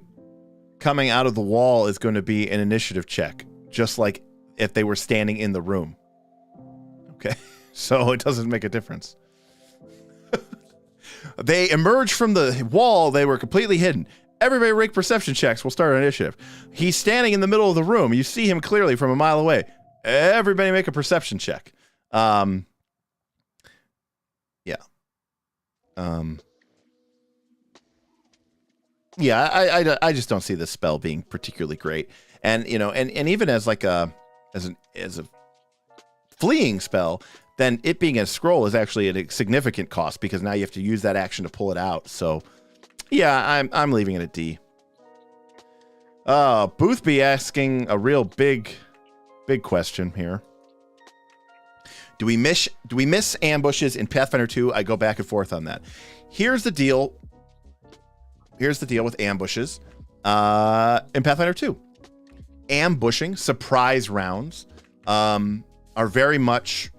coming out of the wall is going to be an initiative check, just like if they were standing in the room. Okay, so it doesn't make a difference. They emerged from the wall. They were completely hidden. Everybody make perception checks. We'll start an initiative. He's standing in the middle of the room. You see him clearly from a mile away. Everybody make a perception check. Yeah. Yeah, I just don't see this spell being particularly great. And, you know, and even as like a fleeing spell, then it being a scroll is actually at a significant cost because now you have to use that action to pull it out. So, yeah, I'm leaving it at D. Boothby asking a real big question here. Do we miss ambushes in Pathfinder 2? I go back and forth on that. Here's the deal with ambushes in Pathfinder 2. Ambushing, surprise rounds, are very much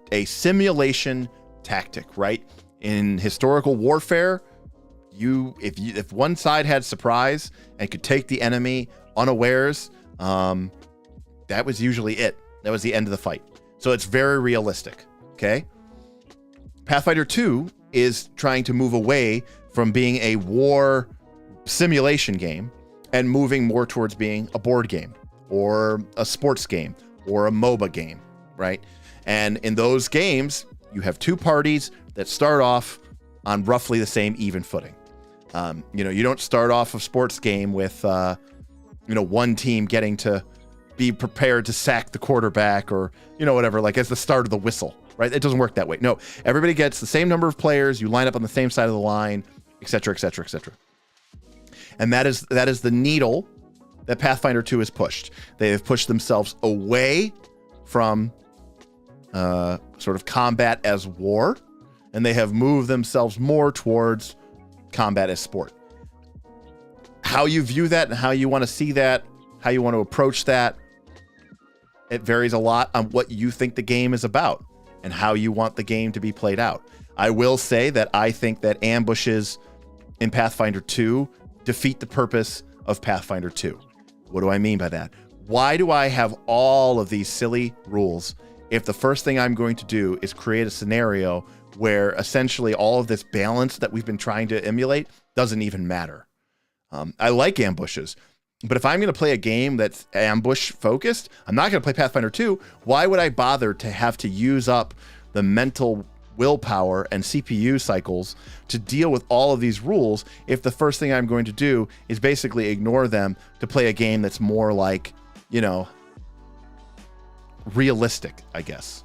a simulation tactic, right? In historical warfare, if one side had surprise and could take the enemy unawares, that was usually it. That was the end of the fight. So it's very realistic, okay? Pathfinder 2 is trying to move away from being a war simulation game and moving more towards being a board game or a sports game or a MOBA game, right? And in those games, you have two parties that start off on roughly the same even footing. You don't start off a sports game with, one team getting to be prepared to sack the quarterback or, whatever, like as the start of the whistle, right? It doesn't work that way. No, everybody gets the same number of players. You line up on the same side of the line, et cetera, et cetera, et cetera. And that is the needle that Pathfinder 2 has pushed. They have pushed themselves away from sort of combat as war, and they have moved themselves more towards combat as sport. How you view that and how you want to see that, how you want to approach that, it varies a lot on what you think the game is about and how you want the game to be played out. I will say that I think that ambushes in Pathfinder 2 defeat the purpose of Pathfinder 2. What do I mean by that? Why do I have all of these silly rules if the first thing I'm going to do is create a scenario where essentially all of this balance that we've been trying to emulate doesn't even matter? I like ambushes, but if I'm going to play a game that's ambush focused, I'm not going to play Pathfinder 2. Why would I bother to have to use up the mental willpower and CPU cycles to deal with all of these rules if the first thing I'm going to do is basically ignore them to play a game that's more like, realistic, I guess.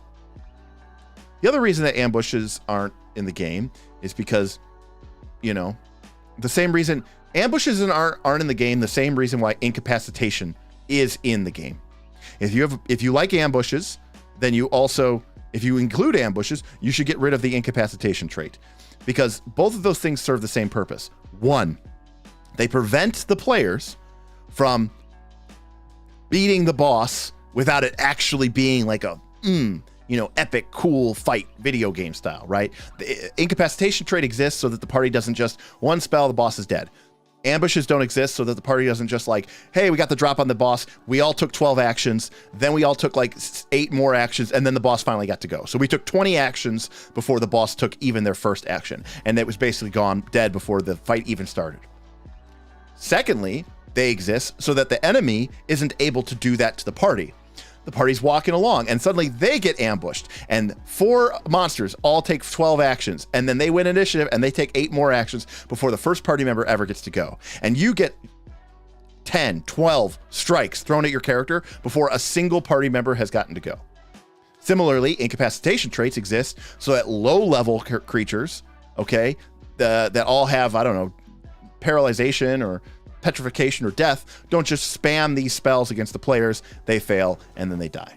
The other reason that ambushes aren't in the game is because, the same reason ambushes aren't in the game, the same reason why incapacitation is in the game. If you like ambushes, then if you include ambushes, you should get rid of the incapacitation trait, because both of those things serve the same purpose. One, they prevent the players from beating the boss without it actually being like a, epic, cool fight video game style, right? The incapacitation trait exists so that the party doesn't just one spell, the boss is dead. Ambushes don't exist so that the party doesn't just like, hey, we got the drop on the boss. We all took 12 actions. Then we all took like 8 more actions. And then the boss finally got to go. So we took 20 actions before the boss took even their first action. And it was basically gone dead before the fight even started. Secondly, they exist so that the enemy isn't able to do that to the party. The party's walking along and suddenly they get ambushed and 4 monsters all take 12 actions, and then they win initiative and they take 8 more actions before the first party member ever gets to go. And you get 10, 12 strikes thrown at your character before a single party member has gotten to go. Similarly, incapacitation traits exist so that low-level creatures, okay, that all have, paralyzation or petrification or death, don't just spam these spells against the players. They fail and then they die.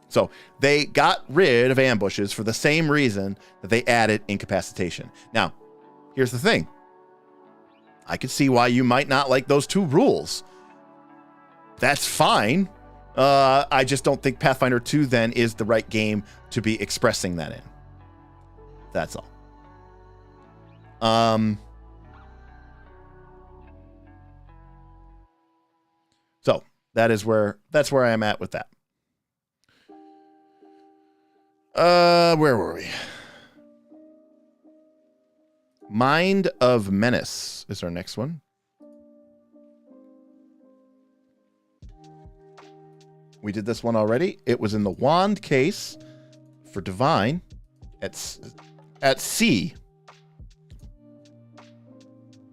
So they got rid of ambushes for the same reason that they added incapacitation. Now, here's the thing. I could see why you might not like those 2 rules. That's fine. I just don't think Pathfinder 2 then is the right game to be expressing that in. That's all. So that's where I am at with that. Where were we? Mind of Menace is our next one. We did this one already. It was in the wand case for Divine at C.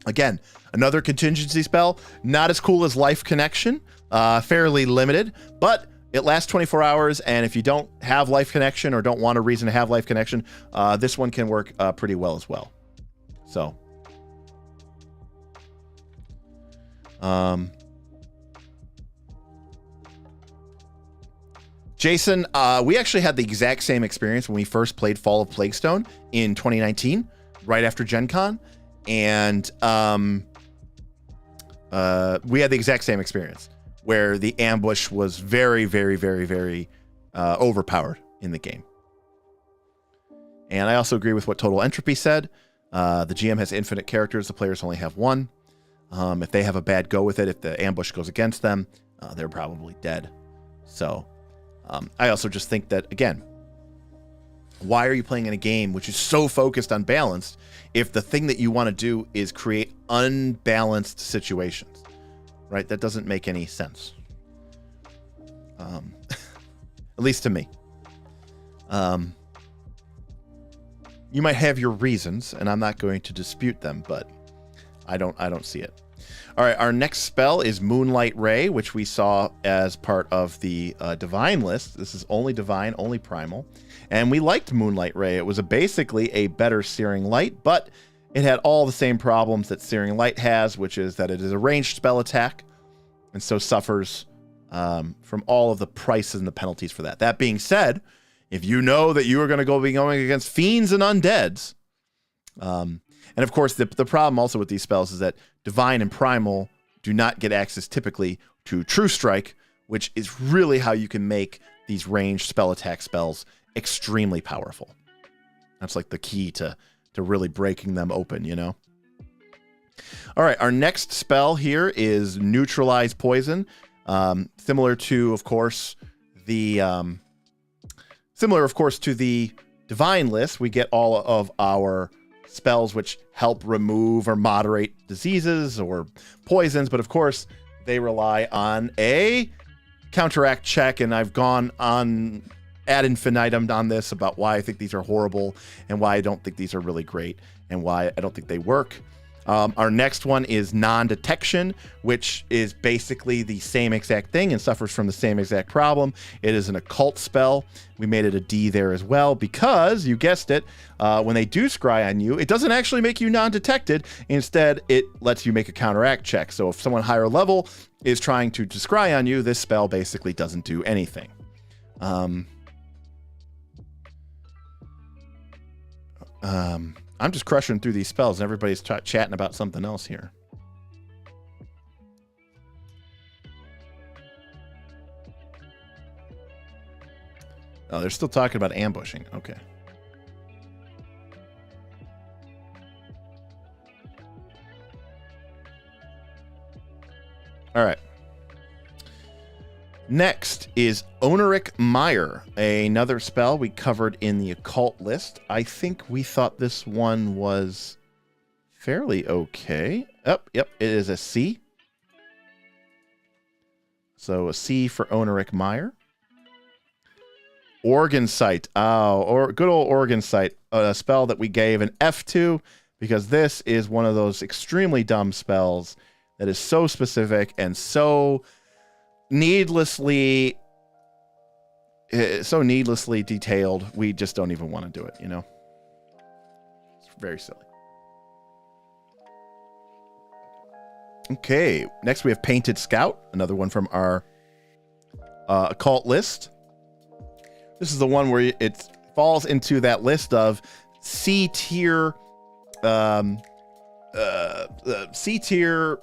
Again, another contingency spell. Not as cool as Life Connection. Fairly limited, but it lasts 24 hours, and if you don't have Life Connection or don't want a reason to have Life Connection, this one can work pretty well as well. So, Jason, we actually had the exact same experience when we first played Fall of Plaguestone in 2019, right after Gen Con, and we had the exact same experience, where the ambush was very, very, very, very overpowered in the game. And I also agree with what Total Entropy said. The GM has infinite characters. The players only have one. If they have a bad go with it, if the ambush goes against them, they're probably dead. So I also just think that, again, why are you playing in a game which is so focused on balance if the thing that you want to do is create unbalanced situations? Right? That doesn't make any sense. At least to me. You might have your reasons, and I'm not going to dispute them, but I don't see it. All right, our next spell is Moonlight Ray, which we saw as part of the Divine list. This is only Divine, only Primal. And we liked Moonlight Ray. It was basically a better Searing Light, but it had all the same problems that Searing Light has, which is that it is a ranged spell attack, and so suffers from all of the prices and the penalties for that. That being said, if you know that you are going to be going against fiends and undeads, and of course the problem also with these spells is that Divine and Primal do not get access typically to True Strike, which is really how you can make these ranged spell attack spells extremely powerful. That's like the key to really breaking them open, you know? All right, our next spell here is Neutralize Poison. Similar, of course, to the Divine list, we get all of our spells which help remove or moderate diseases or poisons, but of course, they rely on a counteract check, and I've gone on ad infinitum on this about why I think these are horrible and why I don't think these are really great and why I don't think they work. Our next one is Non-Detection, which is basically the same exact thing and suffers from the same exact problem. It is an occult spell. We made it a D there as well because, you guessed it, when they do scry on you, it doesn't actually make you non-detected. Instead, it lets you make a counteract check. So if someone higher level is trying to scry on you, this spell basically doesn't do anything. I'm just crushing through these spells, and everybody's chatting about something else here. Oh, they're still talking about ambushing. Okay. All right. Next is Oneric Mire, another spell we covered in the occult list. I think we thought this one was fairly okay. Oh, yep, it is a C. So a C for Oneric Mire. Organ Sight. Oh, or good old Organ Sight, a spell that we gave an F to because this is one of those extremely dumb spells that is so specific and so needlessly detailed. We just don't even want to do it, you know? It's very silly. Okay, next we have Painted Scout, another one from our occult list. This is the one where it falls into that list of C tier C-tier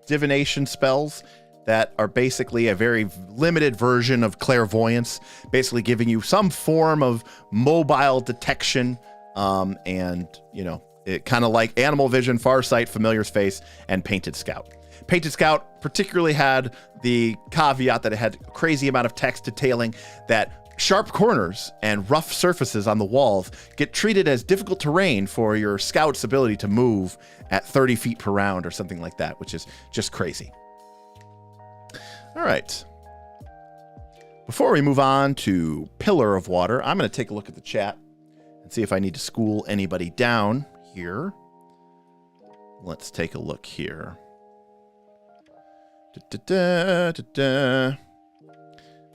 divination spells that are basically a very limited version of clairvoyance, basically giving you some form of mobile detection, and, you know, it kind of like Animal Vision, Farsight, Familiar's Face, and Painted Scout. Painted Scout particularly had the caveat that it had a crazy amount of text detailing that sharp corners and rough surfaces on the walls get treated as difficult terrain for your scout's ability to move at 30 feet per round or something like that, which is just crazy. All right. Before we move on to Pillar of Water, I'm going to take a look at the chat and see if I need to school anybody down here. Let's take a look here.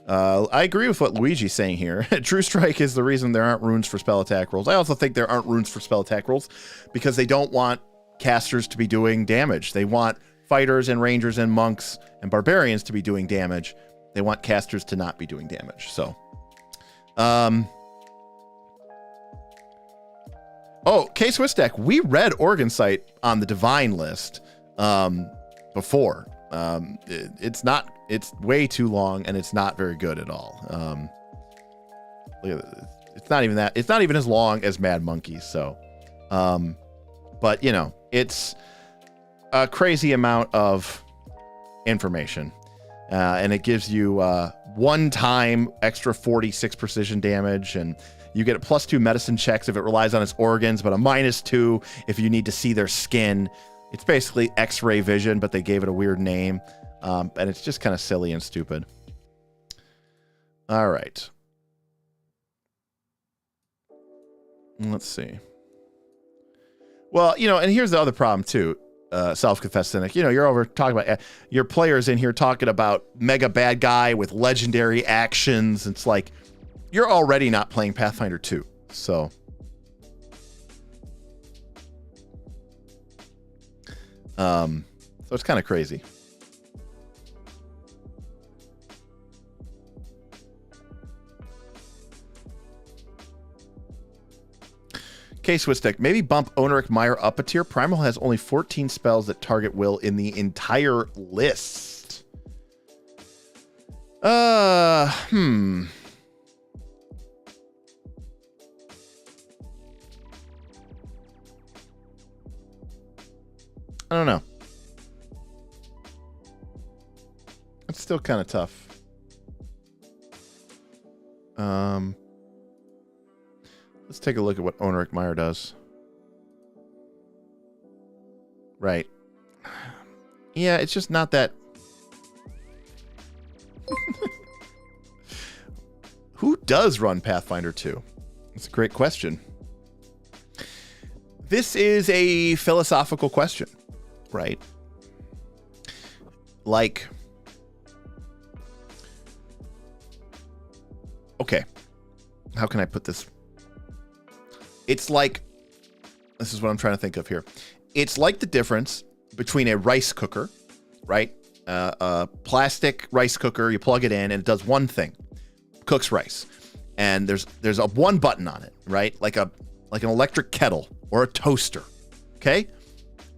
I agree with what Luigi's saying here. True Strike is the reason there aren't runes for spell attack rolls. I also think there aren't runes for spell attack rolls because they don't want casters to be doing damage. They want fighters and rangers and monks and barbarians to be doing damage. They want casters to not be doing damage. So, oh, K-Swiss deck. We read Organ Sight on the Divine list before. It's way too long and it's not very good at all. Look at this. It's not even that. It's not even as long as Mad Monkeys. So, but you know, it's a crazy amount of information, and it gives you one time extra 46 precision damage, and you get a +2 medicine checks if it relies on its organs, but a -2 if you need to see their skin. It's basically X-ray vision, but they gave it a weird name, and it's just kind of silly and stupid. All right. Let's see. Well, you know, and here's the other problem too. Self-confessed cynic. You know, you're over talking about your players in here talking about mega bad guy with legendary actions. It's like you're already not playing Pathfinder 2, so. So it's kind of crazy. K-Swiss deck. Maybe bump Oneric Meyer up a tier. Primal has only 14 spells that target will in the entire list. I don't know. It's still kind of tough. Let's take a look at what Oneric Meyer does. Right. Yeah, it's just not that. Who does run Pathfinder 2? That's a great question. This is a philosophical question, right? Like, okay, how can I put this? It's like, this is what I'm trying to think of here. It's like the difference between a rice cooker, right? A plastic rice cooker, you plug it in and it does one thing, cooks rice. And there's a one button on it, right? Like an electric kettle or a toaster, okay?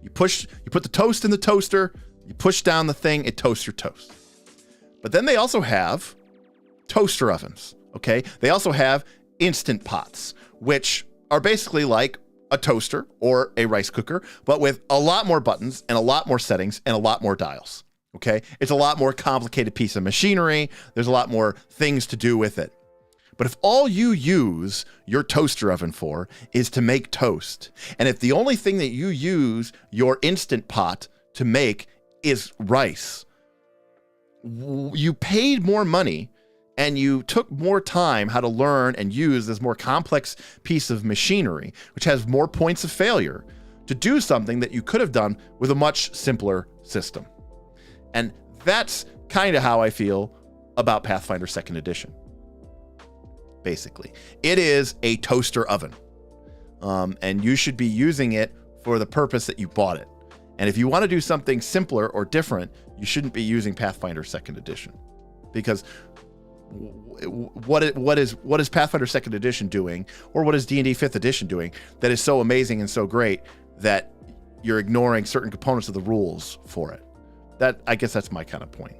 You put the toast in the toaster, you push down the thing, it toasts your toast. But then they also have toaster ovens, okay? They also have instant pots, which are basically like a toaster or a rice cooker, but with a lot more buttons and a lot more settings and a lot more dials, okay? It's a lot more complicated piece of machinery. There's a lot more things to do with it. But if all you use your toaster oven for is to make toast, and if the only thing that you use your instant pot to make is rice, you paid more money and you took more time how to learn and use this more complex piece of machinery, which has more points of failure, to do something that you could have done with a much simpler system. And that's kind of how I feel about Pathfinder 2nd Edition. Basically, it is a toaster oven, and you should be using it for the purpose that you bought it. And if you want to do something simpler or different, you shouldn't be using Pathfinder 2nd Edition, because what is Pathfinder 2nd Edition doing, or what is D&D 5th Edition doing that is so amazing and so great that you're ignoring certain components of the rules for it? That, I guess that's my kind of point.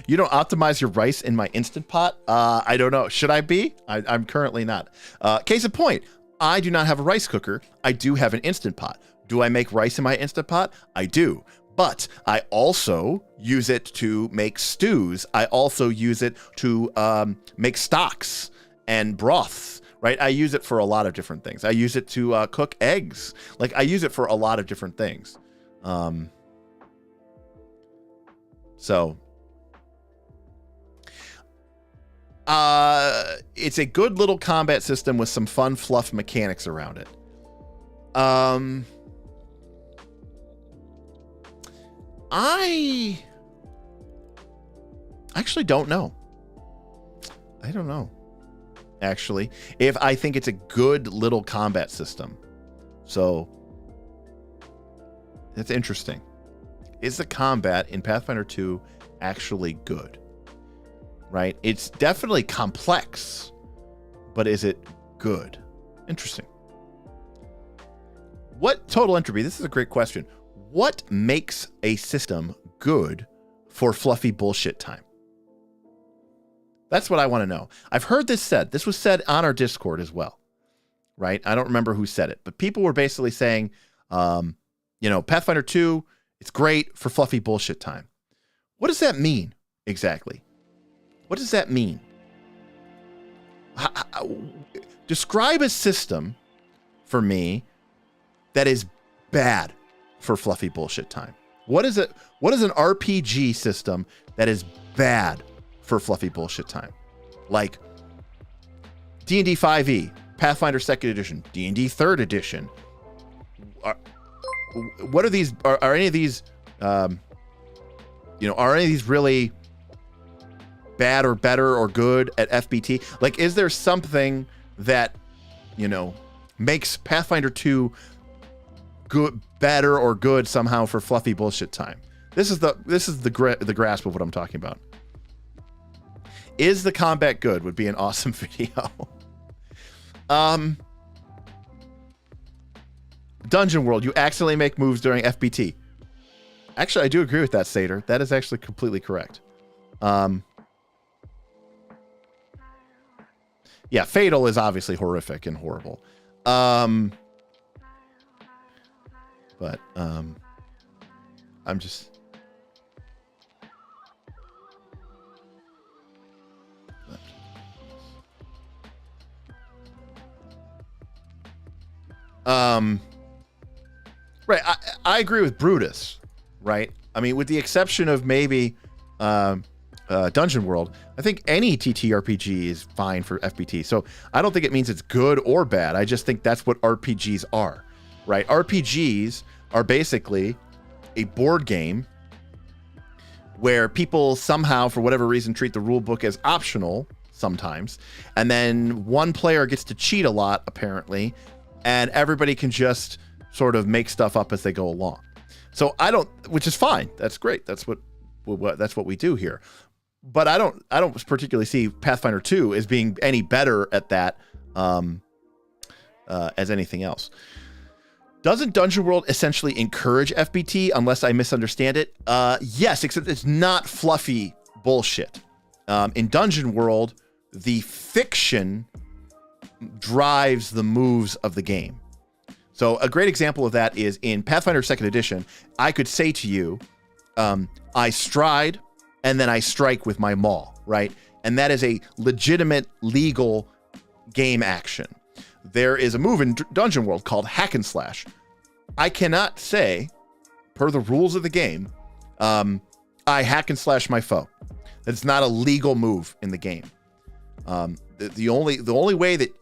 You don't optimize your rice in my Instant Pot? I don't know. Should I be? I'm currently not. Case in point, I do not have a rice cooker. I do have an Instant Pot. Do I make rice in my Instant Pot? I do. But I also use it to make stews. I also use it to make stocks and broths, right? I use it for a lot of different things. I use it to cook eggs. Like, I use it for a lot of different things. So... it's a good little combat system with some fun fluff mechanics around it. I actually don't know. I don't know, actually, if I think it's a good little combat system. So that's interesting. Is the combat in Pathfinder 2 actually good? Right? It's definitely complex, but is it good? Interesting. What total entropy? This is a great question. What makes a system good for fluffy bullshit time? That's what I want to know. I've heard this said. This was said on our Discord as well, right? I don't remember who said it, but people were basically saying, Pathfinder 2, it's great for fluffy bullshit time. What does that mean exactly? What does that mean? Describe a system for me that is bad for fluffy bullshit time. What is it? What is an RPG system that is bad for fluffy bullshit time? Like D&D 5e, Pathfinder 2nd Edition, D&D 3rd Edition. What are these? Are any of these? Are any of these really bad or better or good at FBT? Like, is there something that, makes Pathfinder 2 good, better or good somehow for fluffy bullshit time? This is the grasp of what I'm talking about. Is the combat good would be an awesome video. Dungeon World, you accidentally make moves during FBT. Actually, I do agree with that, Sater. That is actually completely correct. Yeah, Fatal is obviously horrific and horrible. I'm just... Right, I agree with Brutus, right? I mean, with the exception of maybe Dungeon World, I think any TTRPG is fine for FBT. So I don't think it means it's good or bad. I just think that's what RPGs are, right? RPGs are basically a board game where people somehow, for whatever reason, treat the rule book as optional sometimes. And then one player gets to cheat a lot, apparently, and everybody can just sort of make stuff up as they go along. So which is fine. That's great. That's what we do here. But I don't particularly see Pathfinder 2 as being any better at that as anything else. Doesn't Dungeon World essentially encourage FBT unless I misunderstand it? Yes, except it's not fluffy bullshit. In Dungeon World, the fiction drives the moves of the game. So a great example of that is in Pathfinder 2nd Edition, I could say to you, I stride and then I strike with my maul, right? And that is a legitimate legal game action. There is a move in Dungeon World called hack and slash. I cannot say, per the rules of the game, I hack and slash my foe. That's not a legal move in the game. The only way that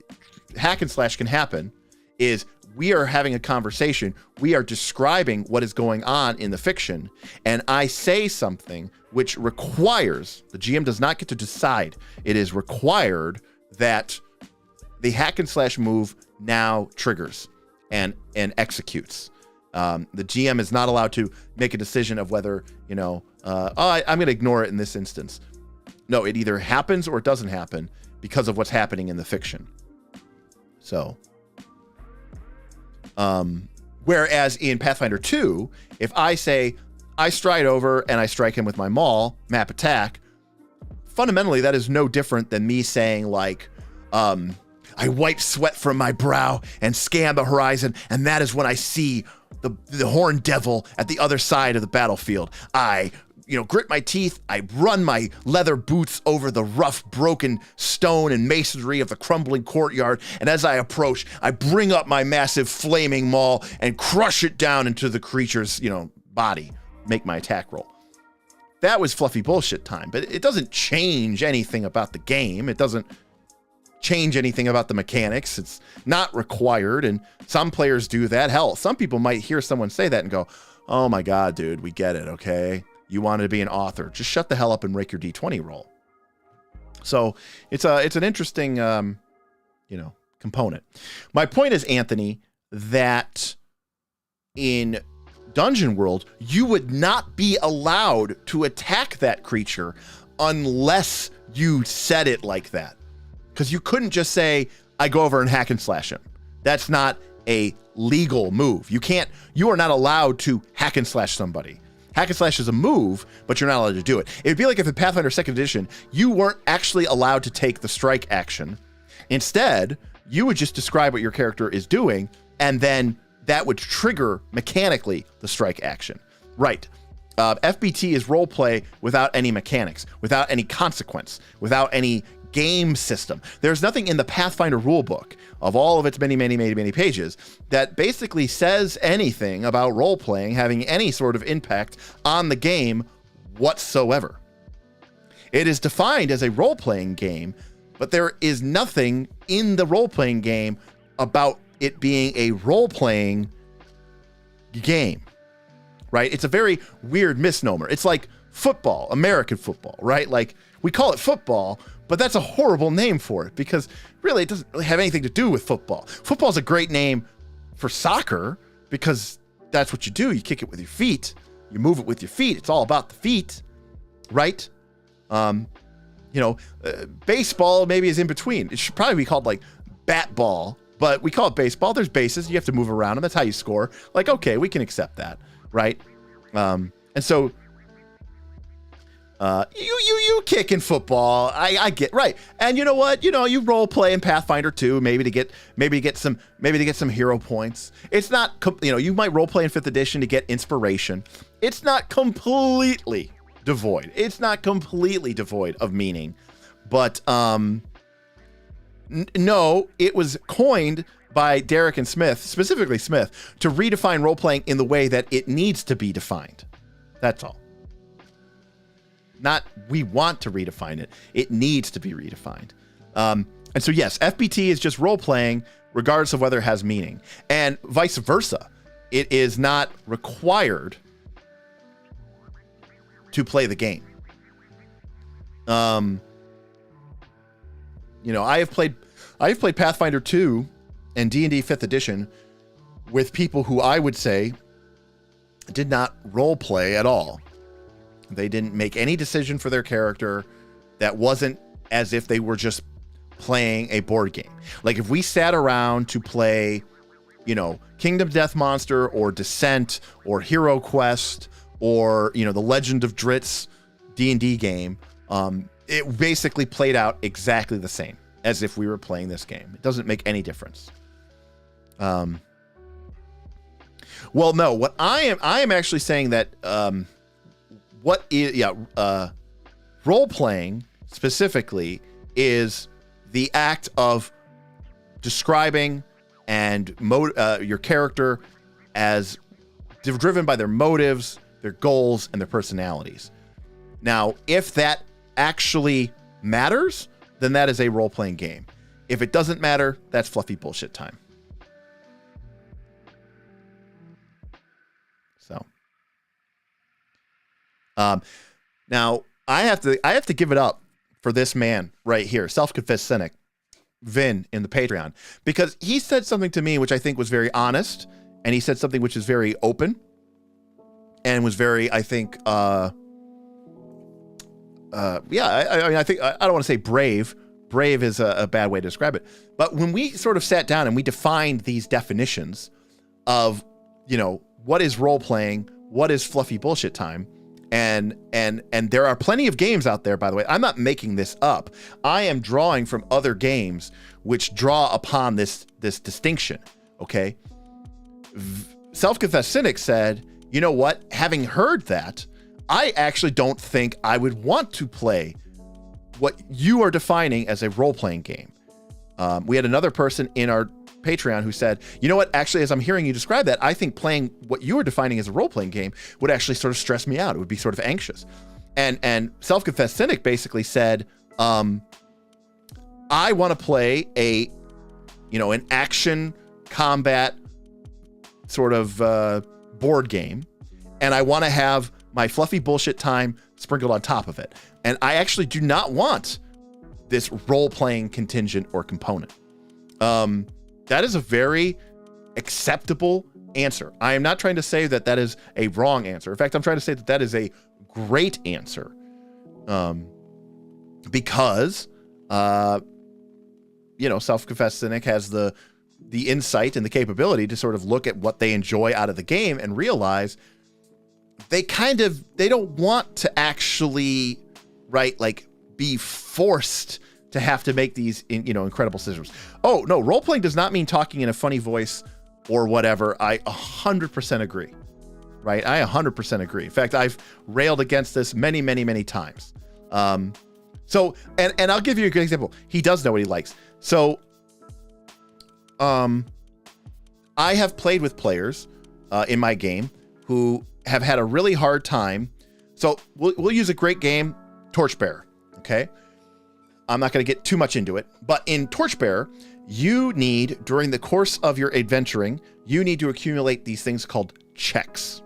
hack and slash can happen is we are having a conversation. We are describing what is going on in the fiction, and I say something which requires, the GM does not get to decide. It is required that the hack and slash move now triggers. and executes. The GM is not allowed to make a decision of whether, I'm going to ignore it in this instance. No, it either happens or it doesn't happen because of what's happening in the fiction. So, whereas in Pathfinder 2, if I say I stride over and I strike him with my maul, map attack, fundamentally that is no different than me saying like, I wipe sweat from my brow and scan the horizon, and that is when I see the horned devil at the other side of the battlefield. I grit my teeth, I run my leather boots over the rough, broken stone and masonry of the crumbling courtyard, and as I approach, I bring up my massive flaming maul and crush it down into the creature's, body, make my attack roll. That was fluffy bullshit time, but it doesn't change anything about the game. It doesn't change anything about the mechanics. It's not required, and some players do that. Hell, some people might hear someone say that and go, oh my God, dude, we get it, okay? You wanted to be an author. Just shut the hell up and rake your D20 roll. So it's an interesting, component. My point is, Anthony, that in Dungeon World, you would not be allowed to attack that creature unless you said it like that. Because you couldn't just say, I go over and hack and slash him. That's not a legal move. You are not allowed to hack and slash somebody. Hack and slash is a move, but you're not allowed to do it. It'd be like if in Pathfinder 2nd Edition, you weren't actually allowed to take the strike action. Instead, you would just describe what your character is doing, and then that would trigger mechanically the strike action. Right. FBT is roleplay without any mechanics, without any consequence, without any game system. There's nothing in the Pathfinder rulebook of all of its many pages that basically says anything about role-playing having any sort of impact on the game whatsoever. It is defined as a role-playing game, but there is nothing in the role-playing game about it being a role-playing game, right? It's a very weird misnomer. It's like football, American football, right? Like, we call it football, but that's a horrible name for it because really it doesn't really have anything to do with football. Football is a great name for soccer because that's what you do. You kick it with your feet. You move it with your feet. It's all about the feet, right? Baseball maybe is in between. It should probably be called like bat ball, but we call it baseball. There's bases. You have to move around them. That's how you score. Like, okay, we can accept that, right? And so you kick in football. I get right. And you know what? You role play in Pathfinder 2, maybe to get some hero points. It's not, you might role play in 5th edition to get inspiration. It's not completely devoid. It's not completely devoid of meaning, but no, it was coined by Derek and Smith, specifically Smith, to redefine role playing in the way that it needs to be defined. That's all. Not we want to redefine it. It needs to be redefined. And so, yes, FBT is just role-playing regardless of whether it has meaning. And vice versa. It is not required to play the game. I have played Pathfinder 2 and D&D 5th edition with people who I would say did not role-play at all. They didn't make any decision for their character that wasn't as if they were just playing a board game. Like if we sat around to play, Kingdom Death Monster or Descent or Hero Quest or, the Legend of Dritz D&D game, it basically played out exactly the same as if we were playing this game. It doesn't make any difference. Well, no, what I am actually saying that, role-playing specifically is the act of describing and your character as driven by their motives, their goals, and their personalities. Now, if that actually matters, then that is a role-playing game. If it doesn't matter, that's fluffy bullshit time. So, now I have to give it up for this man right here, self-confessed cynic. Vin in the Patreon, because he said something to me which I think was very honest, and he said something which is very open and was very, I think, I think, I don't want to say brave. Brave is a bad way to describe it. But when we sort of sat down and we defined these definitions of, what is role playing, what is fluffy bullshit time, and there are plenty of games out there, by the way. I'm not making this up. I am drawing from other games which draw upon this distinction. Okay. Self-confessed cynic said, you know what? Having heard that, I actually don't think I would want to play what you are defining as a role-playing game. We had another person in our Patreon who said, you know what? Actually, as I'm hearing you describe that, I think playing what you are defining as a role-playing game would actually sort of stress me out. It would be sort of anxious. And Self-confessed cynic basically said, I want to play an action combat sort of board game, and I want to have my fluffy bullshit time sprinkled on top of it. And I actually do not want this role-playing contingent or component. That is a very acceptable answer. I am not trying to say that that is a wrong answer. In fact, I'm trying to say that that is a great answer. Because, Self-confessed cynic has the insight and the capability to sort of look at what they enjoy out of the game and realize they don't want to actually, be forced to have to make these, incredible decisions. Oh, no, role-playing does not mean talking in a funny voice or whatever. I 100% agree, right? I 100% agree. In fact, I've railed against this many, many, many times. So I'll give you a good example. He does know what he likes. So, I have played with players in my game who have had a really hard time. So we'll use a great game, Torchbearer, okay? I'm not going to get too much into it, but in Torchbearer, you need, during the course of your adventuring, you need to accumulate these things called checks,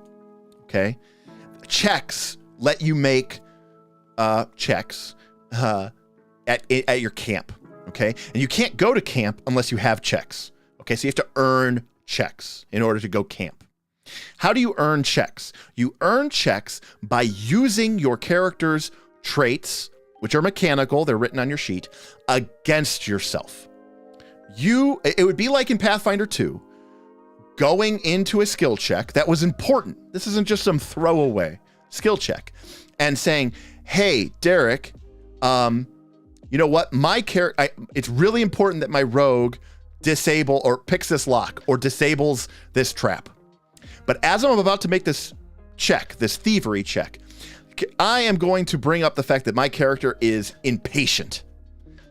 okay? Checks let you make checks at your camp, okay? And you can't go to camp unless you have checks, okay? So you have to earn checks in order to go camp. How do you earn checks? You earn checks by using your character's traits, which are mechanical, they're written on your sheet, against yourself. It would be like in Pathfinder 2, going into a skill check that was important. This isn't just some throwaway skill check, and saying, hey, Derek, you know what? My character, it's really important that my rogue disable or picks this lock or disables this trap. But as I'm about to make this check, this thievery check, I am going to bring up the fact that my character is impatient,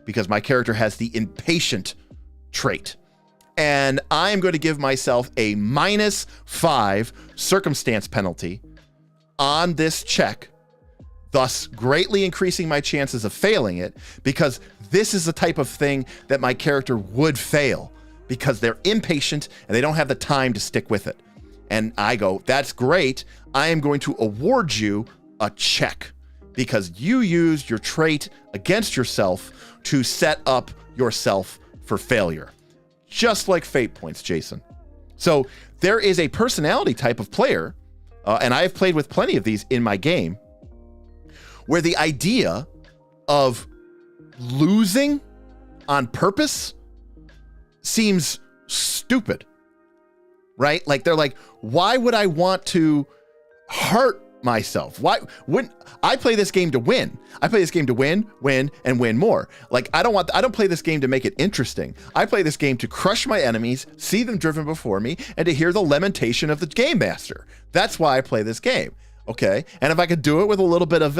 because my character has the impatient trait. And I am going to give myself a -5 circumstance penalty on this check, thus greatly increasing my chances of failing it, because this is the type of thing that my character would fail because they're impatient and they don't have the time to stick with it. And I go, that's great. I am going to award you a check because you used your trait against yourself to set up yourself for failure. Just like fate points, Jason. So there is a personality type of player, and I have played with plenty of these in my game, where the idea of losing on purpose seems stupid, right? Like they're like, why would I want to hurt myself? Why wouldn't I play this game to win? I play this game to win, and win more. Like I don't play this game to make it interesting. I play this game to crush my enemies, see them driven before me, and to hear the lamentation of the game master. That's why I play this game. Okay. And if I could do it with a little bit of,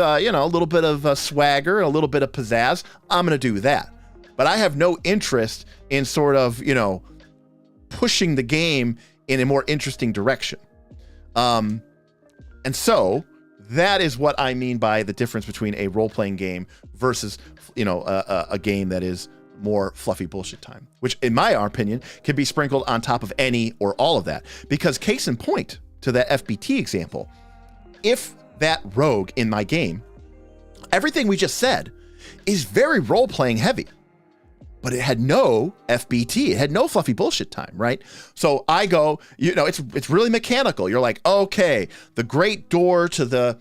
swagger, and a little bit of pizzazz, I'm going to do that. But I have no interest in sort of, pushing the game in a more interesting direction. And so that is what I mean by the difference between a role-playing game versus, a game that is more fluffy bullshit time, which in my opinion can be sprinkled on top of any or all of that. Because case in point to that FBT example, if that rogue in my game, everything we just said is very role-playing heavy, but it had no FBT. It had no fluffy bullshit time, right? So I go, it's really mechanical. You're like, okay, the great door to the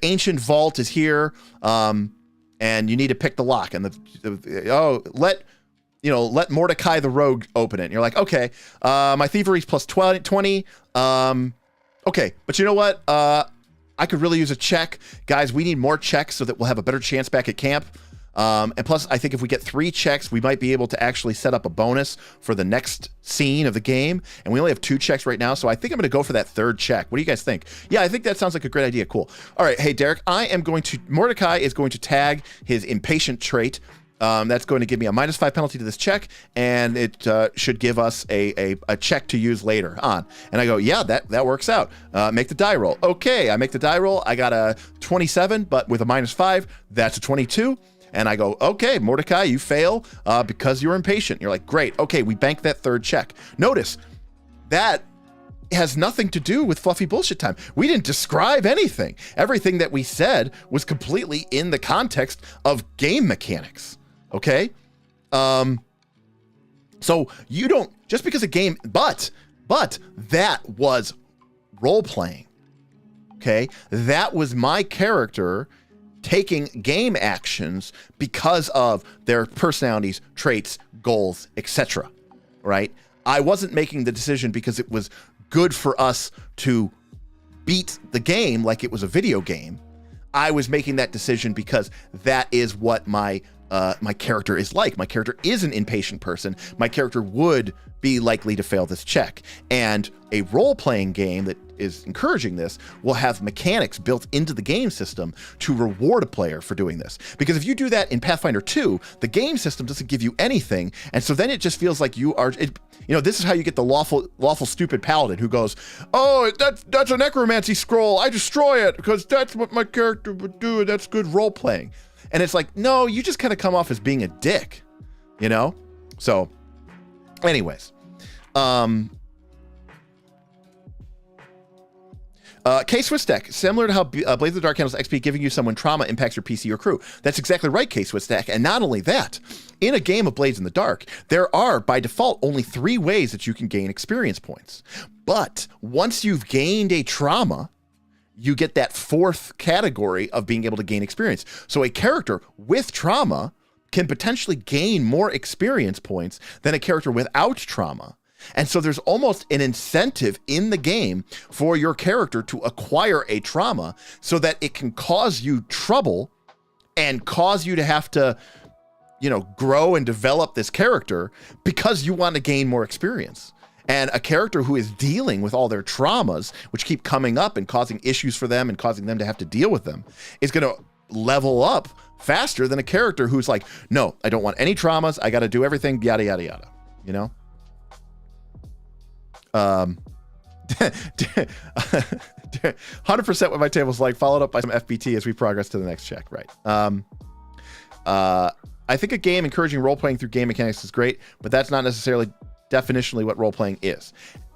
ancient vault is here, and you need to pick the lock. And let Mordecai the rogue open it. And you're like, okay, my thievery's plus 20. Okay, but you know what? I could really use a check. Guys, we need more checks so that we'll have a better chance back at camp. And plus, I think if we get 3 checks, we might be able to actually set up a bonus for the next scene of the game. And we only have 2 checks right now, so I think I'm going to go for that 3rd check. What do you guys think? Yeah, I think that sounds like a great idea. Cool. All right, hey, Derek, Mordecai is going to tag his impatient trait. That's going to give me a -5 penalty to this check, and it should give us a check to use later on. And I go, yeah, that works out. Make the die roll. Okay, I make the die roll. I got a 27, but with a -5, that's a 22. And I go, okay, Mordecai, you fail because you're impatient. You're like, great. Okay, we bank that 3rd check. Notice that has nothing to do with fluffy bullshit time. We didn't describe anything. Everything that we said was completely in the context of game mechanics. Okay? So you don't, just because a game, but that was role playing. Okay? That was my character taking game actions because of their personalities, traits, goals, etc. Right? I wasn't making the decision because it was good for us to beat the game like it was a video game. I was making that decision because that is what my character is like. My character is an impatient person. My character would be likely to fail this check. And a role-playing game that is encouraging this will have mechanics built into the game system to reward a player for doing this. Because if you do that in Pathfinder 2, the game system doesn't give you anything. And so then it just feels like you are... this is how you get the lawful stupid paladin who goes, oh, that's a necromancy scroll. I destroy it because that's what my character would do. And that's good role-playing. And it's like, no, you just kind of come off as being a dick, So, anyways. K-Swiss deck, similar to how Blaze of the Dark Candles XP giving you someone trauma impacts your PC or crew. That's exactly right, K-Swiss deck. And not only that, in a game of Blades in the Dark, there are, by default, only 3 ways that you can gain experience points. But once you've gained a trauma, you get that 4th category of being able to gain experience. So a character with trauma can potentially gain more experience points than a character without trauma. And so there's almost an incentive in the game for your character to acquire a trauma so that it can cause you trouble and cause you to have to, grow and develop this character because you want to gain more experience. And a character who is dealing with all their traumas, which keep coming up and causing issues for them and causing them to have to deal with them, is going to level up faster than a character who's like, no, I don't want any traumas. I got to do everything, yada, yada, yada. 100% what my table's like, followed up by some FBT as we progress to the next check. Right. I think a game encouraging role-playing through game mechanics is great, but that's not necessarily definitionally what role-playing is.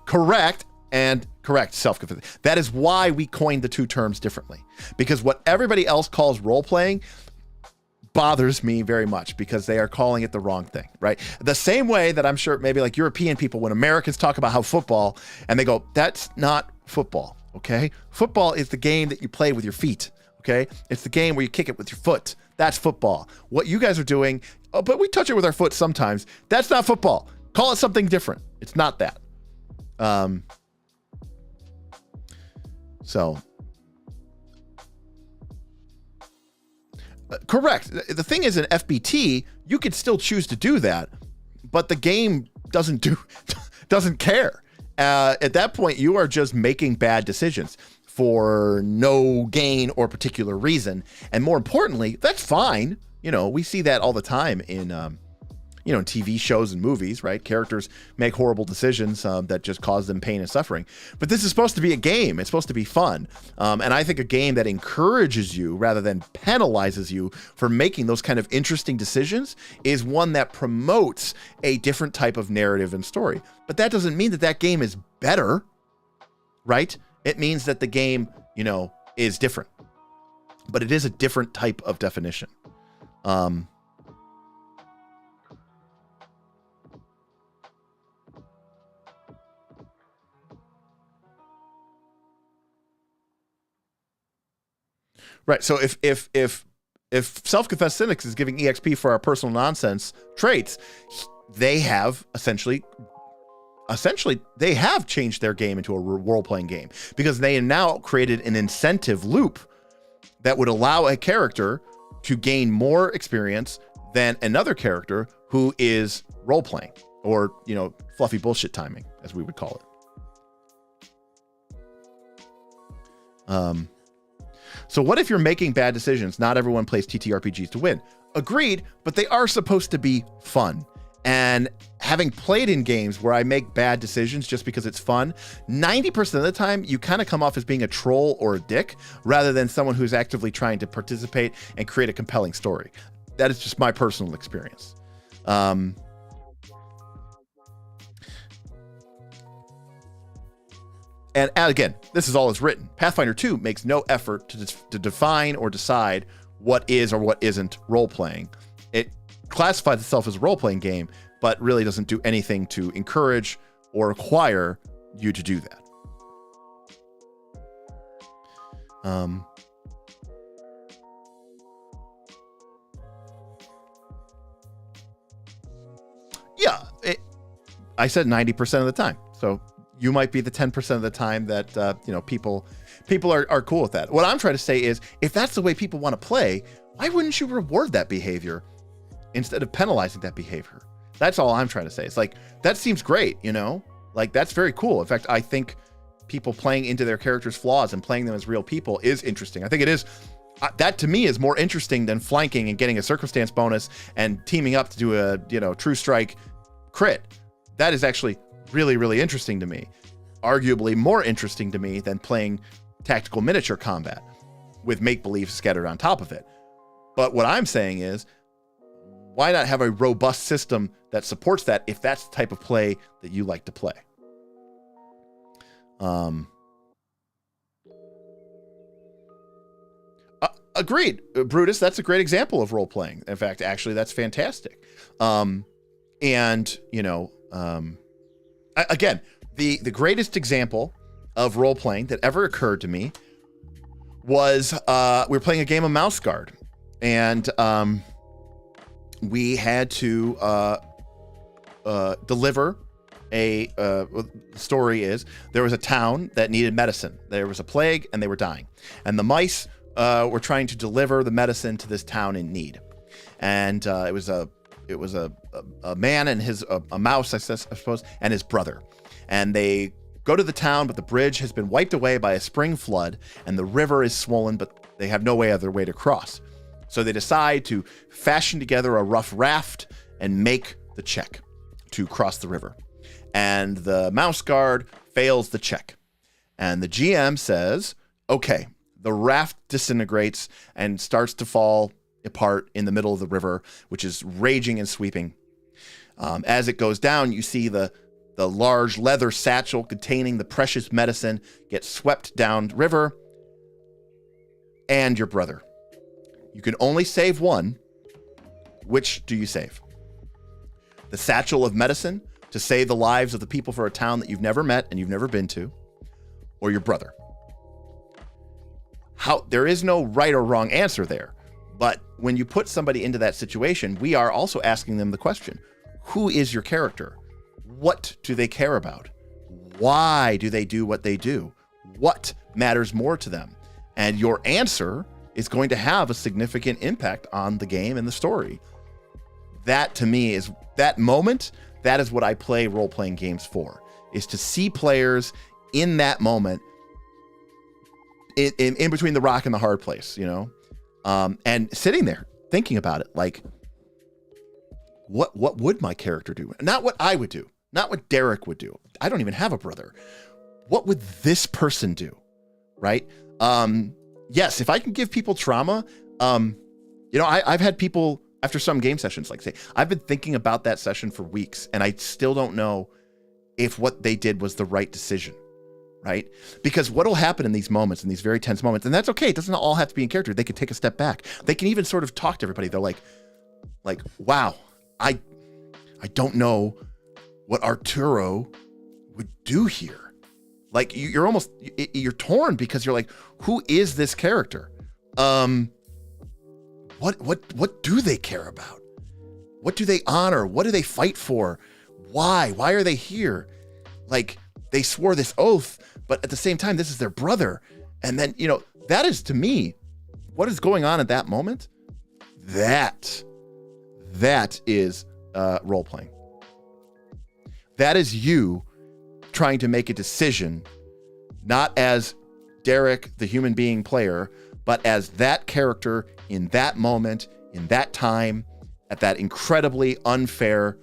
Correct, self-confident. That is why we coined the 2 terms differently, because what everybody else calls role-playing bothers me very much because they are calling it the wrong thing, right? The same way that I'm sure maybe like European people, when Americans talk about how football, and they go, that's not football, okay? Football is the game that you play with your feet, okay? It's the game where you kick it with your foot. That's football. What you guys are doing, but we touch it with our foot sometimes. That's not football. Call it something different. It's not that. Correct. The thing is, in FBT, you could still choose to do that, but the game doesn't care. At that point, you are just making bad decisions for no gain or particular reason. And more importantly, that's fine. We see that all the time in TV shows and movies, right? Characters make horrible decisions that just cause them pain and suffering. But this is supposed to be a game. It's supposed to be fun. And I think a game that encourages you rather than penalizes you for making those kind of interesting decisions is one that promotes a different type of narrative and story. But that doesn't mean that game is better, right? It means that the game, is different. But it is a different type of definition. Right. So if self-confessed cynics is giving EXP for our personal nonsense traits, they have essentially they have changed their game into a role-playing game, because they have now created an incentive loop that would allow a character to gain more experience than another character who is role-playing, or, you know, fluffy bullshit timing, as we would call it. So what if you're making bad decisions? Not everyone plays TTRPGs to win. Agreed, but they are supposed to be fun. And having played in games where I make bad decisions just because it's fun, 90% of the time you kind of come off as being a troll or a dick, rather than someone who's actively trying to participate and create a compelling story. That is just my personal experience. And again, this is all as written. Pathfinder 2 makes no effort to define or decide what is or what isn't role-playing. It classifies itself as a role-playing game, but really doesn't do anything to encourage or require you to do that. Yeah, I said 90% of the time. So you might be the 10% of the time that people are cool with that. What I'm trying to say is, if that's the way people want to play, why wouldn't you reward that behavior instead of penalizing that behavior? That's all I'm trying to say. It's like, that seems great, you know? Like, that's very cool. In fact, I think people playing into their characters' flaws and playing them as real people is interesting. I think it is. That to me is more interesting than flanking and getting a circumstance bonus and teaming up to do a, true strike crit. That is actually really, really interesting to me. Arguably more interesting to me than playing tactical miniature combat with make-believe scattered on top of it. But what I'm saying is, why not have a robust system that supports that if that's the type of play that you like to play? Agreed. Brutus, that's a great example of role-playing. In fact, actually, that's fantastic. Again, the greatest example of role-playing that ever occurred to me was we were playing a game of Mouse Guard, and we had to deliver the story is, there was a town that needed medicine. There was a plague and they were dying, and the mice were trying to deliver the medicine to this town in need. And it was a man and a mouse, I suppose, and his brother. And they go to the town, but the bridge has been wiped away by a spring flood, and the river is swollen, but they have no other way to cross. So they decide to fashion together a rough raft and make the check to cross the river. And the mouse guard fails the check. And the GM says, okay, the raft disintegrates and starts to fall apart in the middle of the river, which is raging and sweeping. As it goes down, you see the large leather satchel containing the precious medicine get swept down the river, and your brother. You can only save one. Which do you save? The satchel of medicine to save the lives of the people for a town that you've never met and you've never been to, or your brother? There is no right or wrong answer there. But when you put somebody into that situation, we are also asking them the question, who is your character? What do they care about? Why do they do what they do? What matters more to them? And your answer is going to have a significant impact on the game and the story. That, to me, is that moment. That is what I play role-playing games for, is to see players in that moment, in between the rock and the hard place, and sitting there thinking about it, like, what would my character do? Not what I would do, not what Derek would do. I don't even have a brother. What would this person do? Right? Yes, if I can give people trauma, I've had people after some game sessions like say, I've been thinking about that session for weeks and I still don't know if what they did was the right decision. Right? Because what will happen in these moments, in these very tense moments, and that's okay. It doesn't all have to be in character. They can take a step back. They can even sort of talk to everybody. They're like, wow, I don't know what Arturo would do here. Like you're torn because you're like, who is this character? What do they care about? What do they honor? What do they fight for? Why? Why are they here? Like, they swore this oath, but at the same time, this is their brother. And then, you know, that is, to me, what is going on at that moment? That is role-playing. That is you trying to make a decision, not as Derek, the human being player, but as that character in that moment, in that time, at that incredibly unfair,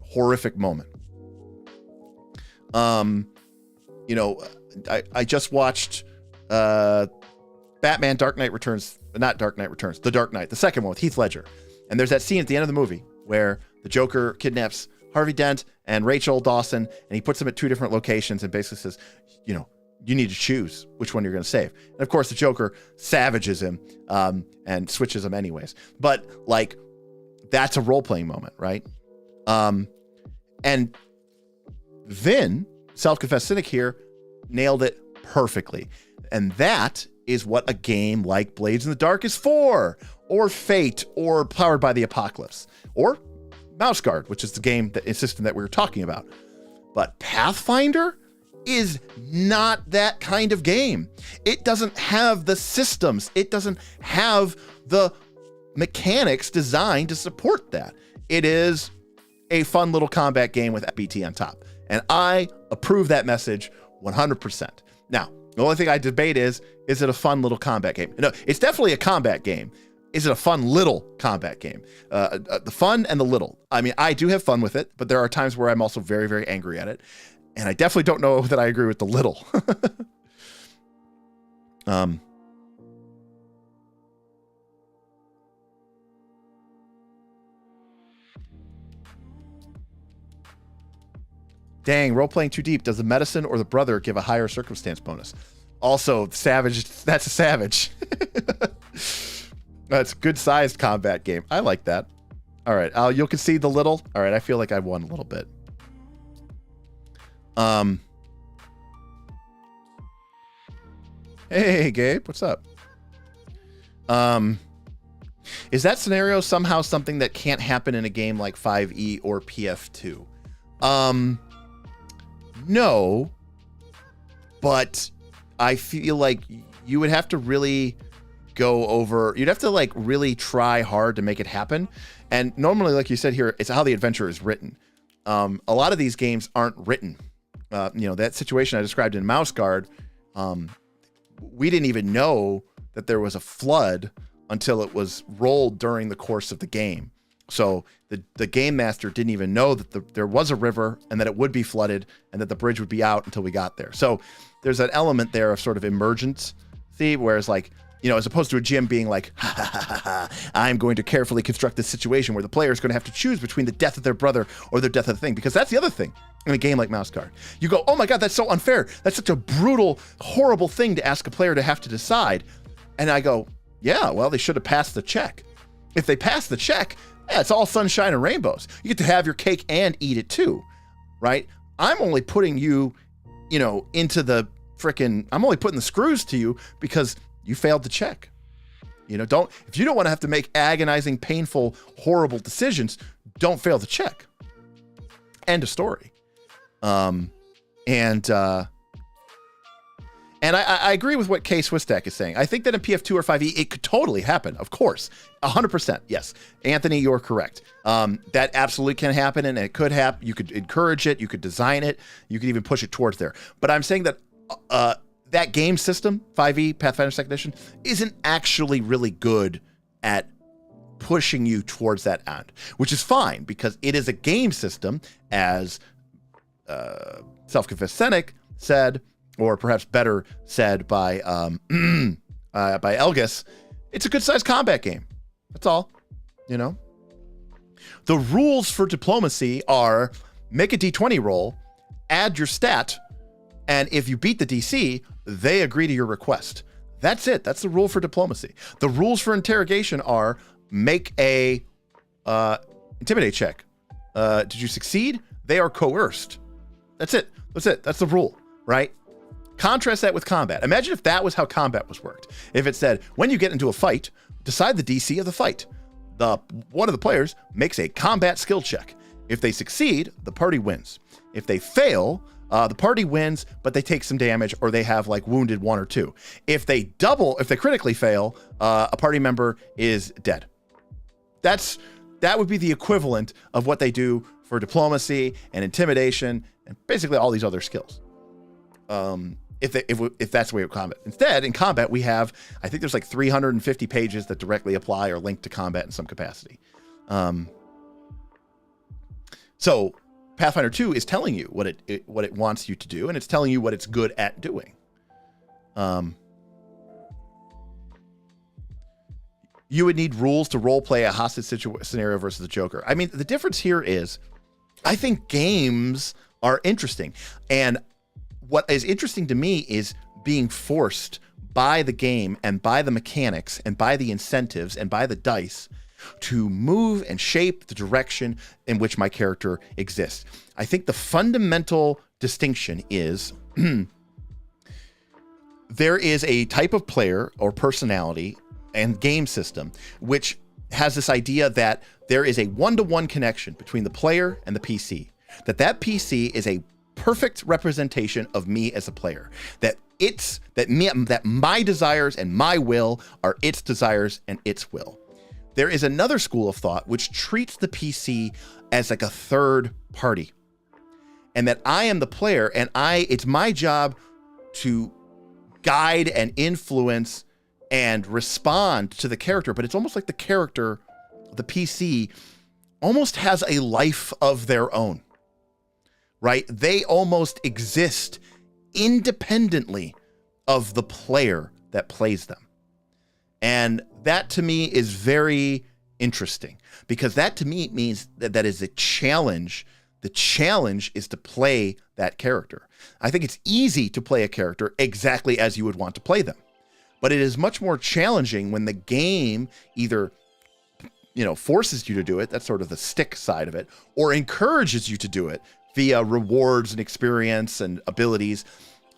horrific moment. You know, I just watched Batman Dark Knight Returns, not Dark Knight Returns, The Dark Knight, the second one with Heath Ledger. And there's that scene at the end of the movie where the Joker kidnaps Harvey Dent and Rachel Dawson, and he puts them at two different locations and basically says, you know, you need to choose which one you're going to save. And of course, the Joker savages him and switches him anyways. But like, that's a role-playing moment, right? And Vin, self-confessed cynic here, nailed it perfectly. And that is what a game like Blades in the Dark is for, or Fate, or Powered by the Apocalypse, or Mouse Guard, which is the game, the system that we were talking about. But Pathfinder is not that kind of game. It doesn't have the systems. It doesn't have the mechanics designed to support that. It is a fun little combat game with BT on top. And I approve that message 100%. Now, the only thing I debate is it a fun little combat game? No, it's definitely a combat game. Is it a fun little combat game? The fun and the little. I mean, I do have fun with it, but there are times where I'm also very, very angry at it. And I definitely don't know that I agree with the little. Dang, role-playing too deep. Does the medicine or the brother give a higher circumstance bonus? Also, savage. That's a savage. That's a good-sized combat game. I like that. All right, you'll concede the little. All right, I feel like I won a little bit. Hey, Gabe, what's up? Is that scenario somehow something that can't happen in a game like 5e or PF2? No, but I feel like you would have to really go over, you'd have to like really try hard to make it happen. And normally, like you said here, it's how the adventure is written. A lot of these games aren't written. You know, that situation I described in Mouse Guard, we didn't even know that there was a flood until it was rolled during the course of the game. So the game master didn't even know that there was a river and that it would be flooded and that the bridge would be out until we got there. So there's an element there of sort of emergency, whereas like, you know, as opposed to a GM being like, ha, ha, ha, ha, I'm going to carefully construct this situation where the player is going to have to choose between the death of their brother or the death of the thing. Because that's the other thing in a game like Mouse Guard. You go, oh my God, that's so unfair. That's such a brutal, horrible thing to ask a player to have to decide. And I go, yeah, well, they should have passed the check. If they pass the check, yeah, it's all sunshine and rainbows. You get to have your cake and eat it too, right? I'm only putting you, you know, into the I'm only putting the screws to you because you failed the check. You know, if you don't want to have to make agonizing, painful, horrible decisions, don't fail the check. End of story. And I agree with what Kay Swistak is saying. I think that in PF2 or 5e, it could totally happen. Of course. 100%. Yes. Anthony, you're correct. That absolutely can happen, and it could happen. You could encourage it. You could design it. You could even push it towards there. But I'm saying that that game system, 5e, Pathfinder 2nd Edition, isn't actually really good at pushing you towards that end, which is fine because it is a game system, as Self-Confessed Cynic said, or perhaps better said by Elgis. It's a good-sized combat game. That's all, you know. The rules for diplomacy are make a d20 roll, add your stat, and if you beat the DC, they agree to your request. That's it. That's the rule for diplomacy. The rules for interrogation are make a intimidate check. Did you succeed? They are coerced. That's it. That's it. That's the rule, right? Contrast that with combat. Imagine if that was how combat was worked. If it said, when you get into a fight, decide the DC of the fight. One of the players makes a combat skill check. If they succeed, the party wins. If they fail, the party wins, but they take some damage, or they have like wounded 1 or 2. If they critically fail, a party member is dead. That would be the equivalent of what they do for diplomacy and intimidation and basically all these other skills. If that's the way of combat. Instead, in combat, we have, I think there's like 350 pages that directly apply or link to combat in some capacity. So Pathfinder 2 is telling you what it wants you to do, and it's telling you what it's good at doing. You would need rules to role play a hostage scenario versus the Joker. I mean, the difference here is, I think games are interesting, and what is interesting to me is being forced by the game and by the mechanics and by the incentives and by the dice to move and shape the direction in which my character exists. I think the fundamental distinction is there is a type of player or personality and game system which has this idea that there is a one-to-one connection between the player and the PC, that PC is a perfect representation of me as a player, that my desires and my will are its desires and its will. There is another school of thought which treats the PC as like a third party, and that I am the player, and it's my job to guide and influence and respond to the character, but it's almost like the character, the PC, almost has a life of their own, right? They almost exist independently of the player that plays them. And that to me is very interesting, because that to me means that is a challenge. The challenge is to play that character. I think it's easy to play a character exactly as you would want to play them, but it is much more challenging when the game either, forces you to do it. That's sort of the stick side of it, or encourages you to do it via rewards and experience and abilities.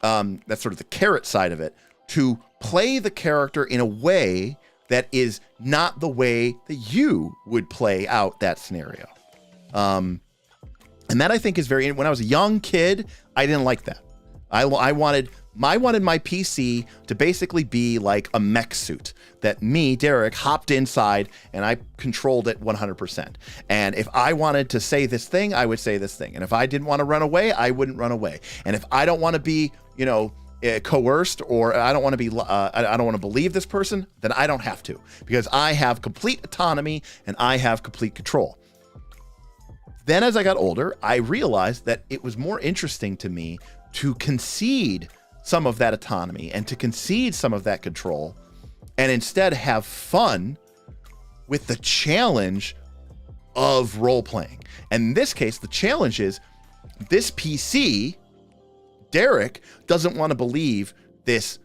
That's sort of the carrot side of it, to play the character in a way that is not the way that you would play out that scenario. And that I think is when I was a young kid, I didn't like that. I wanted my PC to basically be like a mech suit that me, Derek, hopped inside and I controlled it 100%. And if I wanted to say this thing, I would say this thing. And if I didn't want to run away, I wouldn't run away. And if I don't want to be, coerced, or I don't want to be, I don't want to believe this person, then I don't have to, because I have complete autonomy and I have complete control. Then as I got older, I realized that it was more interesting to me to concede some of that autonomy and to concede some of that control, and instead have fun with the challenge of role playing. And in this case, the challenge is this PC, Derek, doesn't want to believe this,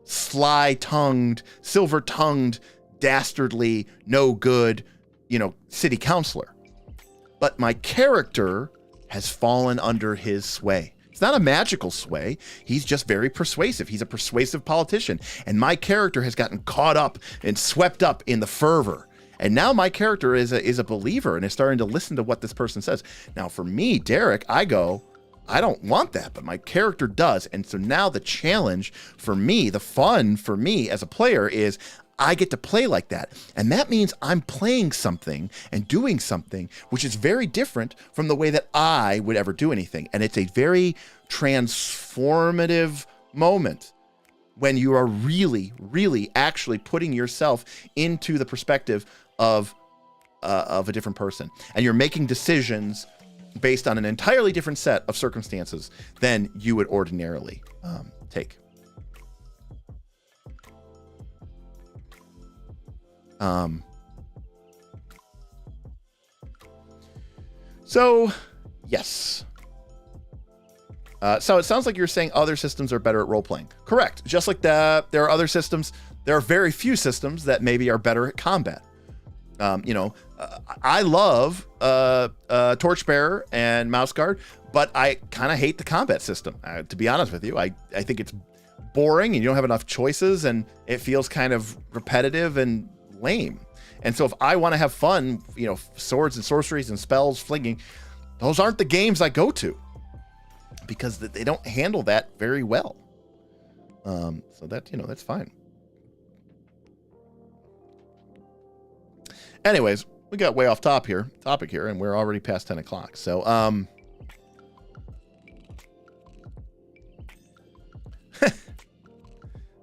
sly-tongued, silver-tongued, dastardly, no good, city councilor. But my character has fallen under his sway. It's not a magical sway. He's just very persuasive. He's a persuasive politician. And my character has gotten caught up and swept up in the fervor. And now my character is a believer and is starting to listen to what this person says. Now for me, Derek, I don't want that, but my character does. And so now the challenge for me, the fun for me as a player is I get to play like that. And that means I'm playing something and doing something which is very different from the way that I would ever do anything. And it's a very transformative moment when you are really, really actually putting yourself into the perspective of a different person. And you're making decisions based on an entirely different set of circumstances than you would ordinarily take. So yes. So it sounds like you're saying other systems are better at role-playing. Correct. Just like that, there are other systems. There are very few systems that maybe are better at combat. I love Torchbearer and Mouse Guard, but I kind of hate the combat system. To be honest with you, I think it's boring and you don't have enough choices and it feels kind of repetitive and lame. And so if I want to have fun, swords and sorceries and spells flinging, those aren't the games I go to because they don't handle that very well. So that, that's fine. Anyways, we got way off topic here, and we're already past 10 o'clock. So,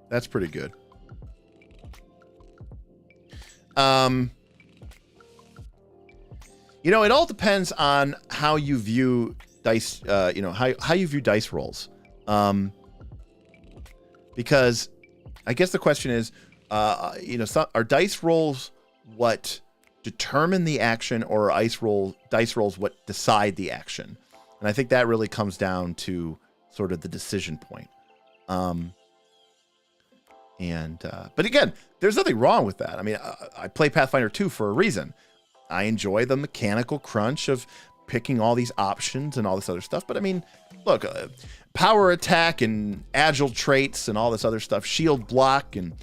that's pretty good. It all depends on how you view dice, how you view dice rolls. Because I guess the question is, are dice rolls what determine the action, or dice rolls what decide the action? And I think that really comes down to sort of the decision point. But again, there's nothing wrong with that. I mean, I play Pathfinder 2 for a reason. I enjoy the mechanical crunch of picking all these options and all this other stuff. But I mean, look, power attack and agile traits and all this other stuff, shield block and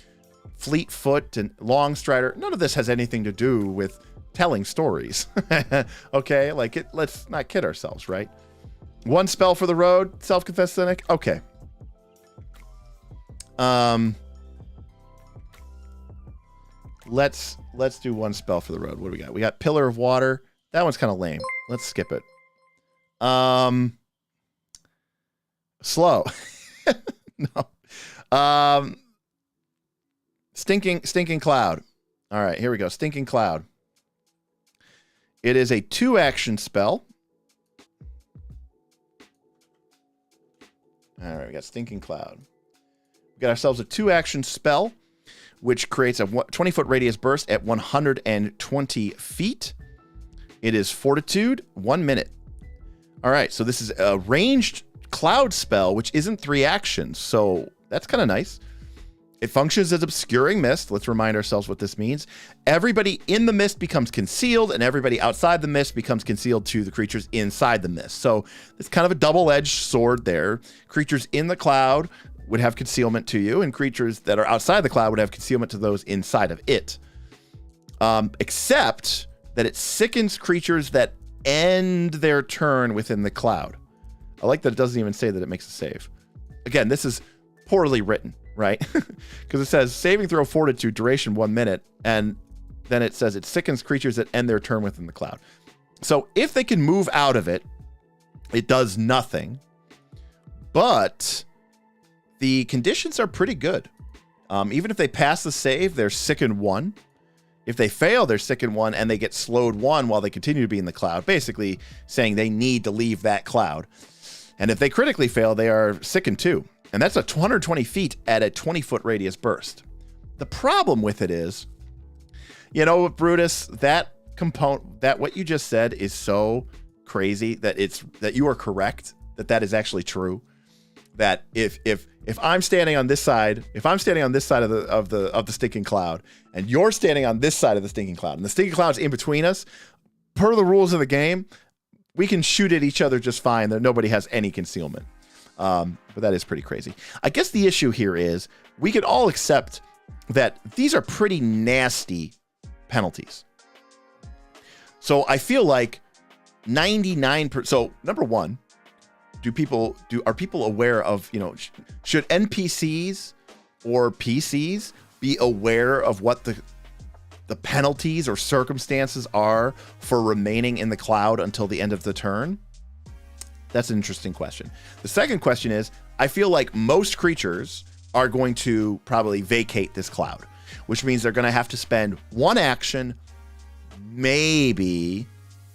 fleet foot and long strider, none of this has anything to do with telling stories. Okay, let's not kid ourselves, right? One spell for the road, self-confessed cynic. Okay. Let's do one spell for the road. What do we got? We got Pillar of Water. That one's kind of lame. Let's skip it. Slow. No. Stinking Cloud. All right, here we go. Stinking Cloud. It is a 2-action spell. All right, we got Stinking Cloud. We got ourselves a 2-action spell, which creates a 20-foot radius burst at 120 feet. It is Fortitude, 1 minute. All right, so this is a ranged cloud spell, which isn't 3 actions, so that's kind of nice. It functions as obscuring mist. Let's remind ourselves what this means. Everybody in the mist becomes concealed, and everybody outside the mist becomes concealed to the creatures inside the mist. So it's kind of a double-edged sword there. Creatures in the cloud would have concealment to you, and creatures that are outside the cloud would have concealment to those inside of it. Except that it sickens creatures that end their turn within the cloud. I like that it doesn't even say that it makes a save. Again, this is poorly written, right? Because it says saving throw Fortitude, duration 1 minute, and then it says it sickens creatures that end their turn within the cloud. So if they can move out of it, it does nothing. But the conditions are pretty good. Even if they pass the save, they're sicken 1. If they fail, they're sicken 1, and they get slowed 1 while they continue to be in the cloud, basically saying they need to leave that cloud. And if they critically fail, they are sicken 2. And that's a 220 feet at a 20-foot radius burst. The problem with it is, Brutus, that component, that what you just said is so crazy that you are correct, that is actually true. That if I'm standing on this side, of the stinking cloud, and you're standing on this side of the stinking cloud, and the stinking cloud's in between us, per the rules of the game, we can shoot at each other just fine. That nobody has any concealment. But that is pretty crazy. I guess the issue here is we could all accept that these are pretty nasty penalties. So I feel like 99%. So number one, are people aware of, should NPCs or PCs be aware of what the penalties or circumstances are for remaining in the cloud until the end of the turn? That's an interesting question. The second question is, I feel like most creatures are going to probably vacate this cloud, which means they're going to have to spend 1 action, maybe,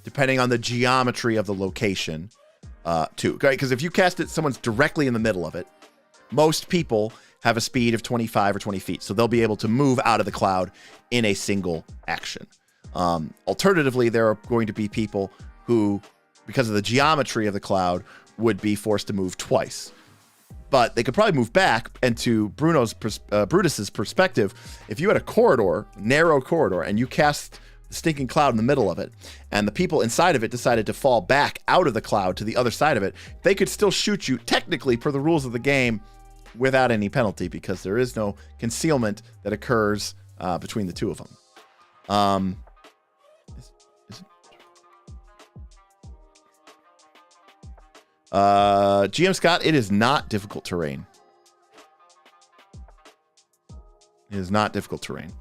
depending on the geometry of the location, too. Right? Because if you cast it, someone's directly in the middle of it. Most people have a speed of 25 or 20 feet, so they'll be able to move out of the cloud in a single action. Alternatively, there are going to be people who, because of the geometry of the cloud, would be forced to move twice. But they could probably move back, and to Brutus's perspective, if you had a corridor, narrow corridor, and you cast stinking cloud in the middle of it, and the people inside of it decided to fall back out of the cloud to the other side of it, they could still shoot you technically per the rules of the game without any penalty, because there is no concealment that occurs between the two of them. GM Scott, it is not difficult terrain. It is not difficult terrain.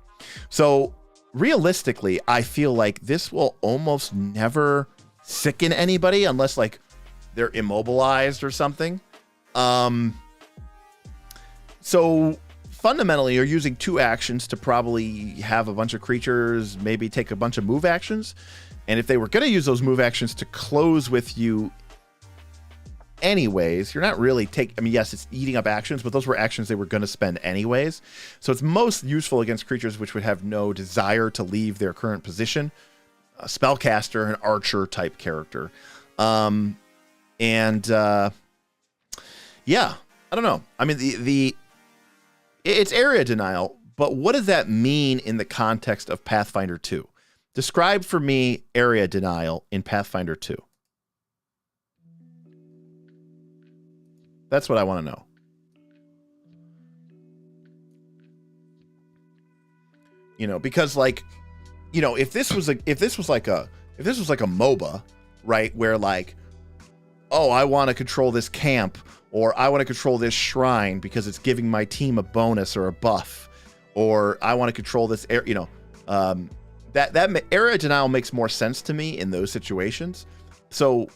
So realistically, I feel like this will almost never sicken anybody unless like they're immobilized or something. So fundamentally, you're using 2 actions to probably have a bunch of creatures maybe take a bunch of move actions. And if they were going to use those move actions to close with you anyways, you're not really I mean, yes, it's eating up actions, but those were actions they were going to spend anyways. So it's most useful against creatures which would have no desire to leave their current position. A spellcaster, an archer type character. Yeah, I don't know. I mean, it's area denial, but what does that mean in the context of Pathfinder 2? Describe for me area denial in Pathfinder 2. That's what I want to know. You know, because like, you know, if this was like a MOBA, right, where like, oh, I want to control this camp, or I want to control this shrine because it's giving my team a bonus or a buff, or I want to control this area, you know, that area denial makes more sense to me in those situations. So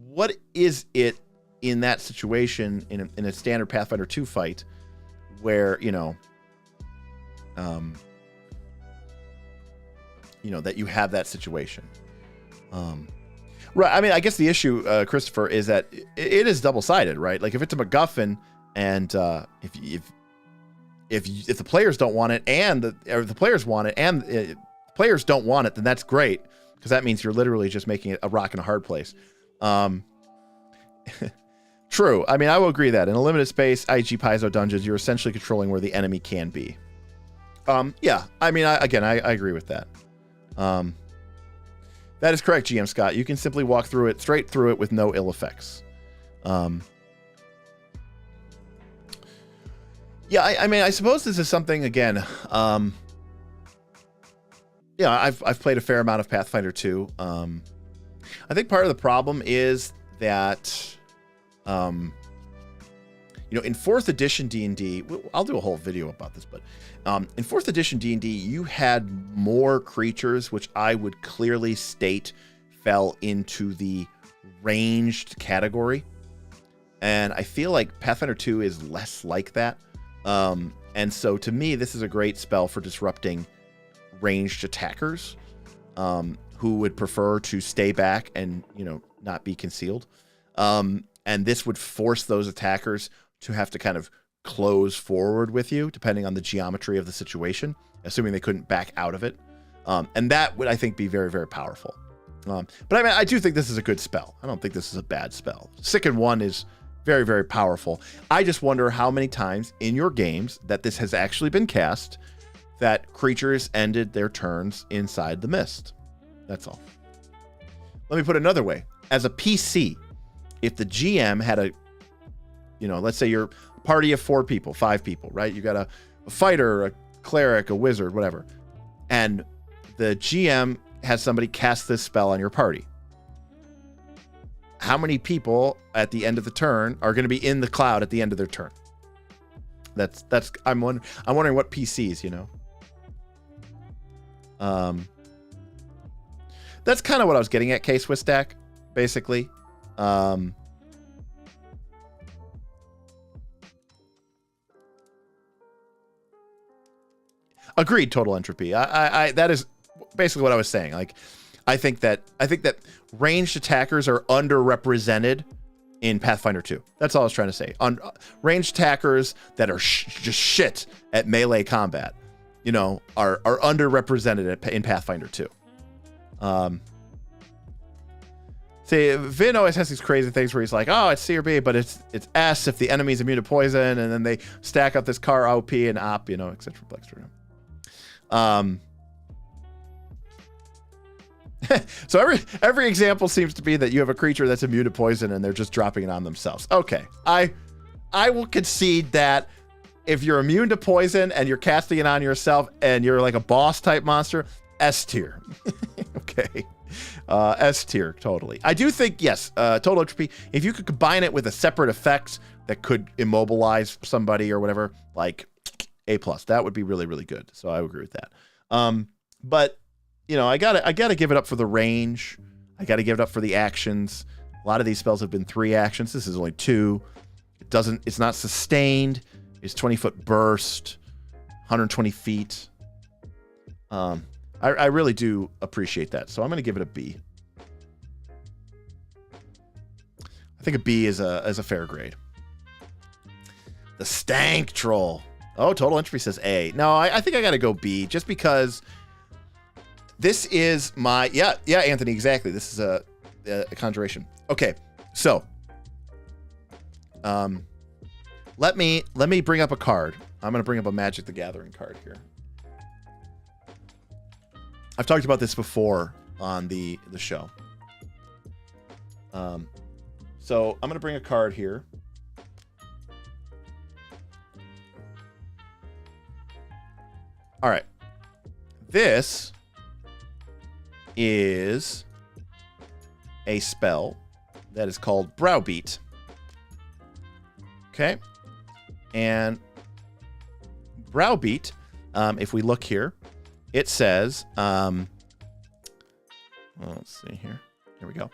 what is it in that situation in a standard Pathfinder 2 fight where, you know, that you have that situation? Right. I mean, I guess the issue, Christopher, is that it is double-sided, right? Like if it's a MacGuffin, and if the players don't want it, and the players want it, and players don't want it, then that's great, because that means you're literally just making it a rock and a hard place. True. I mean, I will agree that in a limited space, IG Paizo dungeons, you're essentially controlling where the enemy can be. Yeah. I mean, I agree with that. That is correct, GM Scott. You can simply walk straight through it with no ill effects. Yeah, I mean, I suppose this is something, again, yeah, I've played a fair amount of Pathfinder 2. I think part of the problem is that, in 4th edition D&D, I'll do a whole video about this, but in 4th edition D&D, you had more creatures, which I would clearly state fell into the ranged category. And I feel like Pathfinder 2 is less like that. And so to me, this is a great spell for disrupting ranged attackers, who would prefer to stay back and, not be concealed. And this would force those attackers to have to kind of close forward with you, depending on the geometry of the situation, assuming they couldn't back out of it. And that would, I think, be very, very powerful. But I mean, I do think this is a good spell. I don't think this is a bad spell. Sicken 1 is very, very powerful. I just wonder how many times in your games that this has actually been cast, that creatures ended their turns inside the mist. That's all. Let me put it another way. As a PC, if the GM had let's say you're a party of 4 people, 5 people, right? You got a fighter, a cleric, a wizard, whatever. And the GM has somebody cast this spell on your party. How many people at the end of the turn are going to be in the cloud at the end of their turn? I'm wondering what PCs, That's kind of what I was getting at, K-Swiss basically. Agreed, total entropy. I that is basically what I was saying. Like, I think that ranged attackers are underrepresented in Pathfinder 2. That's all I was trying to say. Ranged attackers that are just shit at melee combat, are underrepresented in Pathfinder 2. See, Vin always has these crazy things where he's like, oh, it's C or B, but it's S if the enemy's immune to poison, and then they stack up this car OP and OP, et cetera, etc. So every example seems to be that you have a creature that's immune to poison and they're just dropping it on themselves. Okay, I will concede that if you're immune to poison and you're casting it on yourself and you're like a boss type monster, S tier. Okay, S tier, totally. I do think, yes, total entropy, if you could combine it with a separate effect that could immobilize somebody or whatever, like A+, that would be really, really good. So I would agree with that. But you know, I gotta give it up for the range. I gotta give it up for the actions. A lot of these spells have been 3 actions. This is only 2. It's not sustained. It's 20-foot burst, 120 feet. I really do appreciate that. So I'm gonna give it a B. I think a B is a fair grade. The Stank Troll. Oh, total entropy says A. No, I think I gotta go B, just because this is my, yeah, Anthony, exactly. This is a conjuration. Okay, so let me bring up a card. I'm gonna bring up a Magic the Gathering card here. I've talked about this before on the show. So I'm gonna bring a card here. All right, this is a spell that is called Browbeat. Okay, and Browbeat, if we look here, it says, let's see here. Here we go.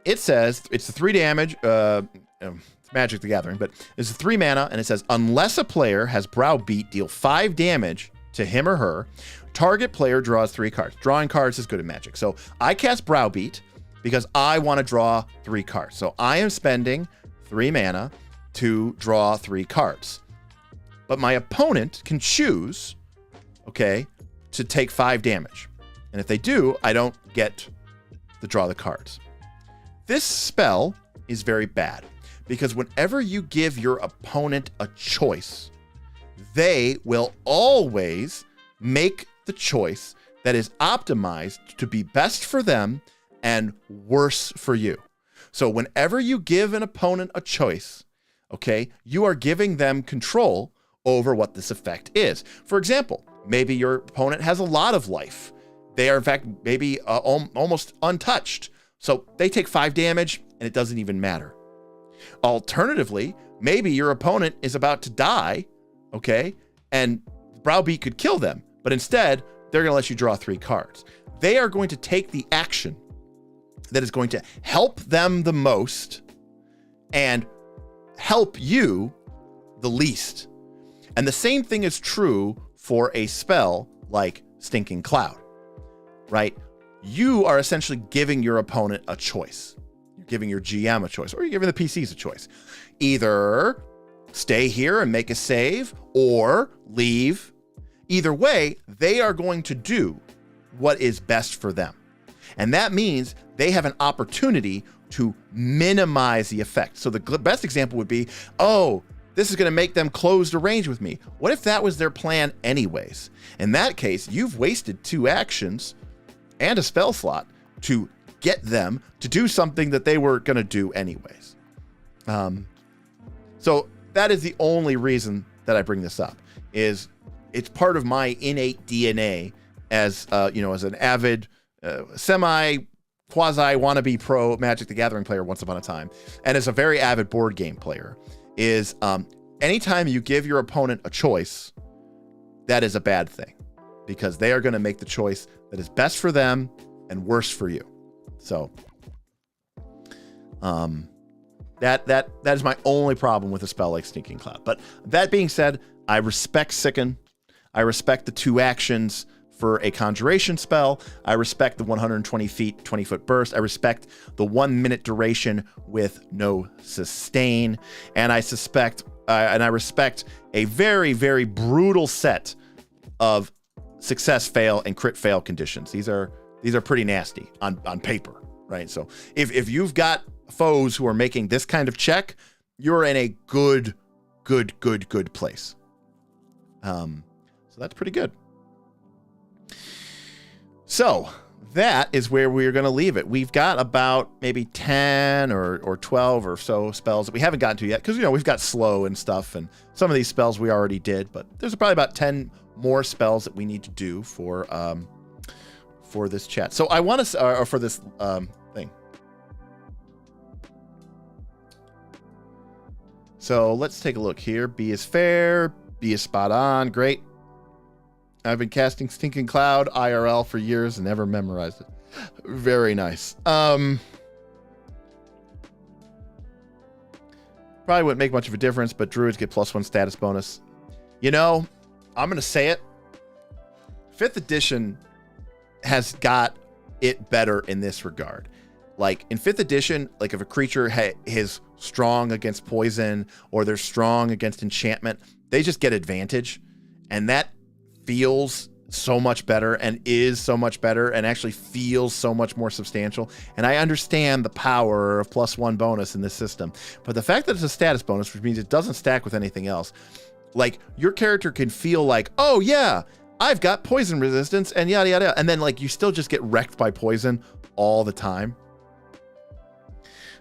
It says it's the 3 damage. It's Magic the Gathering, but it's 3 mana, and it says unless a player has Browbeat, deal 5 damage to him or her. Target player draws 3 cards. Drawing cards is good in Magic. So I cast Browbeat because I want to draw 3 cards. So I am spending 3 mana to draw 3 cards. But my opponent can choose, okay, to take 5 damage. And if they do, I don't get to draw the cards. This spell is very bad because whenever you give your opponent a choice, they will always make the choice that is optimized to be best for them and worse for you. So whenever you give an opponent a choice, okay, you are giving them control over what this effect is. For example, maybe your opponent has a lot of life. They are, in fact, maybe almost untouched. So they take 5 damage and it doesn't even matter. Alternatively, maybe your opponent is about to die, okay, and Browbeat could kill them, but instead, they're going to let you draw 3 cards. They are going to take the action that is going to help them the most and help you the least. And the same thing is true for a spell like Stinking Cloud, right? You are essentially giving your opponent a choice. You're giving your GM a choice, or you're giving the PCs a choice. Either stay here and make a save, or leave. Either way, they are going to do what is best for them. And that means they have an opportunity to minimize the effect. So the best example would be, oh, this is going to make them close the range with me. What if that was their plan anyways? In that case, you've wasted 2 actions and a spell slot to get them to do something that they were going to do anyways. So that is the only reason that I bring this up, is it's part of my innate DNA as as an avid quasi wannabe pro Magic the Gathering player once upon a time, and as a very avid board game player, is anytime you give your opponent a choice, that is a bad thing, because they are going to make the choice that is best for them and worse for you. So that is my only problem with a spell like Stinking Cloud. But that being said, I respect Sicken. I respect the 2 actions for a conjuration spell. I respect the 120 feet, 20-foot burst. I respect the 1 minute duration with no sustain. And I respect a very, very brutal set of success, fail, and crit fail conditions. These are pretty nasty on paper, right? So if you've got foes who are making this kind of check, you're in a good place. So that's pretty good. So that is where we're going to leave it. We've got about maybe 10 or 12 or so spells that we haven't gotten to yet, because, you know, we've got slow and stuff, and some of these spells we already did, but there's probably about 10 more spells that we need to do for this chat. So I want to, or for this thing. So let's take a look here. B is fair. B is spot on. Great. I've been casting Stinking Cloud IRL for years and never memorized it. Very nice. Probably wouldn't make much of a difference, but druids get +1 status bonus. You know, I'm going to say it. 5th edition has got it better in this regard. Like in 5th edition, like if a creature is strong against poison or they're strong against enchantment, they just get advantage. And that feels so much better and is so much better and actually feels so much more substantial. And I understand the power of +1 bonus in this system, but the fact that it's a status bonus, which means it doesn't stack with anything else, like your character can feel like, oh yeah, I've got poison resistance and yada yada, and then like you still just get wrecked by poison all the time.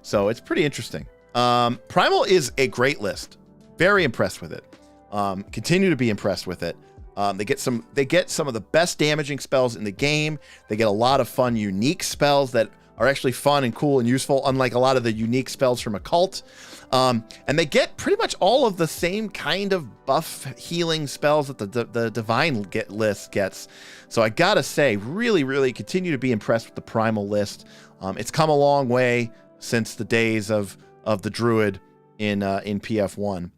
So it's pretty interesting. Primal is a great list. Very impressed with it. Continue to be impressed with it. They get some of the best damaging spells in the game. They get a lot of fun, unique spells that are actually fun and cool and useful, unlike a lot of the unique spells from Occult. And they get pretty much all of the same kind of buff healing spells that the Divine list gets. So I gotta say, really, really continue to be impressed with the Primal list. It's come a long way since the days of the Druid in PF1,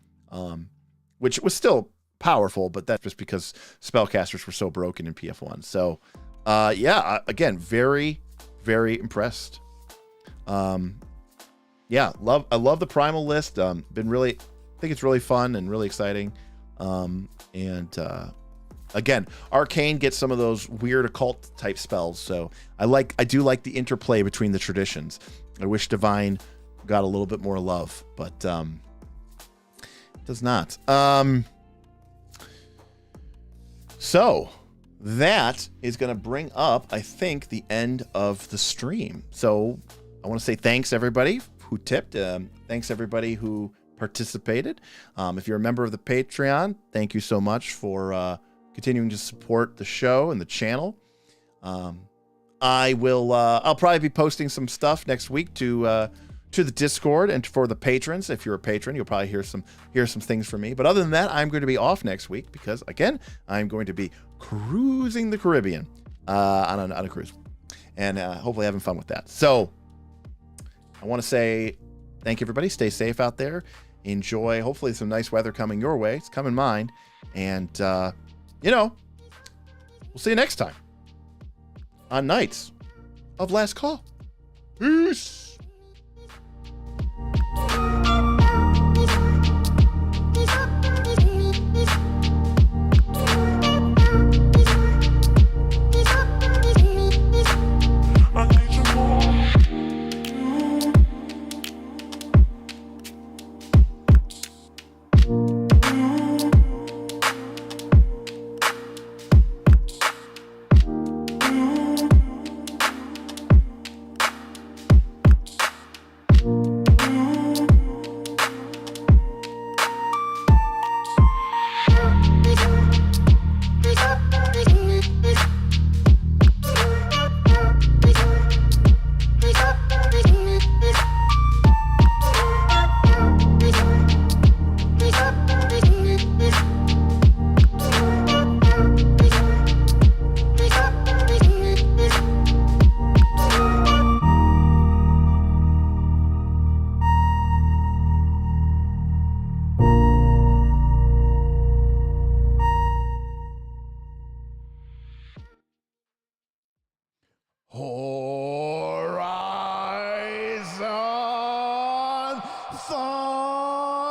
which was still powerful, but that's just because spellcasters were so broken in PF1. So yeah, again, very, very impressed. Yeah, I love the Primal list. I think it's really fun and really exciting. Again, Arcane gets some of those weird occult type spells, so I do like the interplay between the traditions. I wish Divine got a little bit more love, but it does not. So that is going to bring up, I think, the end of the stream. So I want to say thanks everybody who tipped. Thanks everybody who participated. If you're a member of the Patreon, thank you so much for continuing to support the show and the channel. I'll probably be posting some stuff next week to the Discord and for the patrons. If you're a patron, you'll probably hear some things from me. But other than that, I'm going to be off next week because, again, I'm going to be cruising the Caribbean on a cruise, and hopefully having fun with that. So I want to say thank you, everybody. Stay safe out there. Enjoy. Hopefully some nice weather coming your way. It's coming mine. And, we'll see you next time on Knights of Last Call. Peace.